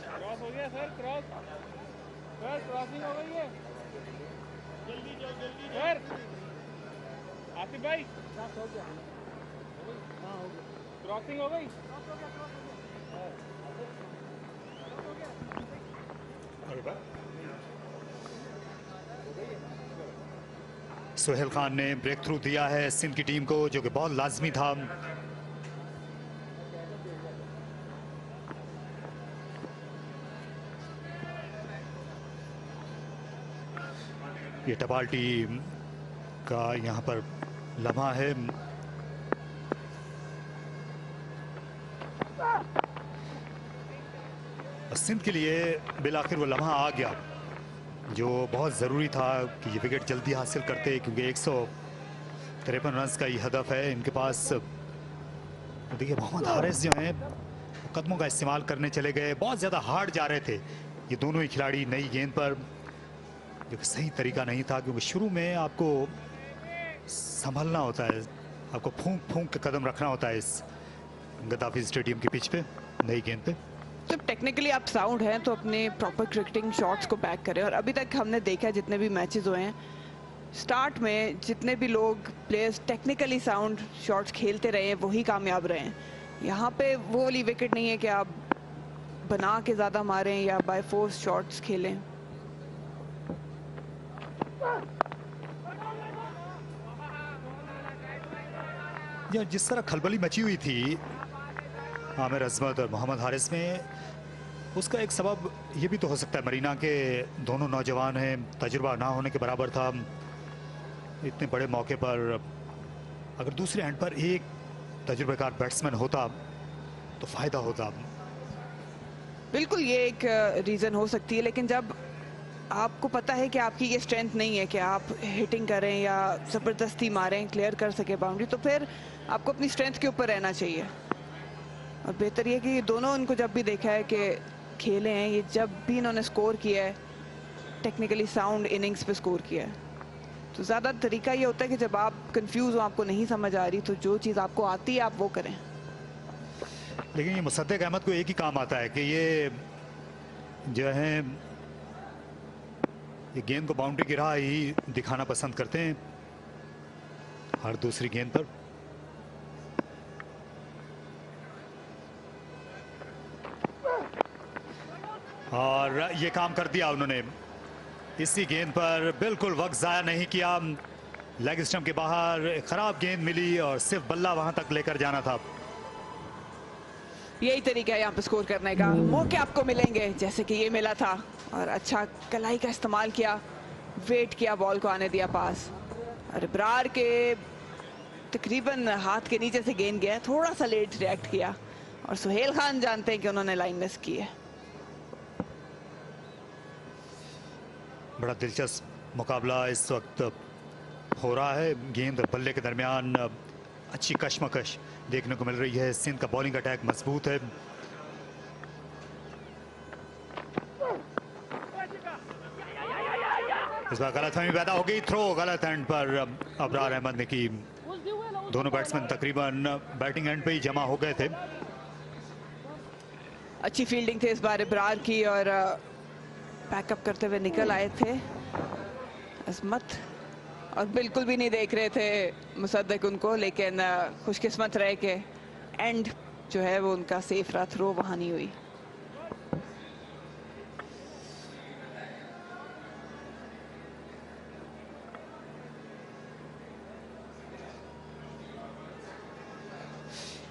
क्रॉस हो गया सर, क्रॉस सर, क्रॉसिंग हो गई है, जल्दी जाओ जल्दी सर। आसिफ भाई हो गया, हाँ हो गया, क्रॉसिंग हो गई। सुहेल खान ने ब्रेक थ्रू दिया है सिंध की टीम को, जो कि बहुत लाजमी था। ये टपाल टीम का यहां पर लम्हा है। सिंध के लिए बिलाखिर वो लम्हा आ गया जो बहुत ज़रूरी था कि ये विकेट जल्दी हासिल करते, क्योंकि 153 रन का ये हदफ है इनके पास। देखिए मोहम्मद हारिस जो हैं कदमों का इस्तेमाल करने चले गए, बहुत ज़्यादा हार्ड जा रहे थे ये दोनों ही खिलाड़ी नई गेंद पर, जो कि सही तरीका नहीं था, क्योंकि शुरू में आपको संभलना होता है, आपको फूंक फूंक के कदम रखना होता है इस गद्दाफी स्टेडियम की पिच पे, नई गेंद पे। जब टेक्निकली आप साउंड हैं तो अपने प्रॉपर क्रिकेटिंग शॉट्स को बैक करें। और अभी तक हमने देखा जितने भी मैचेस हुए हैं, स्टार्ट में जितने भी लोग प्लेयर्स टेक्निकली साउंड शॉट्स खेलते रहे हैं वही कामयाब रहे हैं। यहाँ पे वो वाली विकेट नहीं है कि आप बना के ज़्यादा मारें या बाय फोर्स शॉट्स खेलें। जिस तरह खलबली मची हुई थी आमिर अजमत और मोहम्मद हारिस में, उसका एक सबब ये भी तो हो सकता है मरीना के दोनों नौजवान हैं, तजुर्बा ना होने के बराबर था। इतने बड़े मौके पर अगर दूसरे एंड पर एक तजुर्बेकार बैट्समैन होता तो फायदा होता। बिल्कुल ये एक रीज़न हो सकती है, लेकिन जब आपको पता है कि आपकी ये स्ट्रेंथ नहीं है कि आप हिटिंग करें या ज़बरदस्ती मारें, क्लियर कर सके बाउंड्री, तो फिर आपको अपनी स्ट्रेंथ के ऊपर रहना चाहिए। और बेहतर ये कि दोनों इनको जब भी देखा है कि खेले हैं, ये जब भी इन्होंने स्कोर किया है टेक्निकली साउंड इनिंग्स पे स्कोर किया है। तो ज़्यादा तरीका ये होता है कि जब आप कंफ्यूज हो, आपको नहीं समझ आ रही, तो जो चीज़ आपको आती है आप वो करें। लेकिन ये मुसद्दिक अहमद को एक ही काम आता है कि ये जो है ये गेंद को बाउंड्री की राह ही दिखाना पसंद करते हैं हर दूसरी गेंद पर। और ये काम कर दिया उन्होंने, इसी गेंद पर बिल्कुल वक्त ज़ाया नहीं किया। लेग स्टंप के बाहर खराब गेंद मिली और सिर्फ बल्ला वहां तक लेकर जाना था। यही तरीका है यहाँ पे स्कोर करने का, मौके आपको मिलेंगे जैसे कि ये मिला था। और अच्छा कलाई का इस्तेमाल किया, वेट किया, बॉल को आने दिया पास। और अबरार के तकरीबन हाथ के नीचे से गेंद गया, थोड़ा सा लेट रिएक्ट किया। और सुहेल खान जानते हैं कि उन्होंने लाइन मिस की है। बड़ा दिलचस्प मुकाबला इस वक्त हो रहा है। गेंद और बल्ले के दरमियान अच्छी कशमकश देखने को मिल रही है। सिंध का बॉलिंग अटैक मजबूत है। इस बार गलतफहमी पैदा हो गई, थ्रो गलत एंड पर अबरार अहमद ने की। दोनों बैट्समैन तकरीबन बैटिंग एंड पे ही जमा हो गए थे। अच्छी फील्डिंग थी इस बार अबरार की और बैकअप करते हुए निकल आए थे अजमत, और बिल्कुल भी नहीं देख रहे थे मुसद्दिक उनको, लेकिन खुशकिस्मत रहे कि एंड जो है वो उनका सेफ रहा, थ्रो वहां नहीं हुई।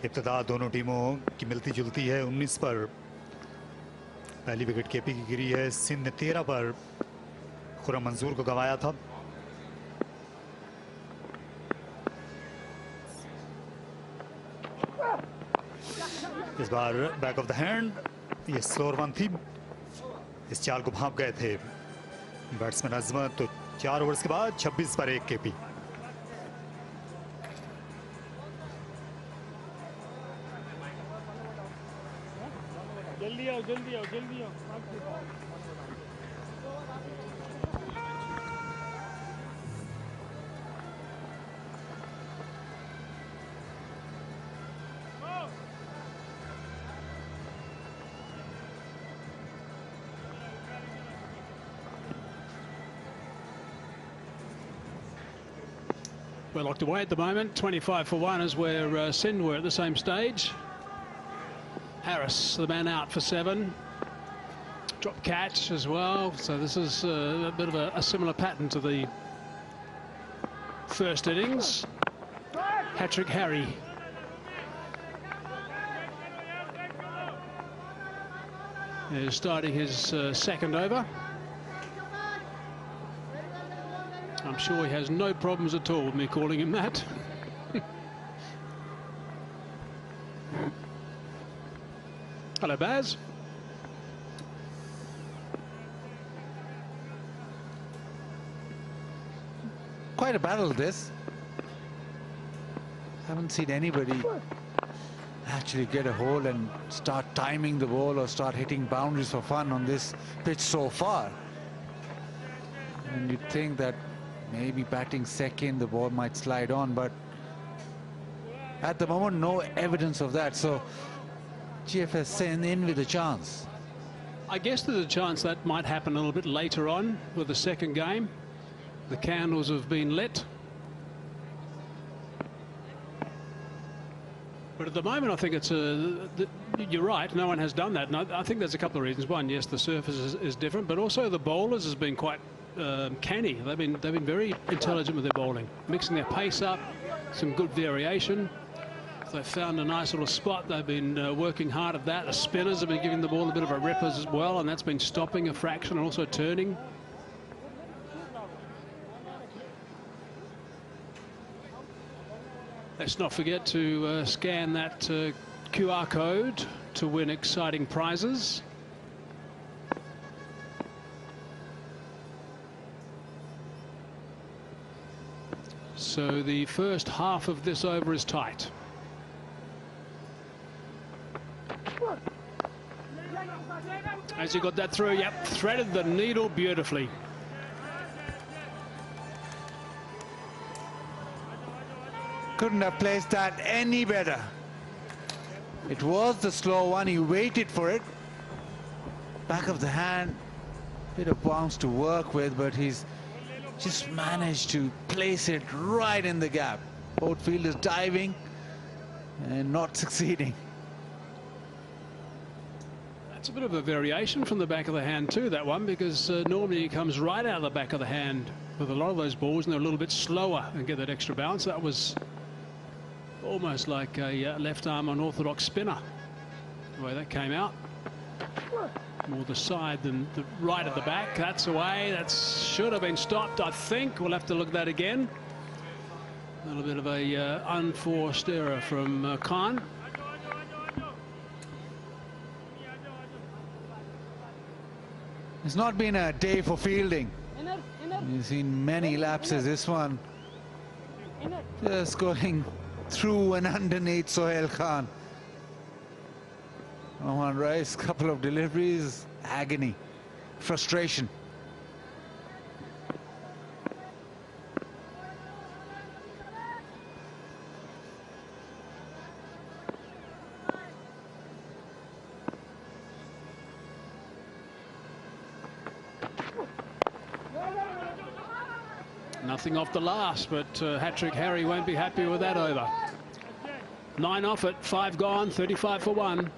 इब्तिदा दोनों टीमों की मिलती जुलती है। 19 पर पहली विकेट केपी की गिरी है। सिंध ने 13 पर खुर्रम मंजूर को गंवाया था। इस बार बैक ऑफ द हैंड, ये स्लोअर वन थी। इस चाल को भांप गए थे बैट्समैन अजमत। तो 4 ओवर्स के बाद 26 पर 1 केपी। जल्दी आओ, जल्दी आओ, जल्दी आओ। We're locked away at the moment. 25 for 1 is where Sindh were at the same stage. Harris, the man out for 7. Drop catch as well. So this is a bit of a similar pattern to the first innings. Hat-trick Harry. Is starting his second over. I'm sure he has no problems at all with me calling him that. Hello, Baz. Quite a battle, this. Haven't seen anybody actually get a hole and start timing the ball or start hitting boundaries for fun on this pitch so far. And you'd think that maybe batting second, the ball might slide on, but at the moment, no evidence of that. So GFS Sindh in with a chance. I guess there's a chance that might happen a little bit later on with the second game. The candles have been lit. But at the moment, I think it's you're right, no one has done that. And I think there's a couple of reasons. One, yes, the surface is different, but also the bowlers has been quite canny. They've been very intelligent with their bowling, mixing their pace up, some good variation. They've found a nice little spot. They've been working hard at that. The spinners have been giving the ball a bit of a rip as well, and that's been stopping a fraction and also turning. Let's not forget to scan that QR code to win exciting prizes. So the first half of this over is tight. As he got that through, yep, threaded the needle beautifully. Couldn't have placed that any better. It was the slow one, he waited for it. Back of the hand, bit of bounce to work with, but he's just managed to place it right in the gap. Both fielders diving and not succeeding. That's a bit of a variation from the back of the hand too, that one, because normally he comes right out of the back of the hand with a lot of those balls, and they're a little bit slower and get that extra bounce. That was almost like a left arm unorthodox spinner, the way that came out. More the side than the right at the back. That's away. That should have been stopped, I think. We'll have to look at that again. A little bit of a unforced error from Khan. It's not been a day for fielding. You've seen many lapses. This one just going through and underneath Sohail Khan. Rohan Rice, couple of deliveries, agony, frustration. Nothing off the last, but hat-trick Harry won't be happy with that over. 9 off it, 5 gone, 35 for 1.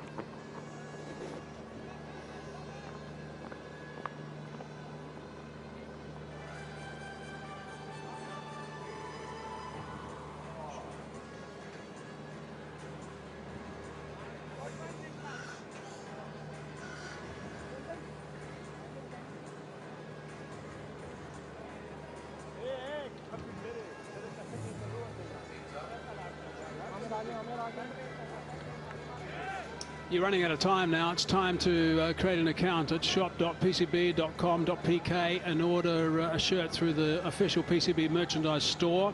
You're running out of time now. It's time to create an account at shop.pcb.com.pk and order a shirt through the official PCB merchandise store.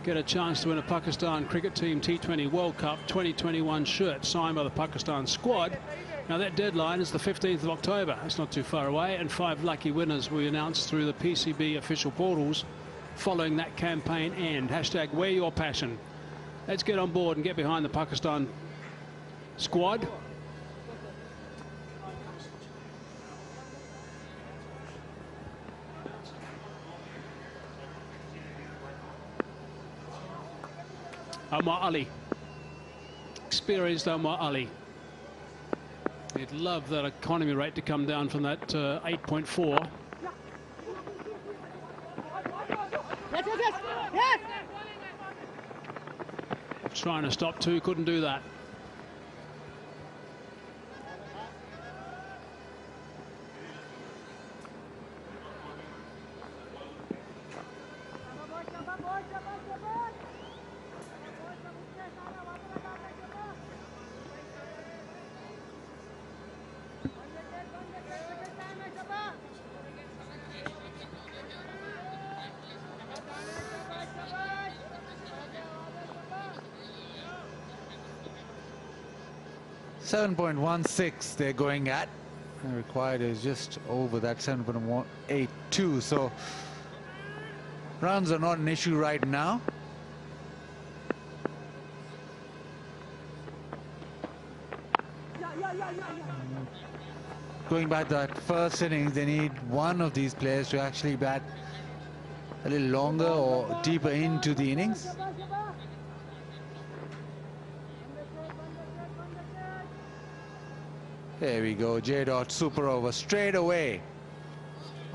Get a chance to win a Pakistan cricket team T20 World Cup 2021 shirt signed by the Pakistan squad. Now that deadline is the 15th of October. It's not too far away, and 5 lucky winners will be announced through the PCB official portals following that campaign end. Hashtag wear your passion. Let's get on board and get behind the Pakistan squad. Omar Ali, experienced Omar Ali. He'd love that economy rate to come down from that 8.4. Trying to stop 2, couldn't do that. .16 they're going at. The required is just over that 7.182. So runs are not an issue right now. Going back to that first innings, they need one of these players to actually bat a little longer or deeper into the innings. There we go, J. Dot super over straight away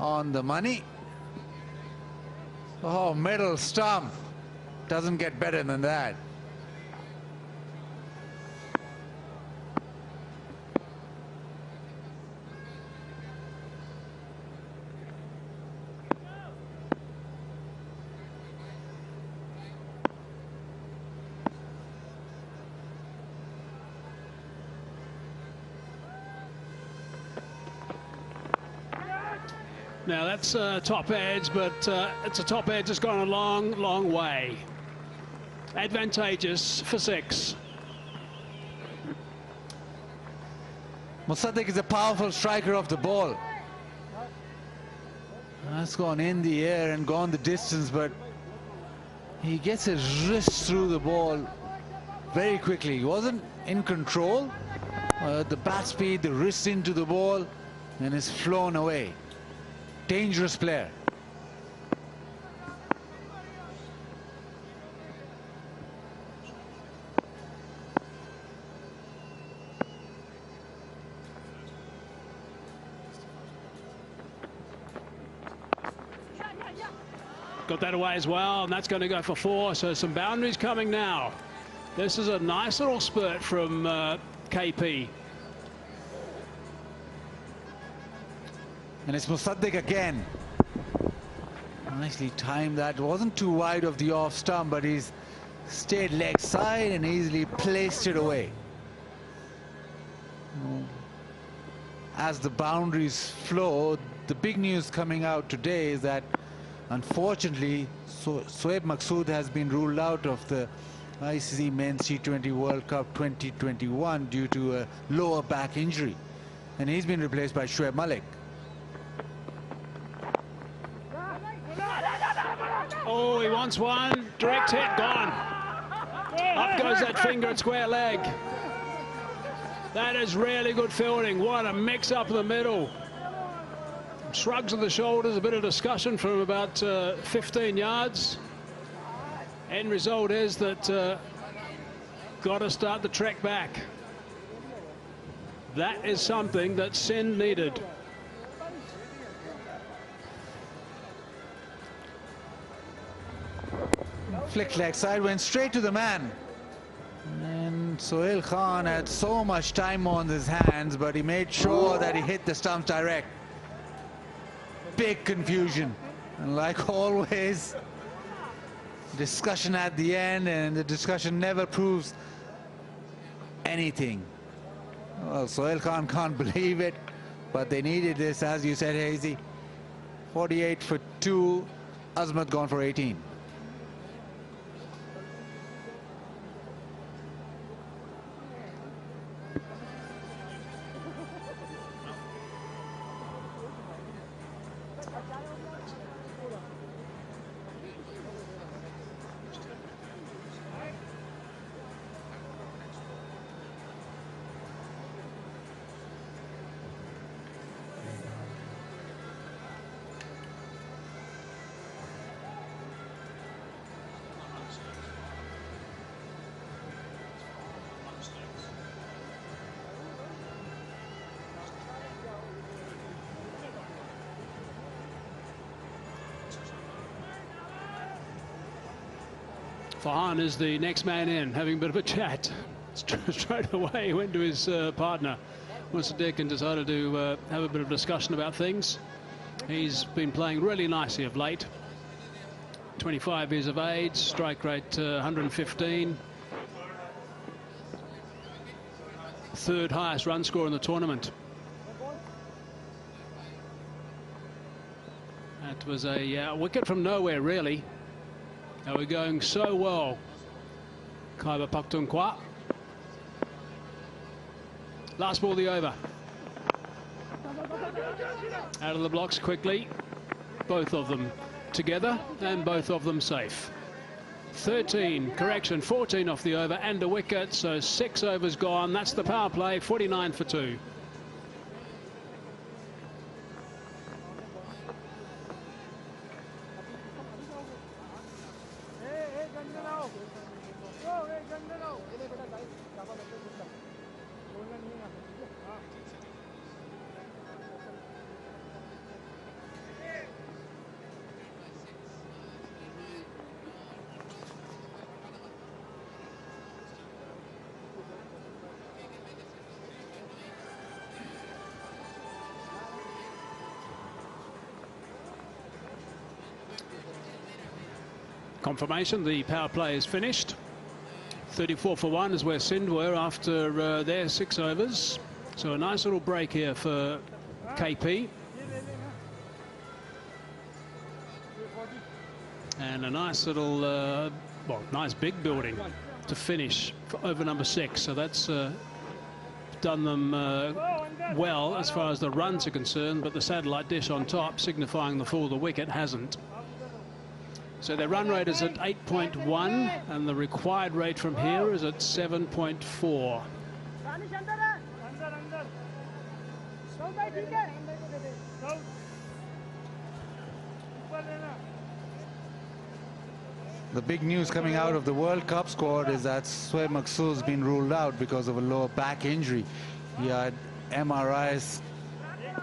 on the money. Oh, middle stump. Doesn't get better than that. Now that's top edge, but it's a top edge that's gone a long, long way. Advantageous for 6. Musaddiq is a powerful striker of the ball. That's gone in the air and gone the distance, but he gets his wrist through the ball very quickly. He wasn't in control. The bat speed, the wrist into the ball, and it's flown away. Dangerous player. Got that away as well, and that's going to go for 4. So some boundaries coming now. This is a nice little spurt from KP. And it's Musaddiq again. Nicely timed that. Wasn't too wide of the off stump, but he's stayed leg side and easily placed it away. As the boundaries flow, the big news coming out today is that unfortunately Shoaib Maqsood has been ruled out of the ICC Men's T20 World Cup 2021 due to a lower back injury, and he's been replaced by Shoaib Malik. Oh, he wants one. Direct hit, gone. Up goes that finger at square leg. That is really good fielding. What a mix up in the middle. Shrugs of the shoulders, a bit of discussion from about 15 yards. End result is that got to start the trek back. That is something that Sindh needed. Flicked leg side, went straight to the man. And Sohail Khan had so much time on his hands, but he made sure that he hit the stumps direct. Big confusion. And like always, discussion at the end, and the discussion never proves anything. Well, Sohail Khan can't believe it, but they needed this, as you said, Hazy. 48 for 2, Azmat gone for 18. Farhan is the next man in, having a bit of a chat. Straight away he went to his partner, Musaddiq, and decided to have a bit of discussion about things. He's been playing really nicely of late. 25 years of age, strike rate 115. Third highest run score in the tournament. That was a wicket from nowhere, really. They were going so well. Khyber Pakhtunkhwa. Last ball of the over. Out of the blocks quickly. Both of them together and both of them safe. 14 off the over and a wicket, so 6 overs gone. That's the power play, 49 for 2. Confirmation, the power play is finished. 34 for 1 is where Sindh were after their 6 overs. So a nice little break here for KP. And a nice little, well, nice big building to finish for over number 6. So that's done them well as far as the runs are concerned, but the satellite dish on top signifying the fall of the wicket hasn't. So their run rate is at 8.1 and the required rate from here is at 7.4. The big news coming out of the World Cup squad is that Shoaib Maqsood's been ruled out because of a lower back injury. He had MRI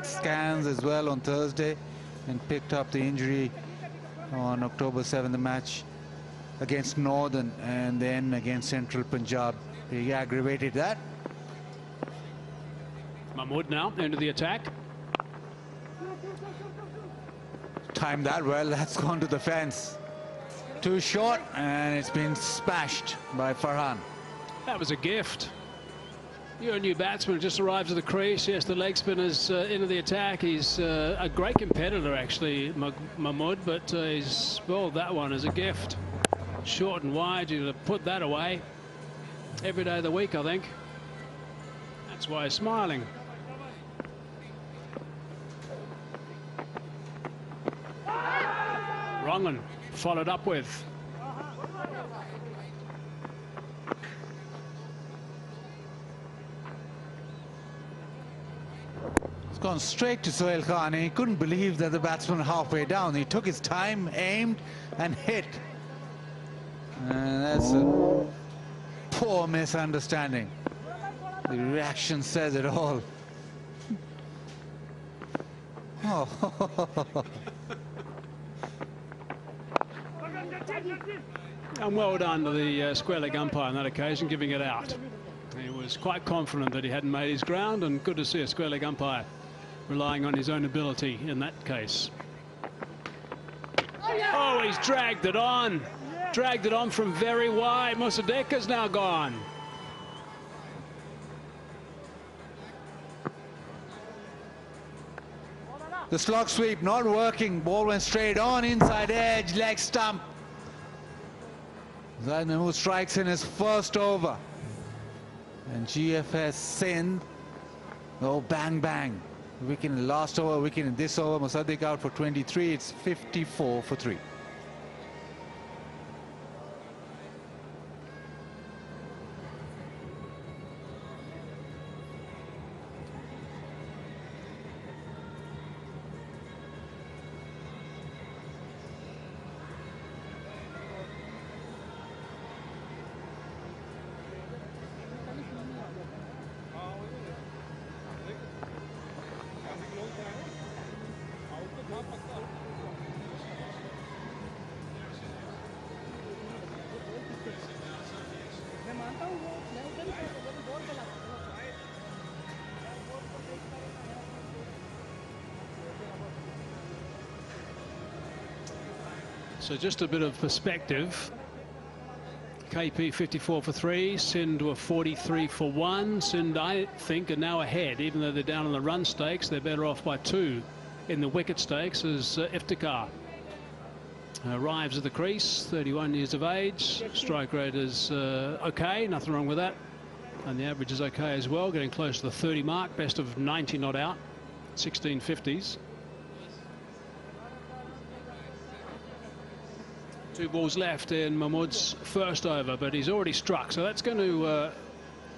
scans as well on Thursday and picked up the injury on October 7th, the match against Northern and then against Central Punjab. He aggravated that. Mahmood now into the attack. Timed that well. That's gone to the fence. Too short, and it's been smashed by Farhan. That was a gift. You're a new batsman, just arrived to the crease. Yes, the leg spinner's into the attack. He's a great competitor, actually, Mahmood, but he's spoiled that one as a gift. Short and wide, you'd put that away every day of the week, I think. That's why he's smiling. Wrong, followed up with. Gone straight to Sohail Khan, and he couldn't believe that the batsman halfway down. He took his time, aimed and hit. And that's a poor misunderstanding. The reaction says it all. Oh. And well done to the square leg umpire on that occasion, giving it out. He was quite confident that he hadn't made his ground, and good to see a square leg umpire relying on his own ability in that case. Oh, he's dragged it on from very wide. Musaddiq is now gone. The slog sweep not working. Ball went straight on, inside edge, leg stump. Zaid Mahmood strikes in his first over. And GFS Sindh, oh, bang, bang. Wicket in the last over, wicket in this over. Musaddiq out for 23. It's 54 for 3. So just a bit of perspective. KP 54 for 3, Sindh were 43 for 1. Sindh, I think, are now ahead. Even though they're down in the run stakes, they're better off by 2 in the wicket stakes as Iftikhar arrives at the crease, 31 years of age. Strike rate is okay, nothing wrong with that. And the average is okay as well, getting close to the 30 mark, best of 90 not out, 1650s. 2 balls left in Mahmood's first over, but he's already struck, so that's going to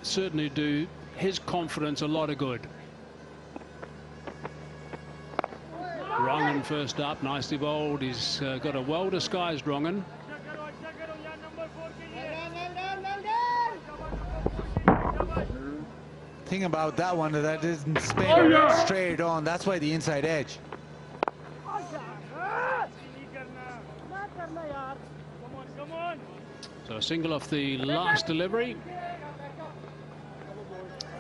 certainly do his confidence a lot of good. Rongan first up, nicely bowled. He's got a well-disguised Rongan. Thing about that one, that isn't spin straight on. That's why the inside edge. So a single off the last delivery.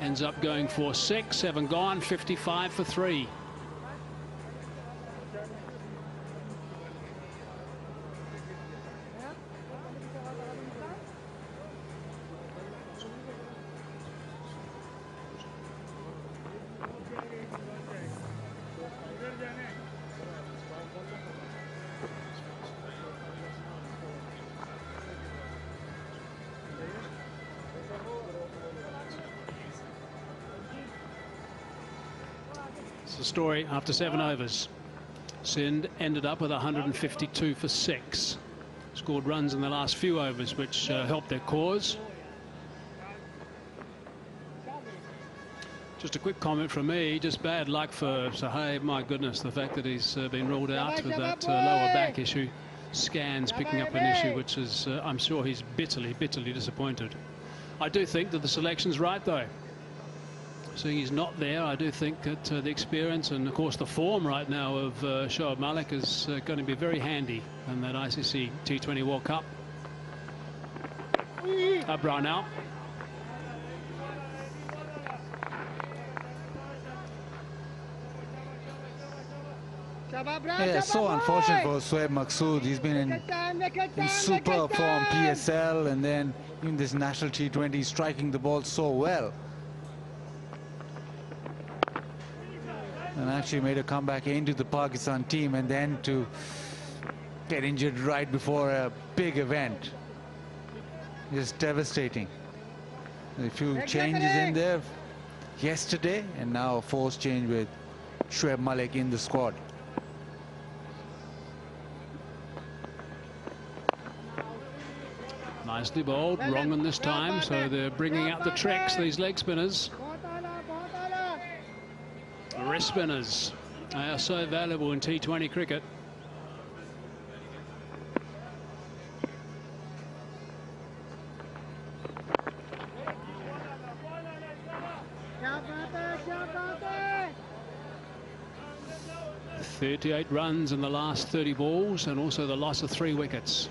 Ends up going for 6, 7 gone, 55 for 3. The story after 7 overs. Sindh ended up with 152 for 6. Scored runs in the last few overs, which helped their cause. Just a quick comment from me. Just bad luck for Sahai. My goodness, the fact that he's been ruled out with that lower back issue. Scans picking up an issue, which is, I'm sure he's bitterly disappointed. I do think that the selection's right, though. Seeing he's not there, I do think that the experience and, of course, the form right now of Shoaib Malik is going to be very handy in that ICC T20 World Cup. Abra now. Yeah, so unfortunate for Shoaib Maqsood. He's been in super form, PSL, and then in this national T20, striking the ball so well. And actually made a comeback into the Pakistan team, and then to get injured right before a big event. Just devastating. A few changes in there yesterday, and now a forced change with Shoaib Malik in the squad. Nicely bowled, wrong on this time, so they're bringing out the tricks, these leg spinners. Wrist spinners, they are so valuable in T20 cricket. .38 runs in the last 30 balls, and also the loss of 3 wickets.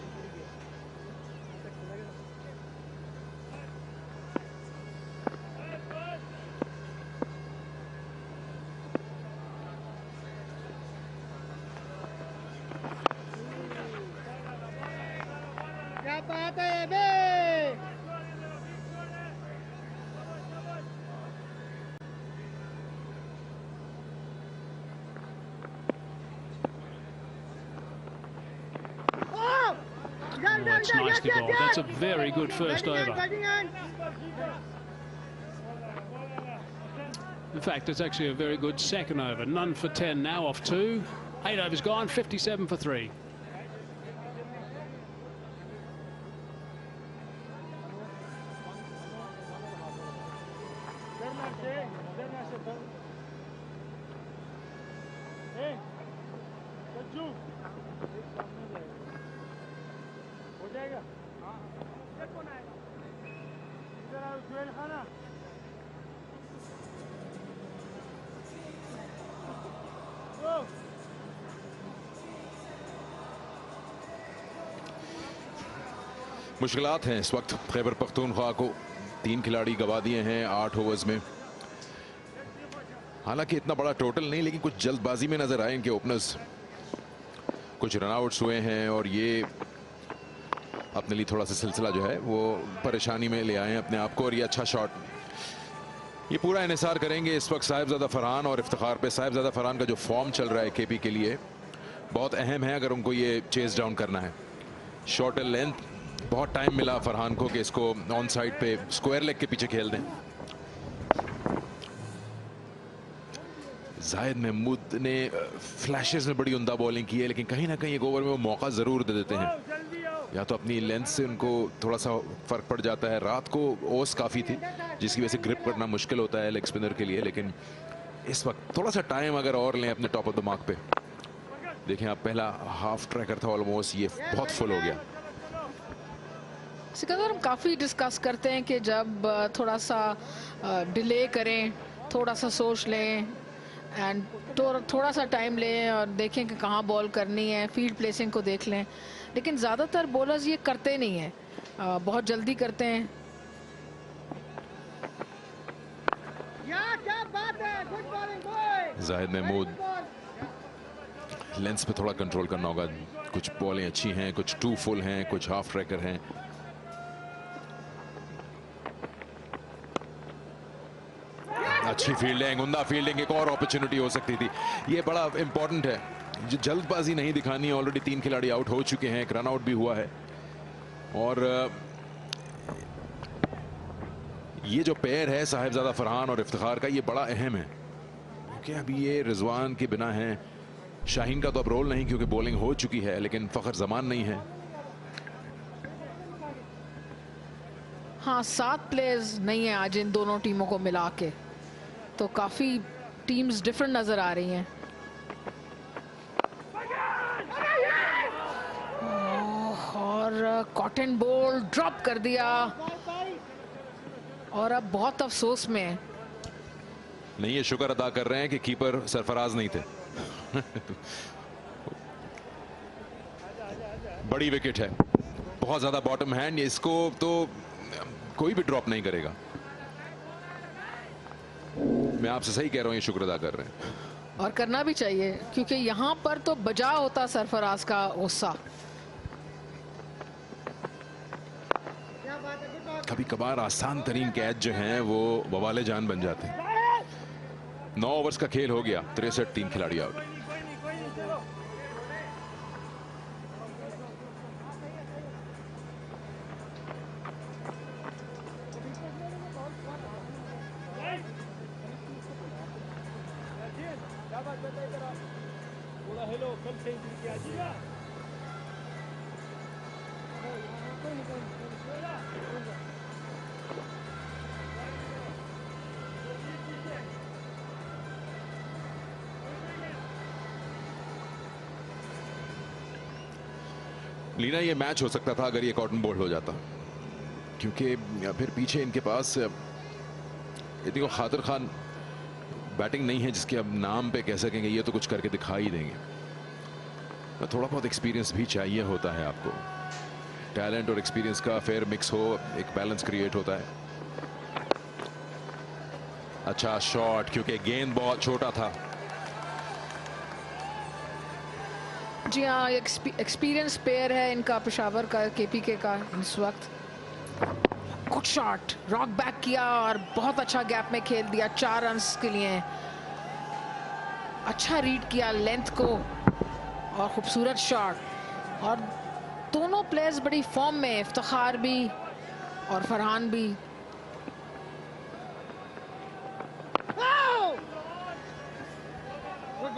that's nicely bowled. That's a very good first over. In fact, it's actually a very good second over. None for 10 now off 2. 8 overs gone, 57 for 3. मुश्किलात हैं इस वक्त खैबर पख्तूनख्वा को। 3 खिलाड़ी गवा दिए हैं 8 overs में। हालांकि इतना बड़ा टोटल नहीं, लेकिन कुछ जल्दबाजी में नजर आए इनके ओपनर्स। कुछ रनआउट्स हुए हैं और ये अपने लिए थोड़ा सा सिलसिला जो है वो परेशानी में ले आए हैं अपने आप को। और ये अच्छा शॉट, ये पूरा इन्हिसार करेंगे इस वक्त साहिबजादा फरहान और इफ्तिखार पे। साहिबजादा फरहान का जो फॉर्म चल रहा है केपी के लिए बहुत अहम है अगर उनको ये चेस डाउन करना है। शॉर्टर लेंथ, बहुत टाइम मिला फरहान को कि इसको ऑन साइड पे स्क्वायर लेग के पीछे खेल दें। जाहिद महमूद ने फ्लैशेस में बड़ी उम्दा बॉलिंग की है, लेकिन कहीं ना कहीं एक ओवर में वो मौका ज़रूर दे देते हैं। या तो अपनी लेंथ से उनको थोड़ा सा फ़र्क पड़ जाता है। रात को ओस काफ़ी थी जिसकी वजह से ग्रिप करना मुश्किल होता है लेग स्पिनर के लिए, लेकिन इस वक्त थोड़ा सा टाइम अगर और लें अपने टॉप ऑफ द मार्क पे। देखें आप, पहला हाफ ट्रैकर था ऑलमोस्ट, ये बहुत फुल हो गया। सिकंदर, हम काफ़ी डिस्कस करते हैं कि जब थोड़ा सा डिले करें, थोड़ा सा सोच लें एंड थोड़ा सा टाइम लें और देखें कि कहाँ बॉल करनी है, फील्ड प्लेसिंग को देख लें, लेकिन ज़्यादातर बॉलर्स ये करते नहीं हैं, बहुत जल्दी करते हैं। जाहिद महमूद, लेंस पे थोड़ा कंट्रोल करना होगा। कुछ बॉलें अच्छी हैं, कुछ 2 फुल हैं, कुछ हाफ ट्रैकर हैं। अच्छी फील्डिंग, उम्दा फील्डिंग, एक और अपॉर्चुनिटी हो सकती थी। ये बड़ा इंपॉर्टेंट है, जल्दबाजी नहीं दिखानी है। ऑलरेडी 3 खिलाड़ी आउट हो चुके हैं, एक रन आउट भी हुआ है। और ये जो पेयर है साहिबजादा फरहान और इफ्तिखार का, ये बड़ा अहम है क्योंकि अभी ये रिजवान के बिना है। शाहीन का तो अब रोल नहीं क्योंकि बॉलिंग हो चुकी है, लेकिन फखर जमान नहीं है। हाँ, 7 प्लेयर्स नहीं है आज इन दोनों टीमों को मिला के, तो काफी टीम्स डिफरेंट नजर आ रही हैं। और कॉटन बॉल ड्रॉप कर दिया और अब बहुत अफसोस में है। नहीं, ये शुक्र अदा कर रहे हैं कि कीपर सरफराज नहीं थे। बड़ी विकेट है, बहुत ज्यादा बॉटम हैंड, इसको तो कोई भी ड्रॉप नहीं करेगा। मैं आपसे सही कह रहा हूं, ये शुक्र अदा कर रहे हैं और करना भी चाहिए क्योंकि यहां पर तो बजा होता सरफराज का गुस्सा। कभी कभार आसान तरीन कैच जो हैं वो बवाले जान बन जाते हैं। 9 ओवर्स का खेल हो गया, 63, 3 खिलाड़ी आउट। लीना, ये मैच हो सकता था अगर ये कॉटन बोल्ड हो जाता, क्योंकि फिर पीछे इनके पास इतनी खातिर खान बैटिंग नहीं है जिसके अब नाम पे कह सकेंगे ये तो कुछ करके दिखा ही देंगे। तो थोड़ा बहुत एक्सपीरियंस भी चाहिए होता है आपको। टैलेंट और एक्सपीरियंस का फेयर मिक्स हो, एक बैलेंस क्रिएट होता है। अच्छा शॉट, क्योंकि गेंद बहुत छोटा था। जी हाँ, एक्सपीरियंस पेयर है इनका, पेशावर का, केपीके का इस वक्त। गुड शॉट, रॉक बैक किया और बहुत अच्छा गैप में खेल दिया 4 रन्स के लिए। अच्छा रीड किया लेंथ को और खूबसूरत शॉट। और दोनों प्लेयर्स बड़ी फॉर्म में, इफ्तिखार भी और फरहान भी।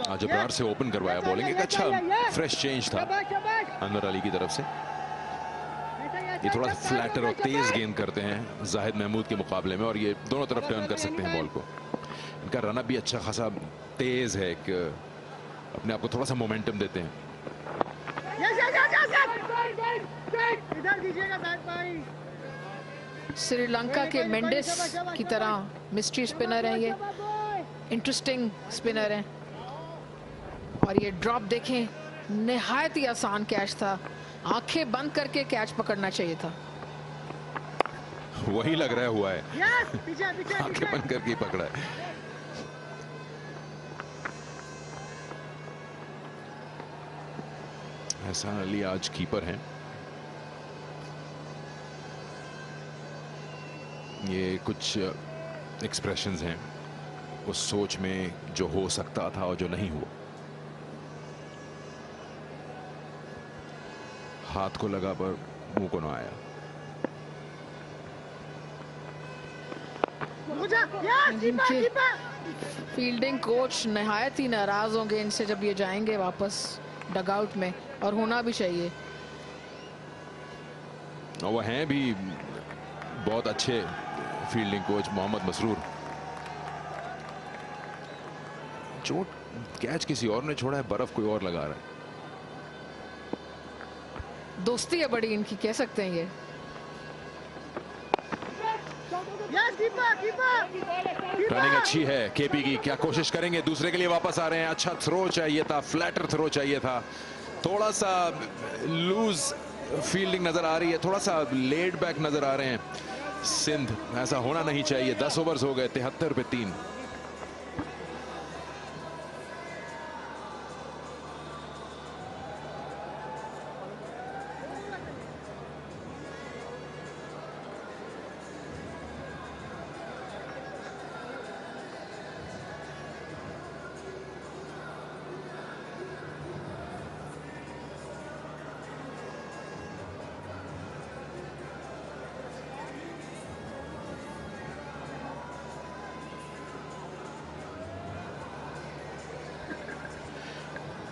आज अब्रार से ओपन करवाया बॉलिंग, एक अच्छा फ्रेश चेंज था अनवर अली की तरफ से। ये थोड़ा सा फ्लैटर और तेज गेंद करते हैं जाहिद महमूद के मुकाबले में, और ये दोनों तरफ टर्न कर सकते हैं बॉल को। इनका रनअप भी अच्छा खासा तेज है, अपने आप को थोड़ा सा मोमेंटम देते हैं। श्रीलंका के मेंडिस की तरह मिस्ट्री स्पिनर हैं ये, इंटरेस्टिंग स्पिनर हैं। और ये ड्रॉप देखें, निहायत ही आसान कैच था, आंखें बंद करके कैच पकड़ना चाहिए था। वही लग रहा हुआ है, आंखें बंद करके ही पकड़ा है। अरसलान अली आज कीपर हैं। ये कुछ एक्सप्रेशंस हैं उस सोच में जो हो सकता था और जो नहीं हुआ। हाथ को लगा पर मुंह को ना आया। फील्डिंग कोच निहायत ही नाराज होंगे इनसे जब ये जाएंगे वापस डगआउट में, और होना भी चाहिए। और वो हैं भी बहुत अच्छे फील्डिंग कोच मोहम्मद मसरूर। चोट कैच किसी और ने छोड़ा है, बर्फ कोई और लगा रहा है। दोस्ती है बड़ी इनकी, कह सकते हैं ये। रनिंग अच्छी है केपी की, क्या कोशिश करेंगे, दूसरे के लिए वापस आ रहे हैं। अच्छा थ्रो चाहिए था, फ्लैटर थ्रो चाहिए था। थोड़ा सा लूज फील्डिंग नजर आ रही है, थोड़ा सा लेड बैक नजर आ रहे हैं सिंध। ऐसा होना नहीं चाहिए। 10 ओवर्स हो गए, 73 पे 3।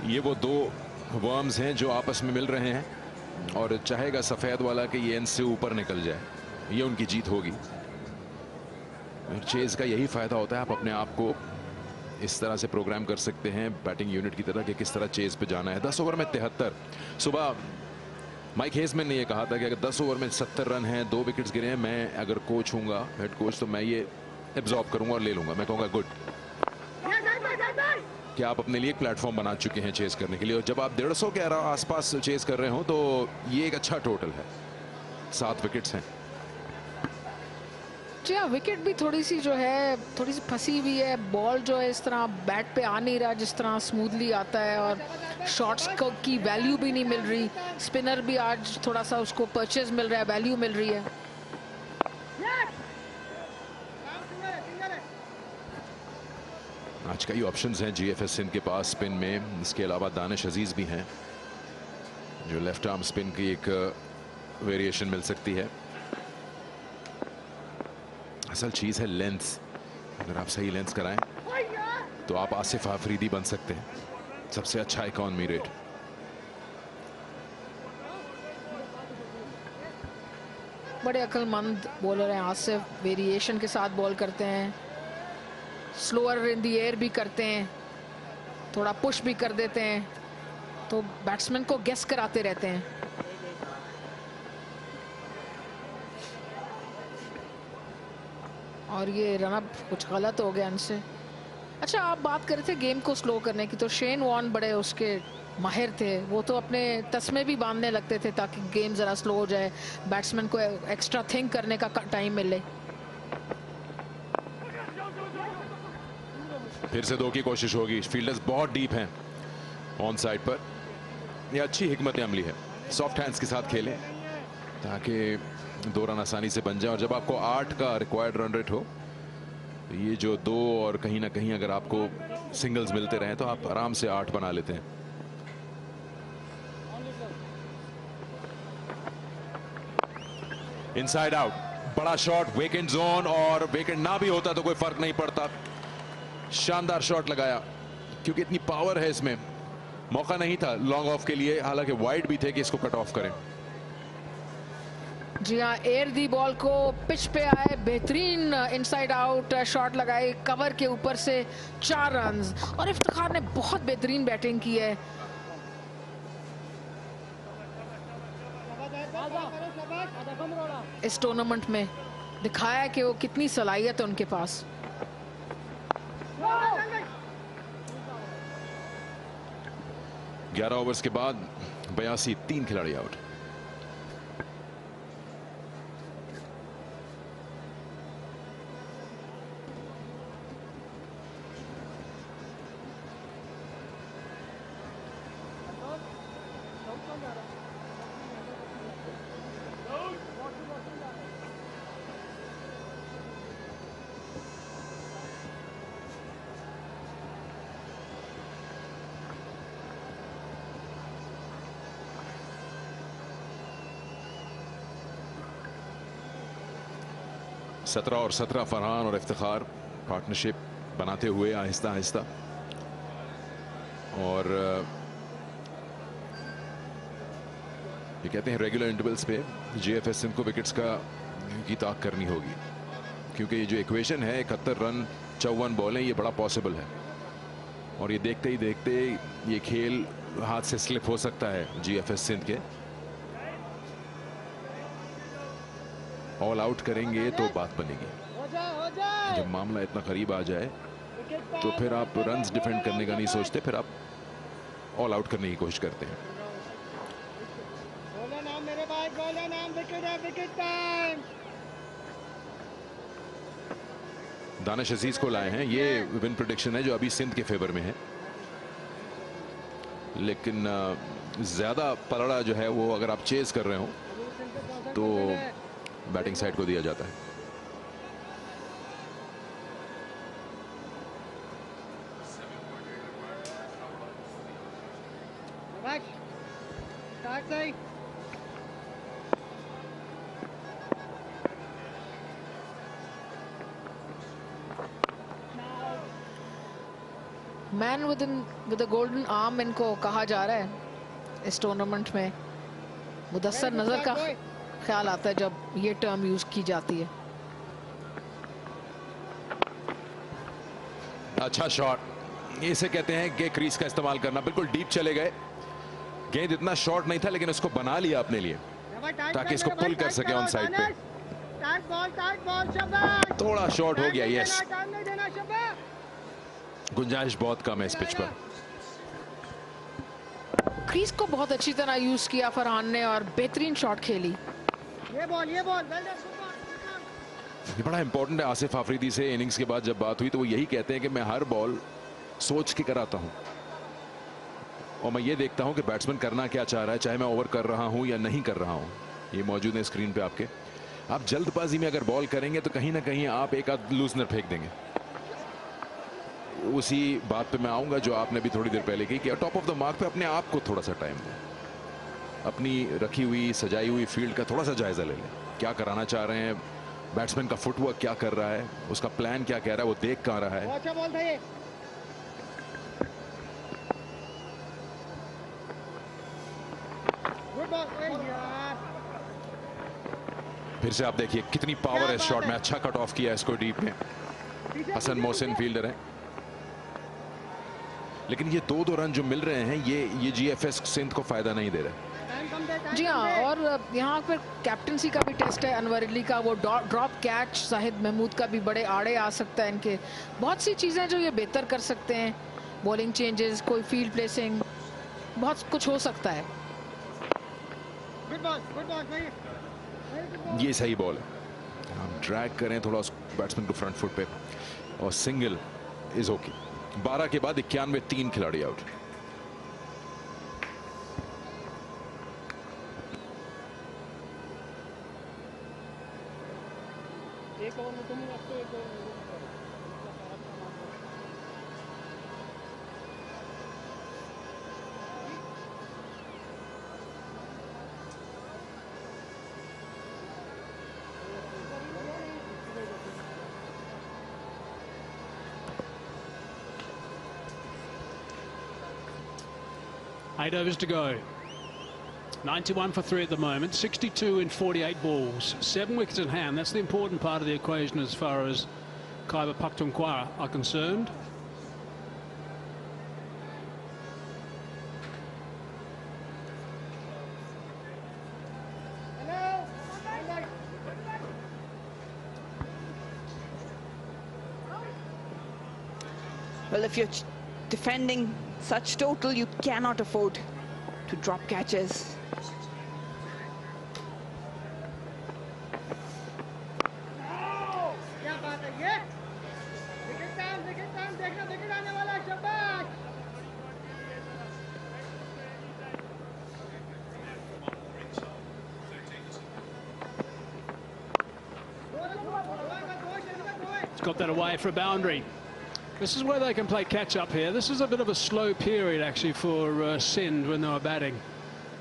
ये वो दो वर्म्स हैं जो आपस में मिल रहे हैं, और चाहेगा सफेद वाला कि ये इनसे ऊपर निकल जाए, ये उनकी जीत होगी। चेज का यही फायदा होता है, आप अपने आप को इस तरह से प्रोग्राम कर सकते हैं बैटिंग यूनिट की तरह कि किस तरह चेज पे जाना है। 10 ओवर में 73। सुबह माइक हेजमैन ने यह कहा था कि अगर 10 ओवर में 70 रन हैं, 2 विकेट्स गिरे हैं, मैं अगर कोच हूंगा, हेड कोच, तो मैं ये एब्जॉर्ब करूंगा और ले लूंगा। मैं कहूंगा गुड कि आप अपने लिए एक प्लेटफॉर्म बना चुके हैं चेस करने के लिए, और जब आप 150 के आसपास चेस कर रहे हो तो ये एक अच्छा टोटल है। 7 विकेट्स हैं। जी हाँ, विकेट भी थोड़ी सी जो है थोड़ी सी फंसी हुई है। बॉल जो है इस तरह बैट पे आ नहीं रहा जिस तरह स्मूथली आता है, और शॉट्स की वैल्यू भी नहीं मिल रही। स्पिनर भी आज थोड़ा सा उसको परचेज मिल रहा है, वैल्यू मिल रही है। आज कई ऑप्शंस हैं जीएफएस सिंध के पास स्पिन में। इसके अलावा दानिश अजीज भी हैं जो लेफ्ट आर्म स्पिन की एक वेरिएशन मिल सकती है। असल चीज है लेंस। अगर आप सही लेंस कराएं तो आप आसिफ आफरीदी बन सकते हैं, सबसे अच्छा इकॉनमी रेट। बड़े अक्लमंद बॉलर हैं आसिफ, वेरिएशन के साथ बॉल करते हैं, स्लोअर इन द एयर भी करते हैं, थोड़ा पुश भी कर देते हैं, तो बैट्समैन को गेस कराते रहते हैं। और ये रनअप कुछ गलत हो गया इनसे। अच्छा, आप बात कर रहे थे गेम को स्लो करने की, तो शेन वॉर्न बड़े उसके माहिर थे। वो तो अपने तस्मे भी बांधने लगते थे ताकि गेम जरा स्लो हो जाए, बैट्समैन को एक्स्ट्रा थिंक करने का टाइम मिले। फिर से 2 की कोशिश होगी। फील्डर्स बहुत डीप हैं ऑन साइड पर। यह अच्छी हिकमत अमली है, सॉफ्ट हैंड्स के साथ खेलें ताकि 2 रन आसानी से बन जाए। और जब आपको 8 का रिक्वायर्ड रन रेट हो, तो ये जो 2 और कहीं ना कहीं अगर आपको सिंगल्स मिलते रहे तो आप आराम से 8 बना लेते हैं। इनसाइड आउट, बड़ा शॉट, वेकेंट जोन, और वेकेंट ना भी होता तो कोई फर्क नहीं पड़ता। शानदार शॉट लगाया, क्योंकि इतनी पावर है इसमें, मौका नहीं था लॉन्ग ऑफ के लिए, हालांकि वाइड भी थे कि इसको कट ऑफ करें। जी हाँ, एयर दी बॉल को, पिच पे आए, बेहतरीन इनसाइड आउट शॉट लगाए, कवर के ऊपर से 4 रन्स, और इफ्तिखार ने बहुत बेहतरीन बैटिंग की है। इस टूर्नामेंट में दिखाया कि वो कितनी सलाहियत है उनके पास। ग्यारह ओवर्स के बाद 82, 3 खिलाड़ी आउट। सत्रह और 17 फरहान और इफ्तिखार पार्टनरशिप बनाते हुए आहिस्ता आहिस्ता, और ये कहते हैं रेगुलर इंटरवल्स पे जीएफएस सिंध को विकेट्स की ताक करनी होगी, क्योंकि ये जो इक्वेशन है 71 रन 54 बॉलें, ये बड़ा पॉसिबल है, और ये देखते ही देखते ये खेल हाथ से स्लिप हो सकता है जीएफएस सिंध के। ऑल आउट करेंगे तो बात बनेगी, जब मामला इतना करीब आ जाए तो फिर आप रन्स डिफेंड करने का नहीं सोचते, फिर आप ऑल आउट करने की कोशिश करते हैं। दानिश अजीज को लाए हैं, ये विन प्रेडिक्शन है जो अभी सिंध के फेवर में है, लेकिन ज्यादा पलड़ा जो है वो अगर आप चेज कर रहे हो तो बैटिंग साइड को दिया जाता है। Man with a golden arm इनको कहा जा रहा है इस टूर्नामेंट में। मुदस्सर नजर का ख्याल आता है जब ये टर्म यूज की जाती है। अच्छा शॉट, इसे कहते हैं कि क्रीज का इस्तेमाल करना। बिल्कुल डीप चले गए, गेंद इतना शॉर्ट नहीं था लेकिन उसको बना लिया अपने लिए ताकि इसको पुल कर सके ऑन साइड पे। थोड़ा शॉर्ट हो गया, यस, गुंजाइश बहुत कम है इस पिच पर। क्रीज को बहुत अच्छी तरह यूज किया फरहान ने और बेहतरीन शॉट खेली। ये बड़ा इंपॉर्टेंट है। आसिफ आफरीदी से इनिंग्स के बाद जब बात हुई तो वो यही कहते हैं कि मैं हर बॉल सोच के कराता हूं और मैं ये देखता हूं कि बैट्समैन करना क्या चाह रहा है, चाहे मैं ओवर कर रहा हूं या नहीं कर रहा हूं। ये मौजूद है स्क्रीन पे आपके। आप जल्दबाजी में अगर बॉल करेंगे तो कहीं ना कहीं आप एक आध लूजनर फेंक देंगे। उसी बात पे मैं आऊंगा जो आपने भी थोड़ी देर पहले की कि टॉप ऑफ द मार्क पे अपने आप को थोड़ा सा टाइम दें, अपनी रखी हुई सजाई हुई फील्ड का थोड़ा सा जायजा ले लें। क्या कराना चाह रहे हैं, बैट्समैन का फुटवर्क क्या कर रहा है, उसका प्लान क्या कह रहा है, वो देख कहां रहा है। अच्छा बॉल था ये। गुड बॉल यार। फिर से आप देखिए कितनी पावर है इस शॉट में। अच्छा कट ऑफ किया इसको डीप में। हसन मोहसिन फील्डर है, लेकिन ये 2-2 रन जो मिल रहे हैं ये जीएफएस सिंध को फायदा नहीं दे रहे। जी हाँ, और यहाँ पर कैप्टनसी का भी टेस्ट है अनवर अली का। वो ड्रॉप कैच शाहिद महमूद का भी बड़े आड़े आ सकता है इनके। बहुत सी चीजें जो ये बेहतर कर सकते हैं, बॉलिंग चेंजेस, कोई फील्ड प्लेसिंग, बहुत कुछ हो सकता है। ये सही बॉल है, हम ड्रैग करें थोड़ा बैट्समैन को फ्रंट फुट पे और सिंगल इज ओके। 12 के बाद 91, 3 खिलाड़ी आउट। एक ओवर में तुम रखते हो, एक ओवर में 8 overs to go. 91 for 3 at the moment, 62 in 48 balls, 7 wickets in hand. That's the important part of the equation as far as Khyber Pakhtunkhwa are concerned. Well, if you're defending such total, you cannot afford to drop catches. Got that away for a boundary. This is where they can play catch up here. This is a bit of a slow period actually for Sindh when they were batting.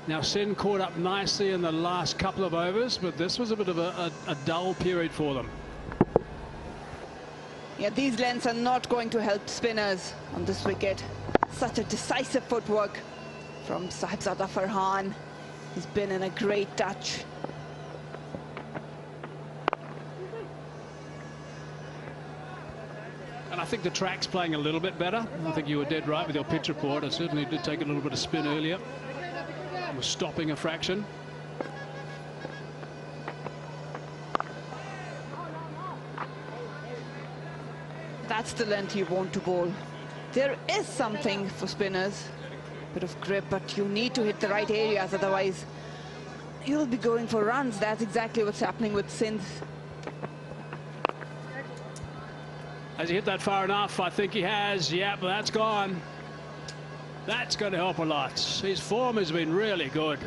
Now Sindh caught up nicely in the last couple of overs, but this was a bit of a dull period for them. Yeah, these lengths are not going to help spinners on this wicket. Such a decisive footwork from Sahibzada Farhan. He's been in a great touch. And I think the track's playing a little bit better. I think you were dead right with your pitch report. I certainly did take a little bit of spin earlier. I was stopping a fraction. That's the length you want to bowl. There is something for spinners, bit of grip, but you need to hit the right areas, otherwise you'll be going for runs. That's exactly what's happening with Sindh. Has he hit that far enough? I think he has. Yeah, but that's gone. That's going to help a lot. His form has been really good.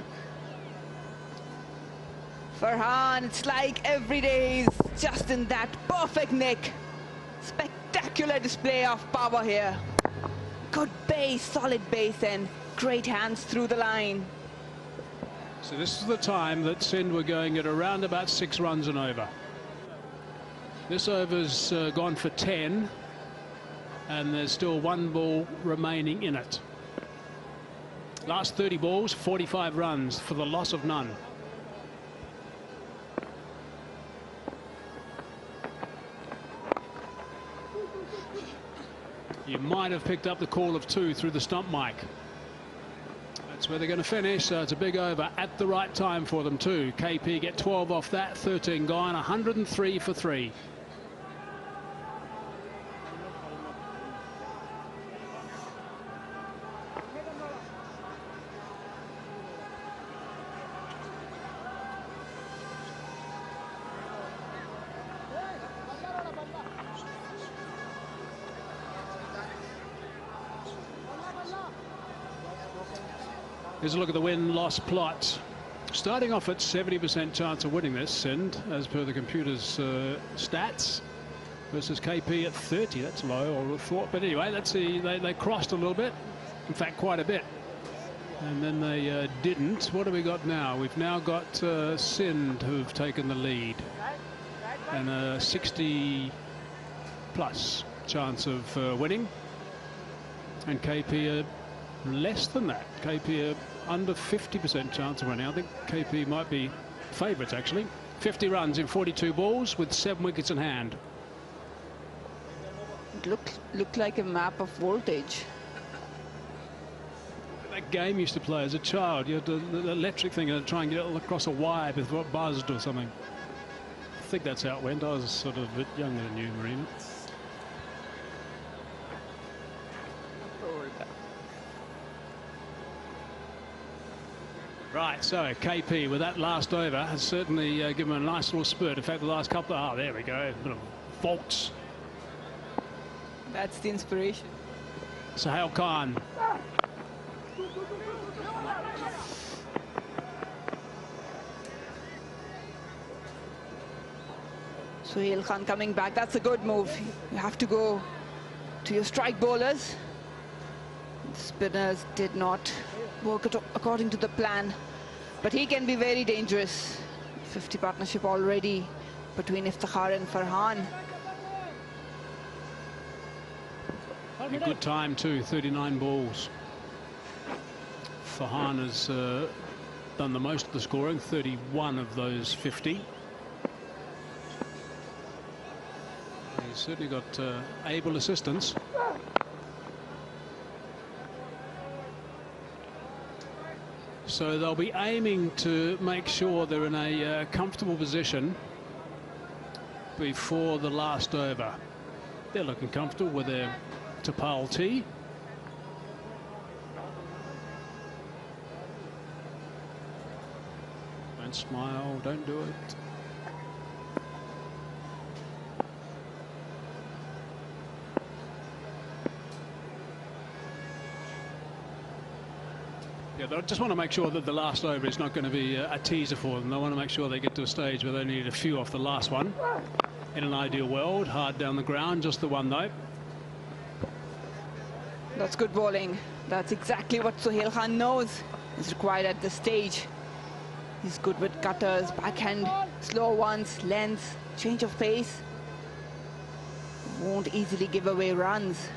Farhan, it's like every day is just in that perfect nick. Spectacular display of power here. Good base, solid base, and great hands through the line. So this is the time that Sindh were going at around about 6 runs and over. This over's gone for 10, and there's still 1 ball remaining in it. Last 30 balls, 45 runs for the loss of none. You might have picked up the call of 2 through the stump mic. That's where they're going to finish, so it's a big over at the right time for them too. KP get 12 off that, 13 gone, 103 for 3. Here's a look at the win-loss plot. Starting off at 70% chance of winning this, Sindh, as per the computer's stats, versus KP at 30. That's low, I would have thought. But anyway, let's see. They crossed a little bit. In fact, quite a bit. And then they didn't. What have we got now? We've now got Sindh who've taken the lead. And a 60-plus chance of winning. And KP less than that. KP under 50% chance of winning. I think KP might be favourites actually. 50 runs in 42 balls with 7 wickets in hand. It looked like a map of voltage. That game used to play as a child. You had the electric thing and try and get it across a wire before it buzzed or something. I think that's how it went. I was sort of a bit younger than you, Marina. Right, so KP with that last over has certainly given him a nice little spurt. In fact, the last couple of, there we go, a bit of volts. That's the inspiration. Sohail Khan. Sohail Khan coming back. That's a good move. You have to go to your strike bowlers. The spinners did not work according to the plan, but he can be very dangerous. 50 partnership already between Iftikhar and Farhan. A good time too, 39 balls. Farhan has done the most of the scoring, 31 of those 50. He's certainly got able assistance. So they'll be aiming to make sure they're in a comfortable position before the last over. They're looking comfortable with their Tapal tee. Don't smile, don't do it. Yeah, they just want to make sure that the last over is not going to be a teaser for them. They want to make sure they get to a stage where they need a few off the last one. In an ideal world, hard down the ground, just the one though. That's good bowling. That's exactly what Sohail Khan knows is required at this stage. He's good with cutters, backhand, slow ones, length, change of pace. Won't easily give away runs.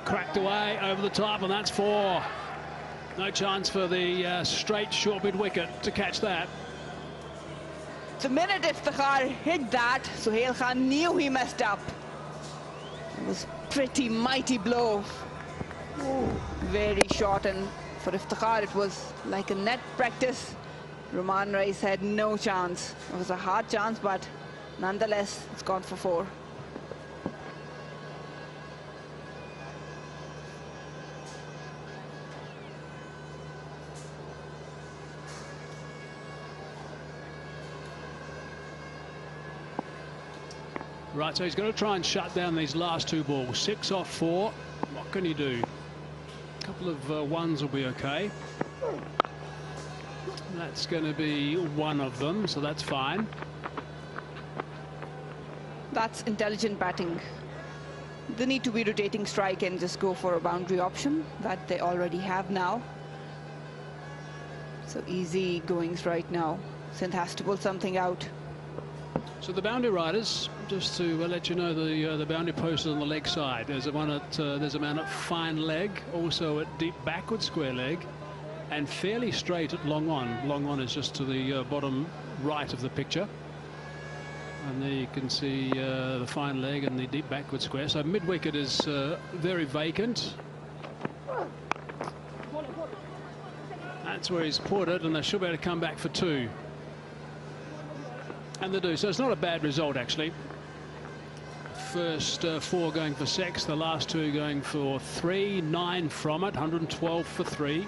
Cracked away over the top, and that's 4. No chance for the straight short mid wicket to catch that. The minute Iftikhar hit that, Sohail Khan knew he messed up. It was pretty mighty blow. Very short, and for Iftikhar it was like a net practice. Roman Rice had no chance. It was a hard chance, but nonetheless it's gone for 4. Right, so he's going to try and shut down these last 2 balls. 6 off 4. What can he do? A couple of ones will be okay. That's going to be one of them, so that's fine. That's intelligent batting. They need to be rotating strike and just go for a boundary option that they already have now. So easy goings right now. Sindh has to pull something out. So the boundary riders, just to let you know, the boundary post is on the leg side. There's a man at fine leg, also at deep backward square leg, and fairly straight at long on. Long on is just to the bottom right of the picture. And there you can see the fine leg and the deep backward square. So mid wicket is very vacant. That's where he's put it, and they should be able to come back for 2. And they do, so it's not a bad result actually. First 4 going for 6, the last 2 going for 3, 9 from it, 112 for 3.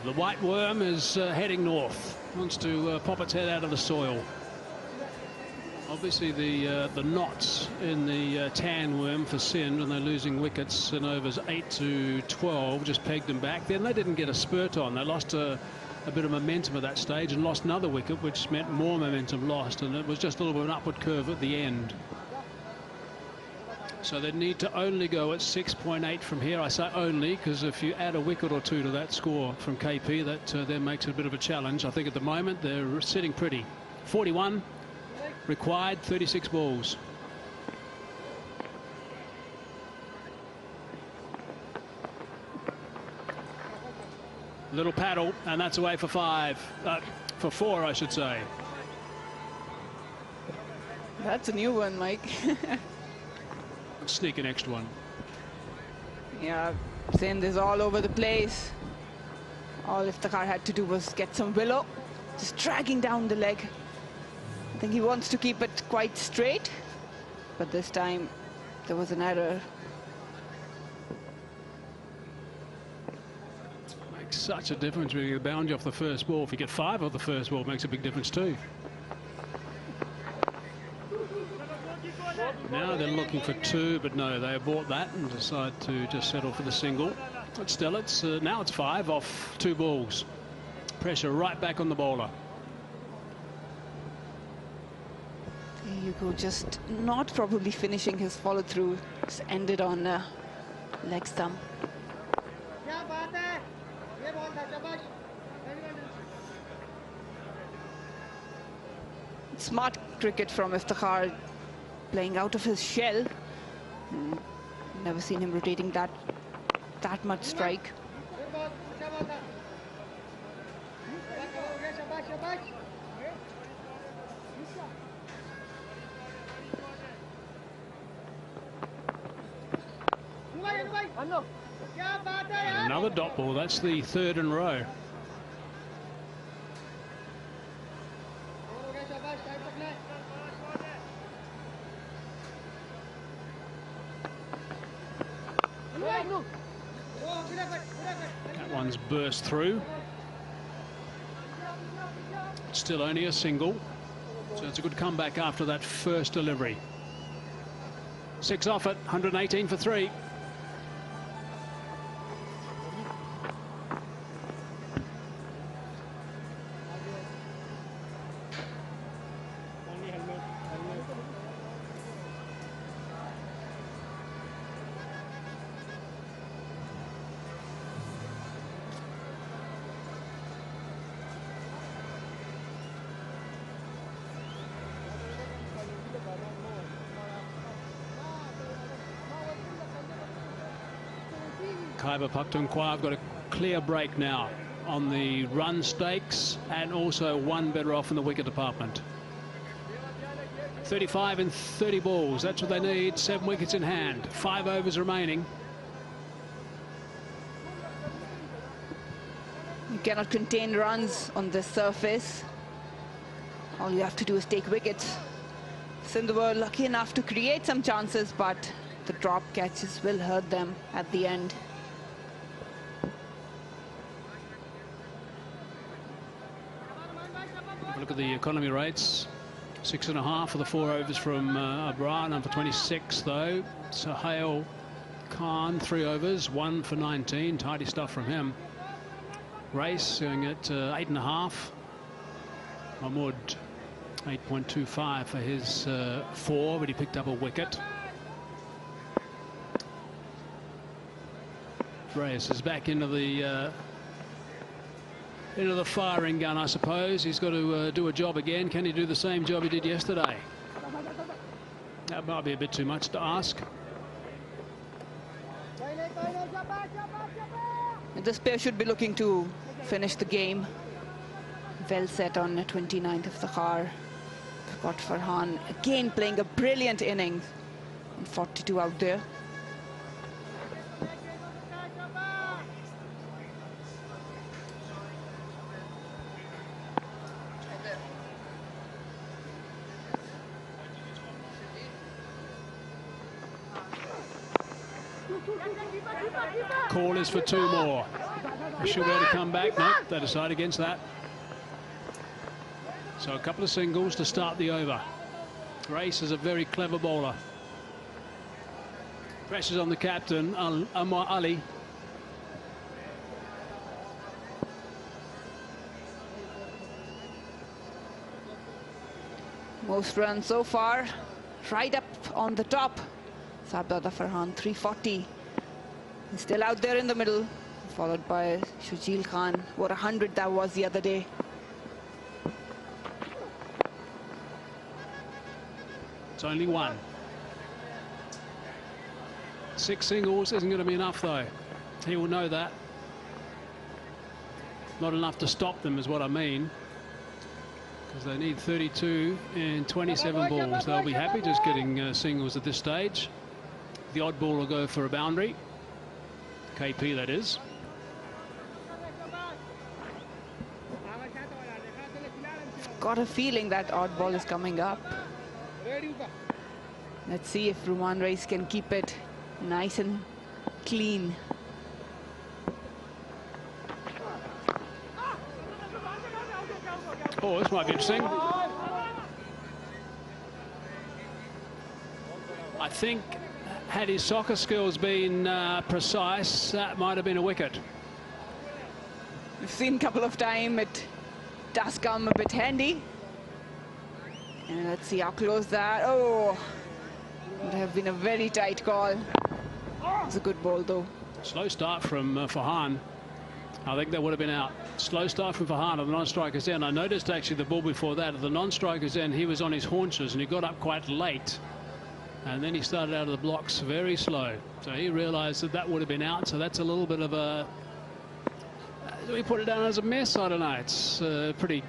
The white worm is heading north, wants to pop its head out of the soil. Obviously the knots in the tan worm for Sindh, and they're losing wickets in overs 8 to 12, just pegged them back. Then they didn't get a spurt on. They lost a bit of momentum at that stage and lost another wicket, which meant more momentum lost, and it was just a little bit of an upward curve at the end. So they need to only go at 6.8 from here. I say only because if you add a wicket or 2 to that score from KP, that then makes it a bit of a challenge. I think at the moment they're sitting pretty. 41 required, 36 balls. Little paddle, and that's away for 5. For 4, I should say. That's a new one, Mike. Sneak an extra one. Yeah, Sindh is all over the place. All Iftikhar had to do was get some willow, just dragging down the leg. I think he wants to keep it quite straight. but this time there was an error. Makes such a difference when you get a boundary off the first ball. If you get 5 off the first ball, it makes a big difference too. Now they're looking for 2, but no, they abort that and decide to just settle for the single. But still, it's now it's 5 off 2 balls. Pressure right back on the bowler. There you go, just not probably finishing his follow-through. Just ended on leg stump. Smart cricket from Iftikhar, playing out of his shell. Never seen him rotating that much strike. Another dot ball. That's the 3rd in a row. That one's burst through. Still only a single, so it's a good comeback after that first delivery. 6 off it, 118 for 3. Khyber Pakhtunkhwa have got a clear break now on the run stakes and also 1 better off in the wicket department. 35 and 30 balls, that's what they need. 7 wickets in hand, 5 overs remaining. You cannot contain runs on this surface. All you have to do is take wickets. Sindh were lucky enough to create some chances, but the drop catches will hurt them at the end. Look at the economy rates. 6.5 for the 4 overs from Abrar. Number 26 though, Sahil Khan, 3 overs, 1 for 19. Tidy stuff from him. Race going at 8.5. Mahmood 8.25 for his 4, but he picked up a wicket. Reyes is back into the firing gun, I suppose. He's got to do a job again. Can he do the same job he did yesterday? That might be a bit too much to ask. This pair should be looking to finish the game. Well set on the 29th Iftikhar. We've got Farhan again playing a brilliant innings. And 42 out there. Call is for 2 more. They should be able to come back. No, they decide against that. So a couple of singles to start the over. Race is a very clever bowler. Pressure's on the captain, Amar Ali. Most runs so far, right up on the top. Sabdada Farhan, 340. He's still out there in the middle, followed by Shujeel Khan. What 100 that was the other day. It's only 1. 6 singles isn't going to be enough, though. He will know that. Not enough to stop them is what I mean. Because they need 32 and 27 balls. They'll be happy just getting singles at this stage. The odd ball will go for a boundary. KP, that is. Got a feeling that odd ball is coming up. Let's see if Ruman Reis can keep it nice and clean. Oh, this might be interesting. I think had his soccer skills been precise, that might have been a wicket. We've seen a couple of times it does come a bit handy. And let's see how close that. Oh, would have been a very tight call. It's a good ball though. Slow start from Farhan. I think that would have been out. Slow start from Farhan at the non-striker's end. I noticed actually the ball before that at the non-striker's end, he was on his haunches and he got up quite late. And then he started out of the blocks very slow. So he realized that that would have been out. So that's a little bit of a... do we put it down as a miss? I don't know. It's pretty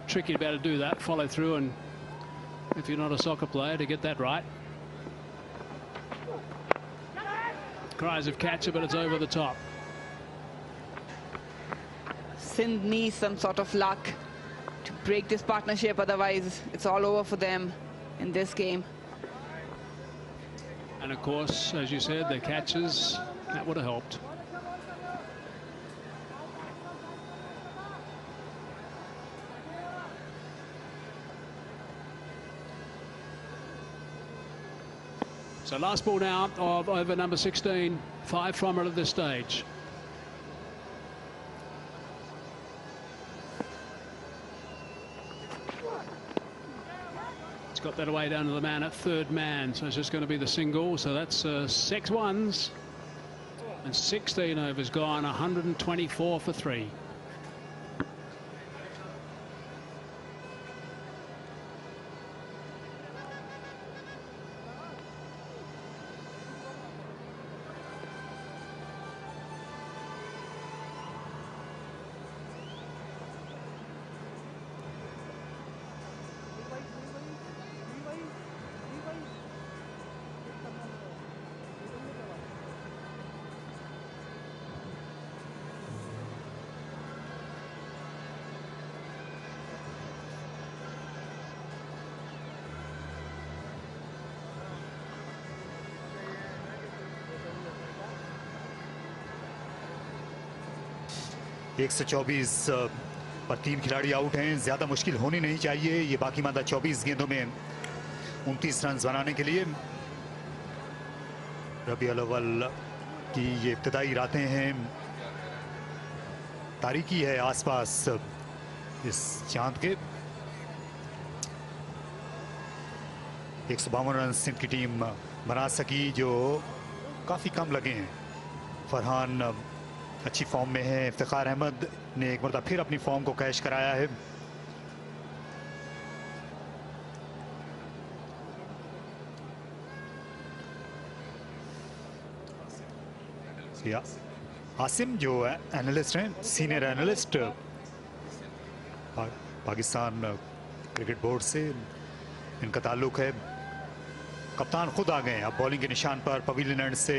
tricky to be able to do that, follow through, and if you're not a soccer player, to get that right. Cries of catcher, but it's over the top. Sindh needs some sort of luck to break this partnership, otherwise it's all over for them in this game. And of course, as you said, the catches, that would have helped. So last ball now of over number 16, 5 from it at this stage. It's got that away down to the man at third man, so it's just going to be the single. So that's 6 ones and 16 overs gone, 124 for 3. एक 124 पर 3 खिलाड़ी out हैं। ज्यादा मुश्किल होनी नहीं चाहिए ये बाकी मांदा 24 गेंदों में 29 रन बनाने के लिए। रबीउल अव्वल की ये इब्तदाई रातें हैं, तारीकी है आसपास इस चांद के। 152 रन सिंध की टीम बना सकी जो काफी कम लगे हैं। फरहान अच्छी फॉर्म में है, इफ्तिखार अहमद ने एक मरतबा फिर अपनी फॉर्म को कैश कराया है। आसिम जो एनालिस्ट हैं, senior analyst Pakistan cricket board से इनका ताल्लुक है। कप्तान खुद आ गए अब बॉलिंग के निशान पर। पवेलियन एंड से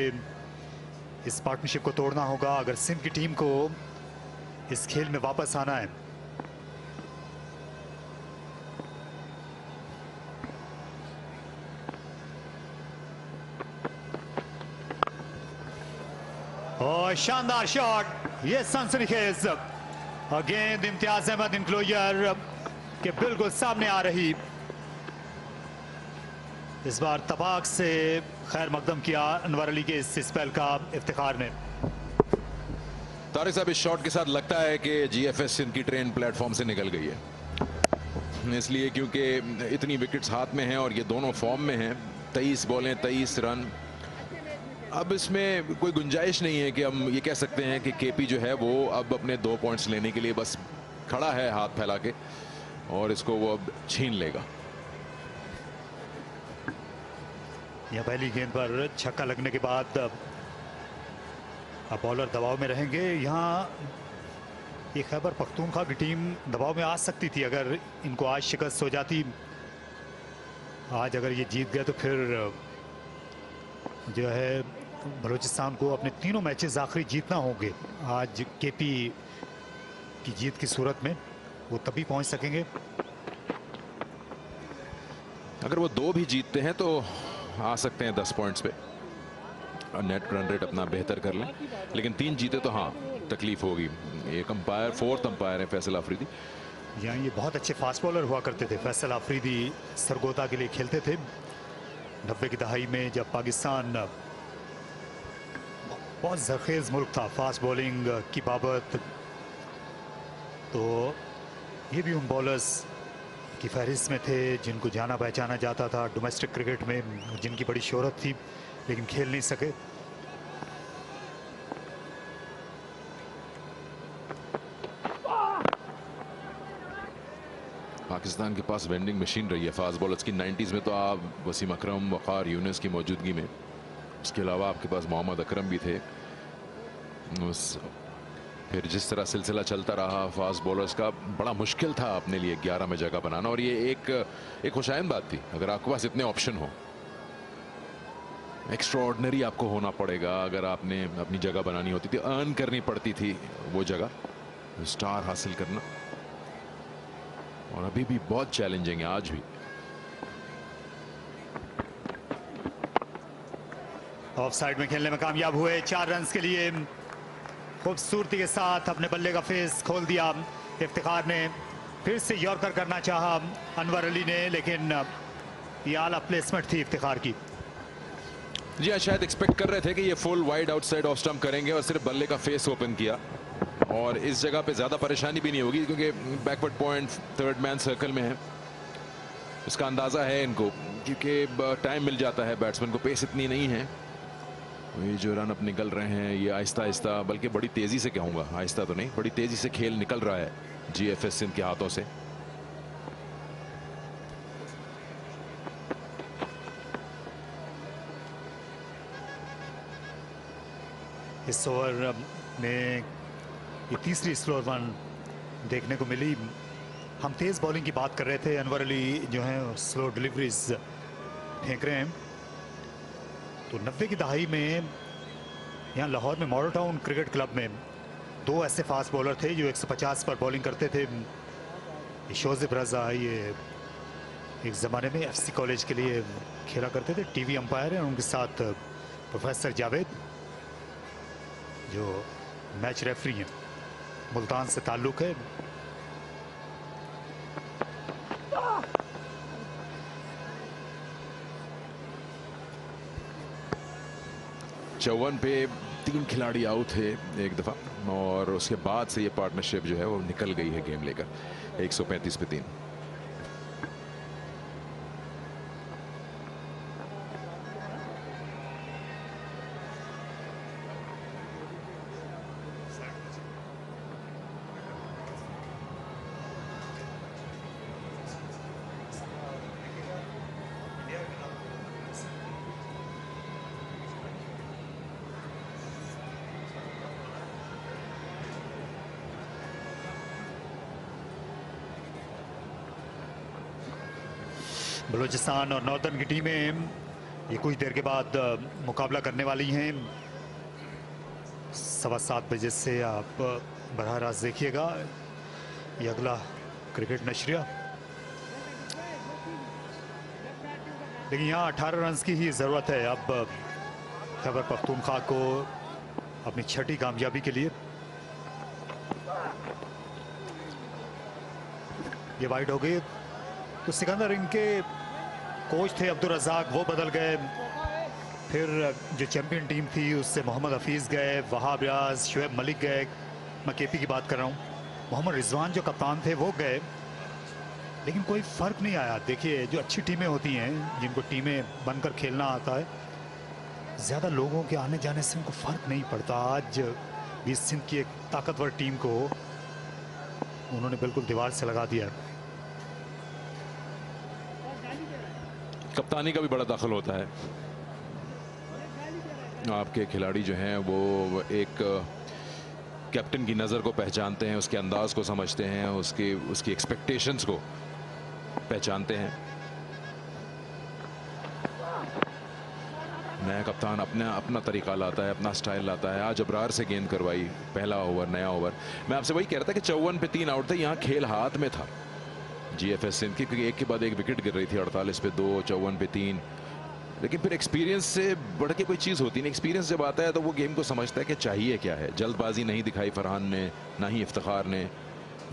इस पार्टनरशिप को तोड़ना होगा अगर सिंध की टीम को इस खेल में वापस आना है। और शानदार शॉट, ये सनसनीखेज गेंद इम्तियाज अहमद इनक्लोजर के बिल्कुल सामने आ रही। इस बार तबाक से खैर मकदम किया अनवर अली के इस स्पेल का इफ्तिखार ने। तारिक साहब, इस शॉट के साथ लगता है कि जीएफएस सिंध की ट्रेन प्लेटफॉर्म से निकल गई है, इसलिए क्योंकि इतनी विकेट्स हाथ में हैं और ये दोनों फॉर्म में हैं। 23 बॉलें 23 रन। अब इसमें कोई गुंजाइश नहीं है कि हम ये कह सकते हैं कि केपी जो है वो अब अपने 2 पॉइंट्स लेने के लिए बस खड़ा है हाथ फैला के और इसको वो अब छीन लेगा। यह पहली गेंद पर छक्का लगने के बाद अब बॉलर दबाव में रहेंगे। यहाँ ये खैबर पख्तूनख्वा की टीम दबाव में आ सकती थी अगर इनको आज शिकस्त हो जाती। आज अगर ये जीत गए तो फिर जो है बलूचिस्तान को अपने तीनों मैचेस आखिरी जीतना होंगे। आज केपी की जीत की सूरत में वो तभी पहुंच सकेंगे। अगर वो 2 भी जीतते हैं तो आ सकते हैं 10 पॉइंट्स पे, नेट रन रेट अपना बेहतर कर लें, लेकिन 3 जीते तो हाँ तकलीफ होगी। एक अंपायर, 4th अंपायर है फैसल आफरीदी। यहाँ ये बहुत अच्छे फास्ट बॉलर हुआ करते थे। फैसल आफरीदी सरगोदा के लिए खेलते थे 90 की दहाई में, जब पाकिस्तान बहुत जरखेज मुल्क था फास्ट बॉलिंग की बाबत। तो ये भी उन बॉलर्स की फहरिस्त में थे जिनको जाना पहचाना जाता था डोमेस्टिक क्रिकेट में, जिनकी बड़ी शोहरत थी लेकिन खेल नहीं सके। पाकिस्तान के पास वेंडिंग मशीन रही है फास्ट बॉलर्स की 90s में, तो आप वसीम अकरम, वक़ार यूनुस की मौजूदगी में, उसके अलावा आपके पास मोहम्मद अकरम भी थे। फिर जिस तरह सिलसिला चलता रहा फास्ट बॉलर्स का, बड़ा मुश्किल था अपने लिए 11 में जगह बनाना, और ये एक खुशाइंद बात थी अगर आपके पास इतने ऑप्शन हो। एक्स्ट्राऑर्डिनरी आपको होना पड़ेगा अगर आपने अपनी जगह बनानी होती थी, अर्न करनी पड़ती थी वो जगह, स्टार हासिल करना, और अभी भी बहुत चैलेंजिंग है आज भी। ऑफ साइड में खेलने में कामयाब हुए 4 रन के लिए, खूबसूरती के साथ अपने बल्ले का फेस खोल दिया। इफ्तिखार ने फिर से यॉर्कर करना चाहा अनवर अली ने, लेकिन ये आला प्लेसमेंट थी इफ्तिखार की। जी हाँ, शायद एक्सपेक्ट कर रहे थे कि ये full wide outside off stump करेंगे और सिर्फ बल्ले का फेस ओपन किया, और इस जगह पे ज्यादा परेशानी भी नहीं होगी क्योंकि backward point 3rd man circle में है। इसका अंदाजा है इनको, क्योंकि टाइम मिल जाता है बैट्समैन को, पेस इतनी नहीं है। ये जो रन अब निकल रहे हैं ये आहिस्ता आहिस्ता, बल्कि बड़ी तेजी से कहूंगा, आहिस्ता तो नहीं, बड़ी तेजी से खेल निकल रहा है GFS सिंध के हाथों से। इस ओवर में ये तीसरी स्लो रन देखने को मिली। हम तेज बॉलिंग की बात कर रहे थे, अनवर अली जो है स्लो डिलीवरीज फेंक रहे हैं। तो 90 की दहाई में यहाँ लाहौर में मॉडल टाउन क्रिकेट क्लब में 2 ऐसे फास्ट बॉलर थे जो 150 पर बॉलिंग करते थे। शोजिब रजा, ये एक ज़माने में FC कॉलेज के लिए खेला करते थे, टीवी अंपायर हैं। उनके साथ प्रोफेसर जावेद जो मैच रेफरी हैं, मुल्तान से ताल्लुक़ है। चौवन पे 3 खिलाड़ी आउट थे एक दफा, और उसके बाद से ये पार्टनरशिप जो है वो निकल गई है गेम लेकर 135 पे 3। बलूचिस्तान और नॉर्दर्न की टीमें ये कुछ देर के बाद मुकाबला करने वाली हैं। 7:15 बजे से आप बराह रास्त देखिएगा ये अगला क्रिकेट नशरिया। लेकिन यहाँ 18 रन की ही ज़रूरत है अब खैबर पख्तूनख्वा को अपनी 6ठी कामयाबी के लिए। ये वाइड हो गई तो सिकंदर इनके कोच थे अब्दुल रज़ाक, वो बदल गए। फिर जो चैंपियन टीम थी उससे मोहम्मद हफीज़ गए, वहाब रियाज, शुएब मलिक गए, मैं KP की बात कर रहा हूँ। मोहम्मद रिजवान जो कप्तान थे वो गए, लेकिन कोई फ़र्क नहीं आया। देखिए जो अच्छी टीमें होती हैं, जिनको टीमें बनकर खेलना आता है, ज़्यादा लोगों के आने जाने से उनको फ़र्क नहीं पड़ता। आज भी सिंध की एक ताकतवर टीम को उन्होंने बिल्कुल दीवार से लगा दिया। कप्तानी का भी बड़ा दखल होता है। आपके खिलाड़ी जो हैं वो एक कैप्टन की नज़र को पहचानते हैं, उसके अंदाज को समझते हैं, उसकी एक्सपेक्टेशंस को पहचानते हैं। नया कप्तान अपना तरीका लाता है, अपना स्टाइल लाता है। आज अबरार से गेंद करवाई, पहला ओवर, नया ओवर। मैं आपसे वही कह रहा था कि 54 पे 3 आउट थे, यहाँ खेल हाथ में था। GFS सिंध की, क्योंकि एक के बाद एक विकेट गिर रही थी। 48 पे 2, 54 पे 3। लेकिन फिर एक्सपीरियंस से बढ़ के कोई चीज़ होती नहीं। एक्सपीरियंस जब आता है तो वो गेम को समझता है कि चाहिए क्या है। जल्दबाजी नहीं दिखाई फरहान ने, ना ही इफ्तिखार ने।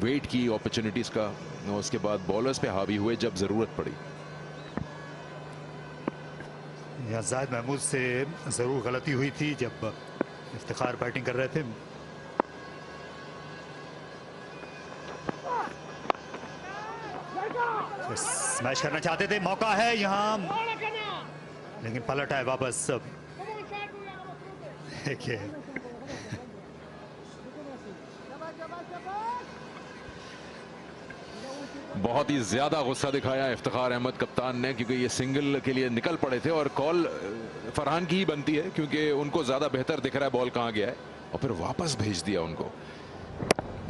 वेट की अपॉर्चुनिटीज़ का, और उसके बाद बॉलर्स पे हावी हुए जब ज़रूरत पड़ी। या जाहिद महमूद से ज़रूर गलती हुई थी जब इफ्तिखार बैटिंग कर रहे थे। स्मैश करना चाहते थे, मौका है यहाँ, लेकिन पलट आए वापस। देखिए बहुत ही ज्यादा गुस्सा दिखाया इफ्तिखार अहमद कप्तान ने, क्योंकि ये सिंगल के लिए निकल पड़े थे और कॉल फरहान की ही बनती है, क्योंकि उनको ज्यादा बेहतर दिख रहा है बॉल कहाँ गया है, और फिर वापस भेज दिया उनको।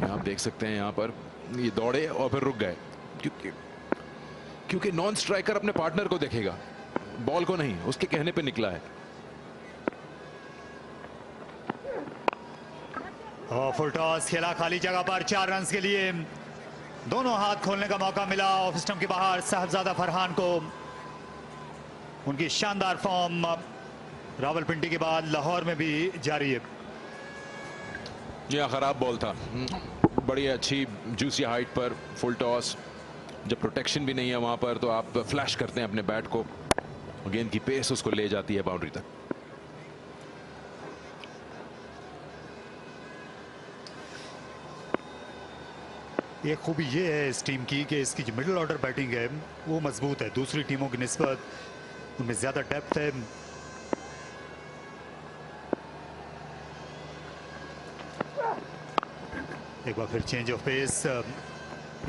आप देख सकते हैं यहाँ पर ये दौड़े और फिर रुक गए, क्योंकि नॉन स्ट्राइकर अपने पार्टनर को देखेगा, बॉल को नहीं। उसके कहने पे निकला है। फुल टॉस खेला खाली जगह पर 4 रन के लिए। दोनों हाथ खोलने का मौका मिला ऑफ स्टंप के बाहर साहबजादा फरहान को। उनकी शानदार फॉर्म रावलपिंडी के बाद लाहौर में भी जारी है। यह खराब बॉल था, बड़ी अच्छी जूसी हाइट पर फुल टॉस। जब प्रोटेक्शन भी नहीं है वहां पर तो आप फ्लैश करते हैं अपने बैट को, गेंद की पेस उसको ले जाती है बाउंड्री तक। एक खूबी ये है इस टीम की कि इसकी जो मिडिल ऑर्डर बैटिंग है वो मजबूत है, दूसरी टीमों की निस्बत उनमें ज्यादा डेप्थ है। एक बार फिर चेंज ऑफ पेस,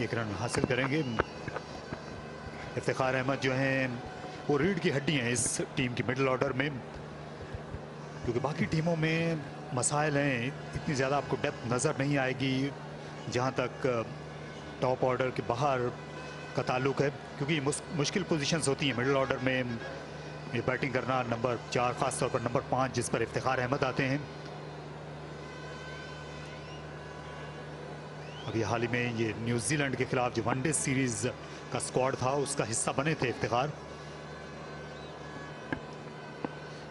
1 रन हासिल करेंगे। इफ्तिखार अहमद जो हैं वो रीढ़ की हड्डी हैं इस टीम की मिडिल ऑर्डर में, क्योंकि बाकी टीमों में मसाइल हैं, इतनी ज़्यादा आपको डेप्थ नज़र नहीं आएगी जहां तक टॉप ऑर्डर के बाहर का ताल्लुक है, क्योंकि मुश्किल पोजीशंस होती हैं मिडिल ऑर्डर में ये बैटिंग करना। नंबर 4 खासतौर पर नंबर 5 जिस पर इफ्तिखार अहमद आते हैं। अभी हाल ही में ये न्यूजीलैंड के खिलाफ जो वनडे सीरीज का स्क्वाड था उसका हिस्सा बने थे इफ्तिखार।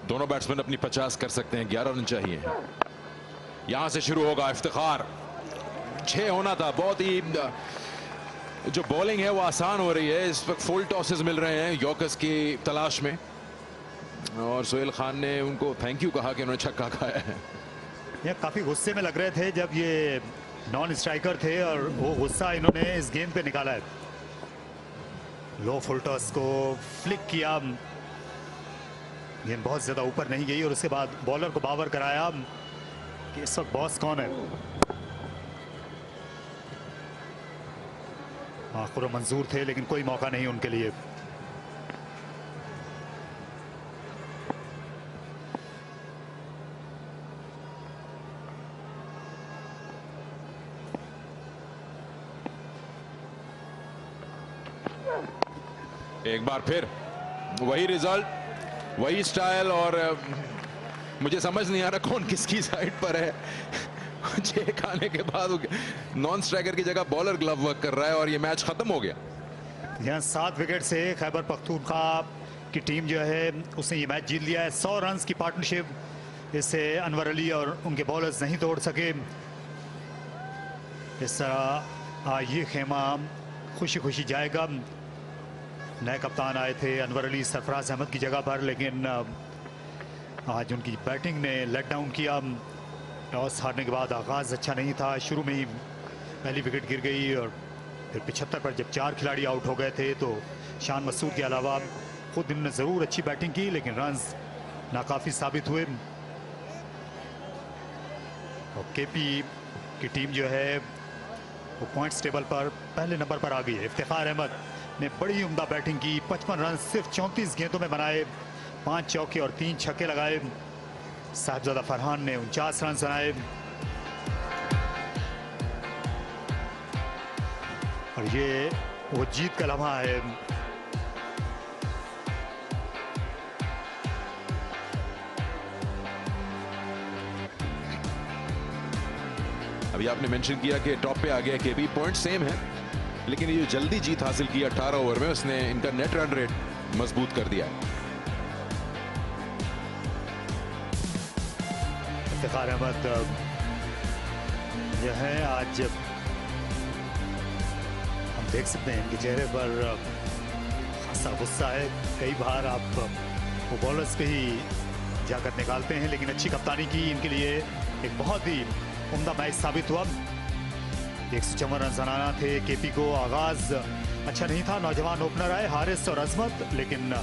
दोनों बैट्समैन अपनी 50 कर सकते हैं, 11 रन चाहिए। यहां से शुरू होगा इफ्तिखार, 6 होना था। बहुत ही जो बॉलिंग है वो आसान हो रही है। इस वक्त फुल टॉसेस मिल रहे हैं यॉर्कर्स की तलाश में, और सोहेल खान ने उनको थैंक यू कहा कि उन्होंने छक्का खाया है। ये काफी गुस्से में लग रहे थे जब ये नॉन स्ट्राइकर थे, और वो गुस्सा इन्होंने इस गेंद पे निकाला है। लो फुल टॉस को फ्लिक किया, गेंद बहुत ज्यादा ऊपर नहीं गई, और उसके बाद बॉलर को बावर कराया कि इस वक्त बॉस कौन है। आखिर मंजूर थे लेकिन कोई मौका नहीं उनके लिए। एक बार फिर वही रिजल्ट, वही स्टाइल, और मुझे समझ नहीं आ रहा कौन किसकी साइड पर है। 6 खाने के बाद नॉन स्ट्राइकर की जगह बॉलर ग्लव वर्क कर रहा है, और ये मैच खत्म हो गया। यहाँ 7 विकेट से खैबर पख्तूनख्वा की टीम जो है उसने ये मैच जीत लिया है। 100 रन की पार्टनरशिप इसे अनवर अली और उनके बॉलर्स नहीं तोड़ सके। इस तरह ये खेमा खुशी खुशी जाएगा। नए कप्तान आए थे अनवर अली सरफराज अहमद की जगह पर, लेकिन आज उनकी बैटिंग ने लेट डाउन किया। टॉस हारने के बाद आगाज़ अच्छा नहीं था, शुरू में ही पहली विकेट गिर गई, और फिर 75 पर जब 4 खिलाड़ी आउट हो गए थे तो शान मसूद के अलावा खुद इन्होंने ज़रूर अच्छी बैटिंग की, लेकिन रन्स नाकाफ़ी साबित हुए। और केपी की टीम जो है वो पॉइंट्स टेबल पर पहले नंबर पर आ गई है। इफ्तिखार अहमद ने बड़ी उम्दा बैटिंग की, 55 रन सिर्फ 34 गेंदों में बनाए, 5 चौके और 3 छक्के लगाए। साहबजादा फरहान ने 49 रन बनाए, और ये वो जीत का लम्हा है। अभी आपने मेंशन किया कि टॉप पे आ गया केबी, पॉइंट सेम है। लेकिन ये जल्दी जीत हासिल की 18 ओवर में, उसने इनका नेट रन रेट मजबूत कर दिया है। इफ्तिखार अहमद जो है आज हम देख सकते हैं इनके चेहरे पर खासा गुस्सा है। कई बार आप वो बॉलर्स पे ही जाकर निकालते हैं, लेकिन अच्छी कप्तानी की इनके लिए एक बहुत ही उम्दा मैच साबित हुआ। 154 रन बनाना थे केपी को। आगाज अच्छा नहीं था, नौजवान ओपनर आए हारिस और अजमत, लेकिन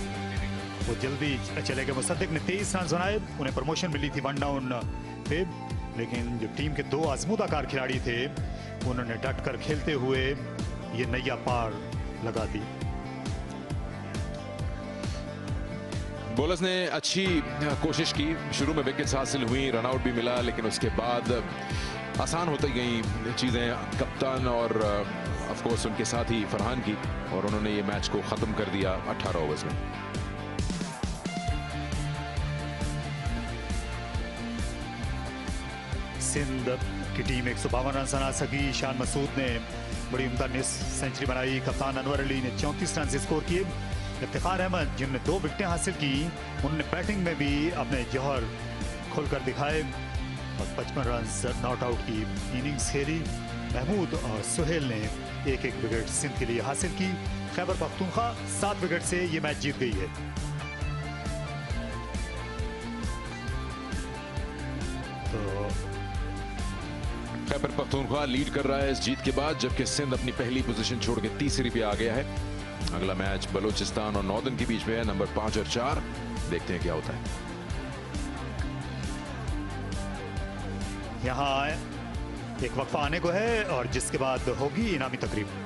वो जल्दी चले गए। मुसद्दिक ने 23 रन बनाए, उन्हें प्रमोशन मिली थी 1 डाउन पे, लेकिन जो टीम के 2 आजमूदाकार खिलाड़ी थे उन्होंने डट कर खेलते हुए ये नैया पार लगा दी। बॉलर्स ने अच्छी कोशिश की, शुरू में विकेट्स हासिल हुई, रनआउट भी मिला, लेकिन उसके बाद आसान होती गई चीज़ें कप्तान और ऑफ कोर्स उनके साथ ही फरहान की, और उन्होंने ये मैच को ख़त्म कर दिया 18 ओवर्स में। सिंध की टीम 152 रन बना सकी। शान मसूद ने बड़ी उम्दा सेंचुरी बनाई। कप्तान अनवर अली ने 34 रन स्कोर किए। इफ्तिखार अहमद जिन्होंने 2 विकेटें हासिल की, उन्होंने बैटिंग में भी अपने जौहर खोलकर दिखाए और 55 रन नॉट आउट की इनिंग्स खेली। महमूद और सुहेल ने 1-1 विकेट सिंध के लिए हासिल की। खैबर पख्तूनख्वा 7 विकेट से ये मैच जीत गई है। तो खैबर पख्तूनख्वा लीड कर रहा है इस जीत के बाद, जबकि सिंध अपनी पहली पोजीशन छोड़ के तीसरी पे आ गया है। अगला मैच बलूचिस्तान और नॉर्दर्न के बीच में है, नंबर 5 और 4। देखते हैं क्या होता है। यहाँ एक वक्फा आने को है और जिसके बाद होगी इनामी तकरीब।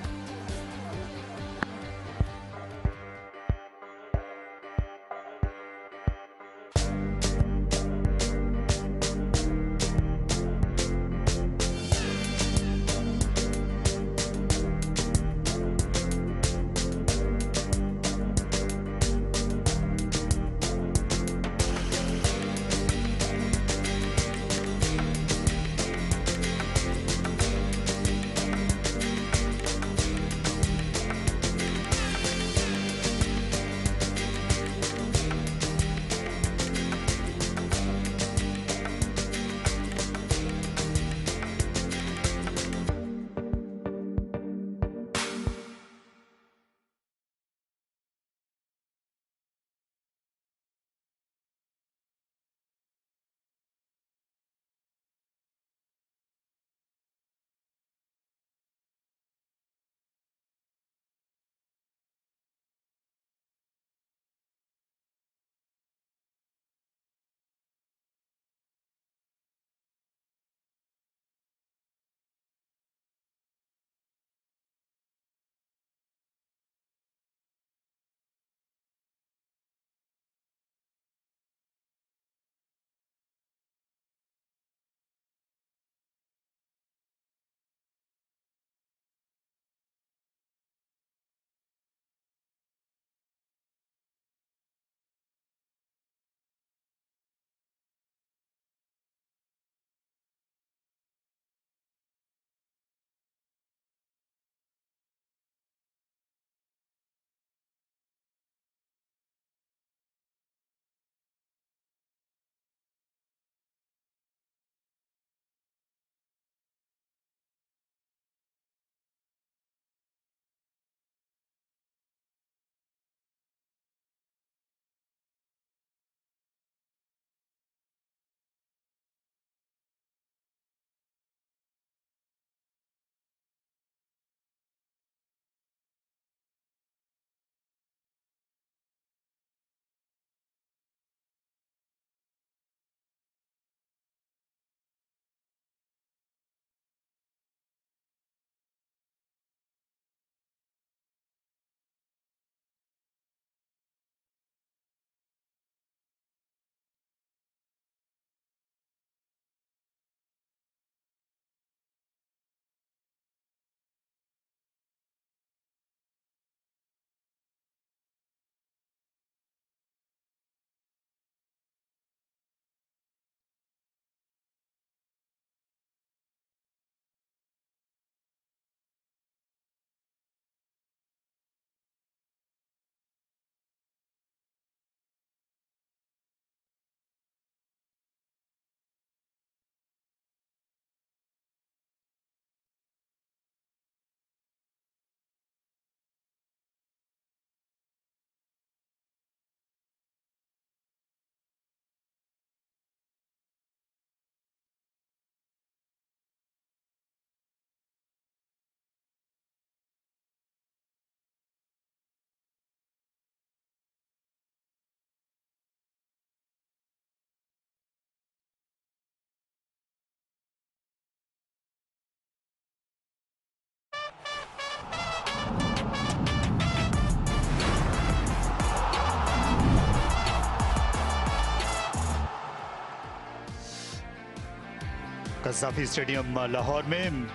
कज़ाफी स्टेडियम लाहौर में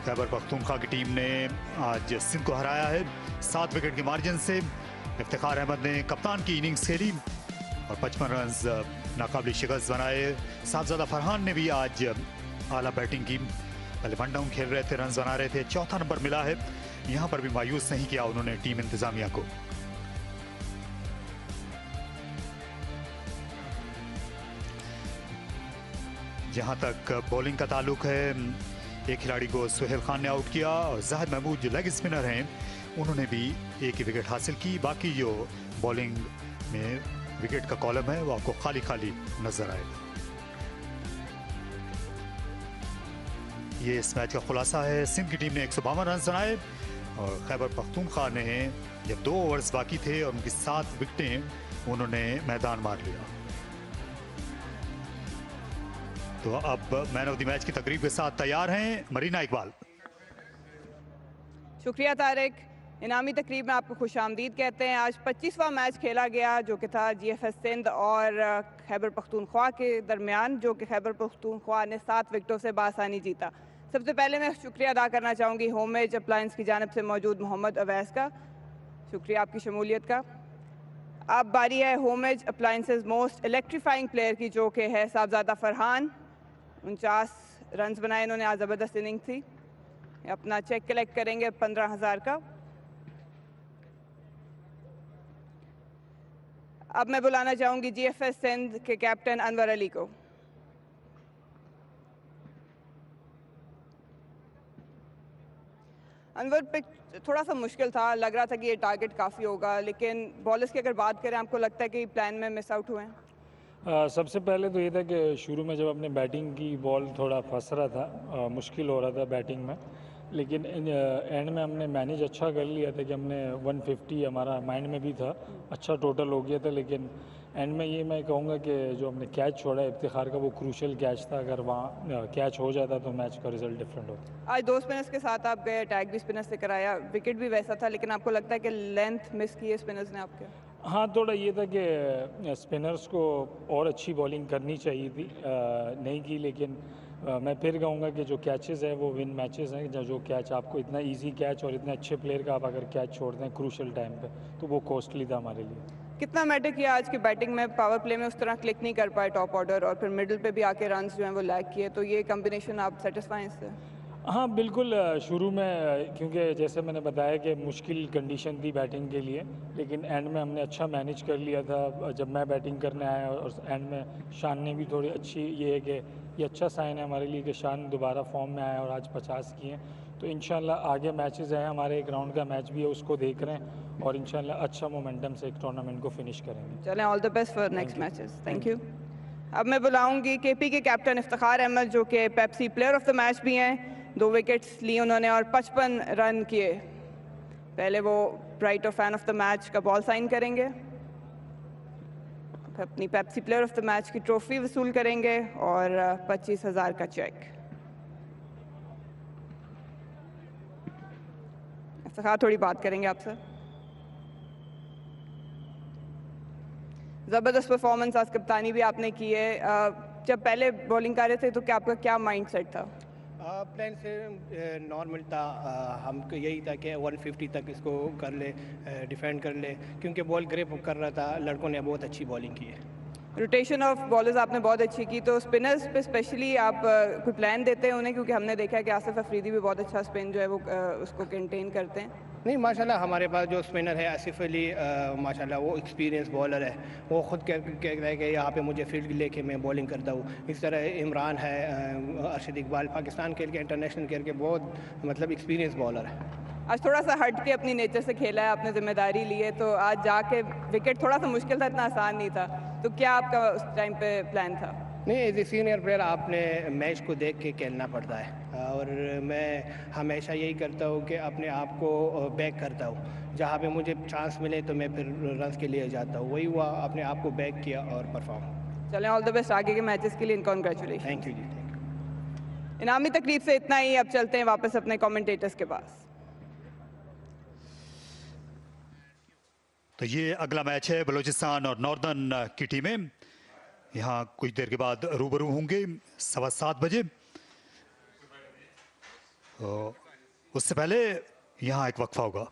खैबर पख्तूनख्वा की टीम ने आज सिंध को हराया है 7 विकेट के मार्जिन से। इफ्तिखार अहमद ने कप्तान की इनिंग्स खेली और 55 रन नाकाबिल शिकस्त बनाए। साहबजादा फरहान ने भी आज आला बैटिंग की। पहले वन डाउन खेल रहे थे, रन बना रहे थे, चौथा नंबर मिला है। यहाँ पर भी मायूस नहीं किया उन्होंने टीम इंतजामिया को। जहां तक बॉलिंग का ताल्लुक है, एक खिलाड़ी को सुहेल खान ने आउट किया और जाहिद महमूद जो लेग स्पिनर हैं उन्होंने भी एक ही विकेट हासिल की। बाकी जो बॉलिंग में विकेट का कॉलम है वो आपको खाली खाली नजर आएगा। ये इस मैच का खुलासा है। सिंध की टीम ने 152 रन बनाए और खैबर पख्तूनख्वा ने जब 2 ओवर्स बाकी थे और उनकी 7 विकेटें उन्होंने मैदान मार लिया। तो अब मैन ऑफ द मैच की तकरीब के साथ तैयार हैं मरीना इकबाल। शुक्रिया तारिक। इनामी तकरीब में आपको खुशामदीद कहते हैं। आज 25वां मैच खेला गया जो कि था GFS सिंध और खैबर पख्तूनख्वा के दरमियान, जो कि खैबर पख्तूनख्वा ने 7 विकेटों से बासानी जीता। सबसे पहले मैं शुक्रिया अदा करना चाहूँगी होमेज अप्लायंस की जानिब से मौजूद मोहम्मद अवैस का। शुक्रिया आपकी शमूलियत का। अब बारी है homage appliances most electrifying player की, जो कि है साहबजादा फरहान। 49 रन बनाए इन्होंने, आज ज़बरदस्त इनिंग थी। अपना चेक कलेक्ट करेंगे 15,000 का। अब मैं बुलाना चाहूँगी GFS सिंध के कैप्टन अनवर अली को। अनवर पे थोड़ा सा मुश्किल था, लग रहा था कि ये टारगेट काफ़ी होगा, लेकिन बॉलर्स की अगर बात करें, आपको लगता है कि प्लान में मिस आउट हुए हैं? सबसे पहले तो ये था कि शुरू में जब अपने बैटिंग की बॉल थोड़ा फंस रहा था, मुश्किल हो रहा था बैटिंग में, लेकिन एंड में हमने मैनेज अच्छा कर लिया था कि हमने 150 हमारा माइंड में भी था, अच्छा टोटल हो गया था। लेकिन एंड में ये मैं कहूँगा कि जो हमने कैच छोड़ा इफ्तिखार का, वो क्रूशल कैच था। अगर वहाँ कैच हो जाता तो मैच का रिजल्ट डिफरेंट होता। आज 2 स्पिनर्स के साथ आप गए, अटैक भी स्पिनर से कराया, विकेट भी वैसा था, लेकिन आपको लगता है कि लेंथ मिस की है स्पिनर्स ने आपके? हाँ, थोड़ा ये था कि स्पिनर्स को और अच्छी बॉलिंग करनी चाहिए थी, नहीं की। लेकिन मैं फिर कहूँगा कि जो कैचेस है वो विन मैचेस हैं। जो कैच आपको इतना इजी कैच और इतने अच्छे प्लेयर का आप अगर कैच छोड़ते हैं क्रूशल टाइम पे, तो वो कॉस्टली था हमारे लिए। कितना मैटर किया आज की बैटिंग में? पावर प्ले में उस तरह क्लिक नहीं कर पाए टॉप ऑर्डर, और फिर मिडिल पे भी आके रन्स जो हैं वो लैग किए, तो ये कम्बिनेशन आप सेटिस्फाई इससे? हाँ बिल्कुल, शुरू में क्योंकि जैसे मैंने बताया कि मुश्किल कंडीशन थी बैटिंग के लिए, लेकिन एंड में हमने अच्छा मैनेज कर लिया था। जब मैं बैटिंग करने आया और एंड में शान ने भी थोड़ी अच्छी, ये है कि ये अच्छा साइन है हमारे लिए कि शान दोबारा फॉर्म में आया और आज 50 किए। तो इंशाल्लाह आगे मैचेस हैं हमारे, एक राउंड का मैच भी है, उसको देख रहे हैं और इंशाल्लाह अच्छा मोमेंटम से एक टूर्नामेंट को फिनिश करेंगे। चलें, all the best for next matches. Thank you. अब मैं बुलाऊंगी KP के कैप्टन इफ्तिखार अहमद, जो कि Pepsi player of the match भी हैं। 2 विकेट्स लिए उन्होंने और 55 रन किए। पहले वो ब्राइट और फैन ऑफ द मैच का बॉल साइन करेंगे, अपनी Pepsi player of the match की ट्रॉफी वसूल करेंगे और 25,000 का चेक। इफ्तिखार थोड़ी बात करेंगे आपसे। ज़बरदस्त परफॉर्मेंस, आज कप्तानी भी आपने की है। जब पहले बॉलिंग कर रहे थे तो क्या आपका क्या माइंडसेट था? प्लान से नॉर्मल था, हमको यही था कि 150 तक इसको कर ले, डिफेंड कर ले, क्योंकि बॉल ग्रिप कर रहा था। लड़कों ने बहुत अच्छी बॉलिंग की है। रोटेशन ऑफ बॉलर्स आपने बहुत अच्छी की, तो स्पिनर्स पे स्पेशली आप कोई प्लान देते हैं उन्हें? क्योंकि हमने देखा है कि आसिफ अफरीदी भी बहुत अच्छा स्पिन जो है वो उसको कंटेन करते हैं। नहीं, माशाल्लाह हमारे पास जो स्पिनर है आसिफ अली, माशाल्लाह वो एक्सपीरियंस बॉलर है। वो ख़ुद कह रहा है कि यहाँ पे मुझे फील्ड लेके मैं बॉलिंग करता हूँ। इस तरह इमरान है, अरशद इकबाल पाकिस्तान खेल के इंटरनेशनल खेल के बहुत मतलब एक्सपीरियंस बॉलर है। आज थोड़ा सा हट के अपनी नेचर से खेला है, आपने जिम्मेदारी ली है, तो आज जाके विकेट थोड़ा सा मुश्किल था, इतना आसान नहीं था, तो क्या आपका उस टाइम पे प्लान था? नहीं, एज ए सीनियर प्लेयर आपने मैच को देख के खेलना पड़ता है, और मैं हमेशा यही करता हूँ कि अपने आप को बैक करता हूँ। जहाँ पे मुझे चांस मिले तो मैं फिर रन्स के लिए जाता हूँ। वही हुआ, अपने आप को बैक किया और परफॉर्म। चलें, ऑल द बेस्ट आगे के मैचेस के लिए, कॉन्ग्रेचुलेशन। थैंक यू जी। इनामी तकरीब से इतना ही। अब चलते हैं वापस अपने कमेंटेटर्स के पास। तो ये अगला मैच है बलूचिस्तान और नॉर्दर्न की टीमें यहाँ कुछ देर के बाद रूबरू होंगे 7:15 बजे। उससे पहले यहाँ एक वक्फा होगा।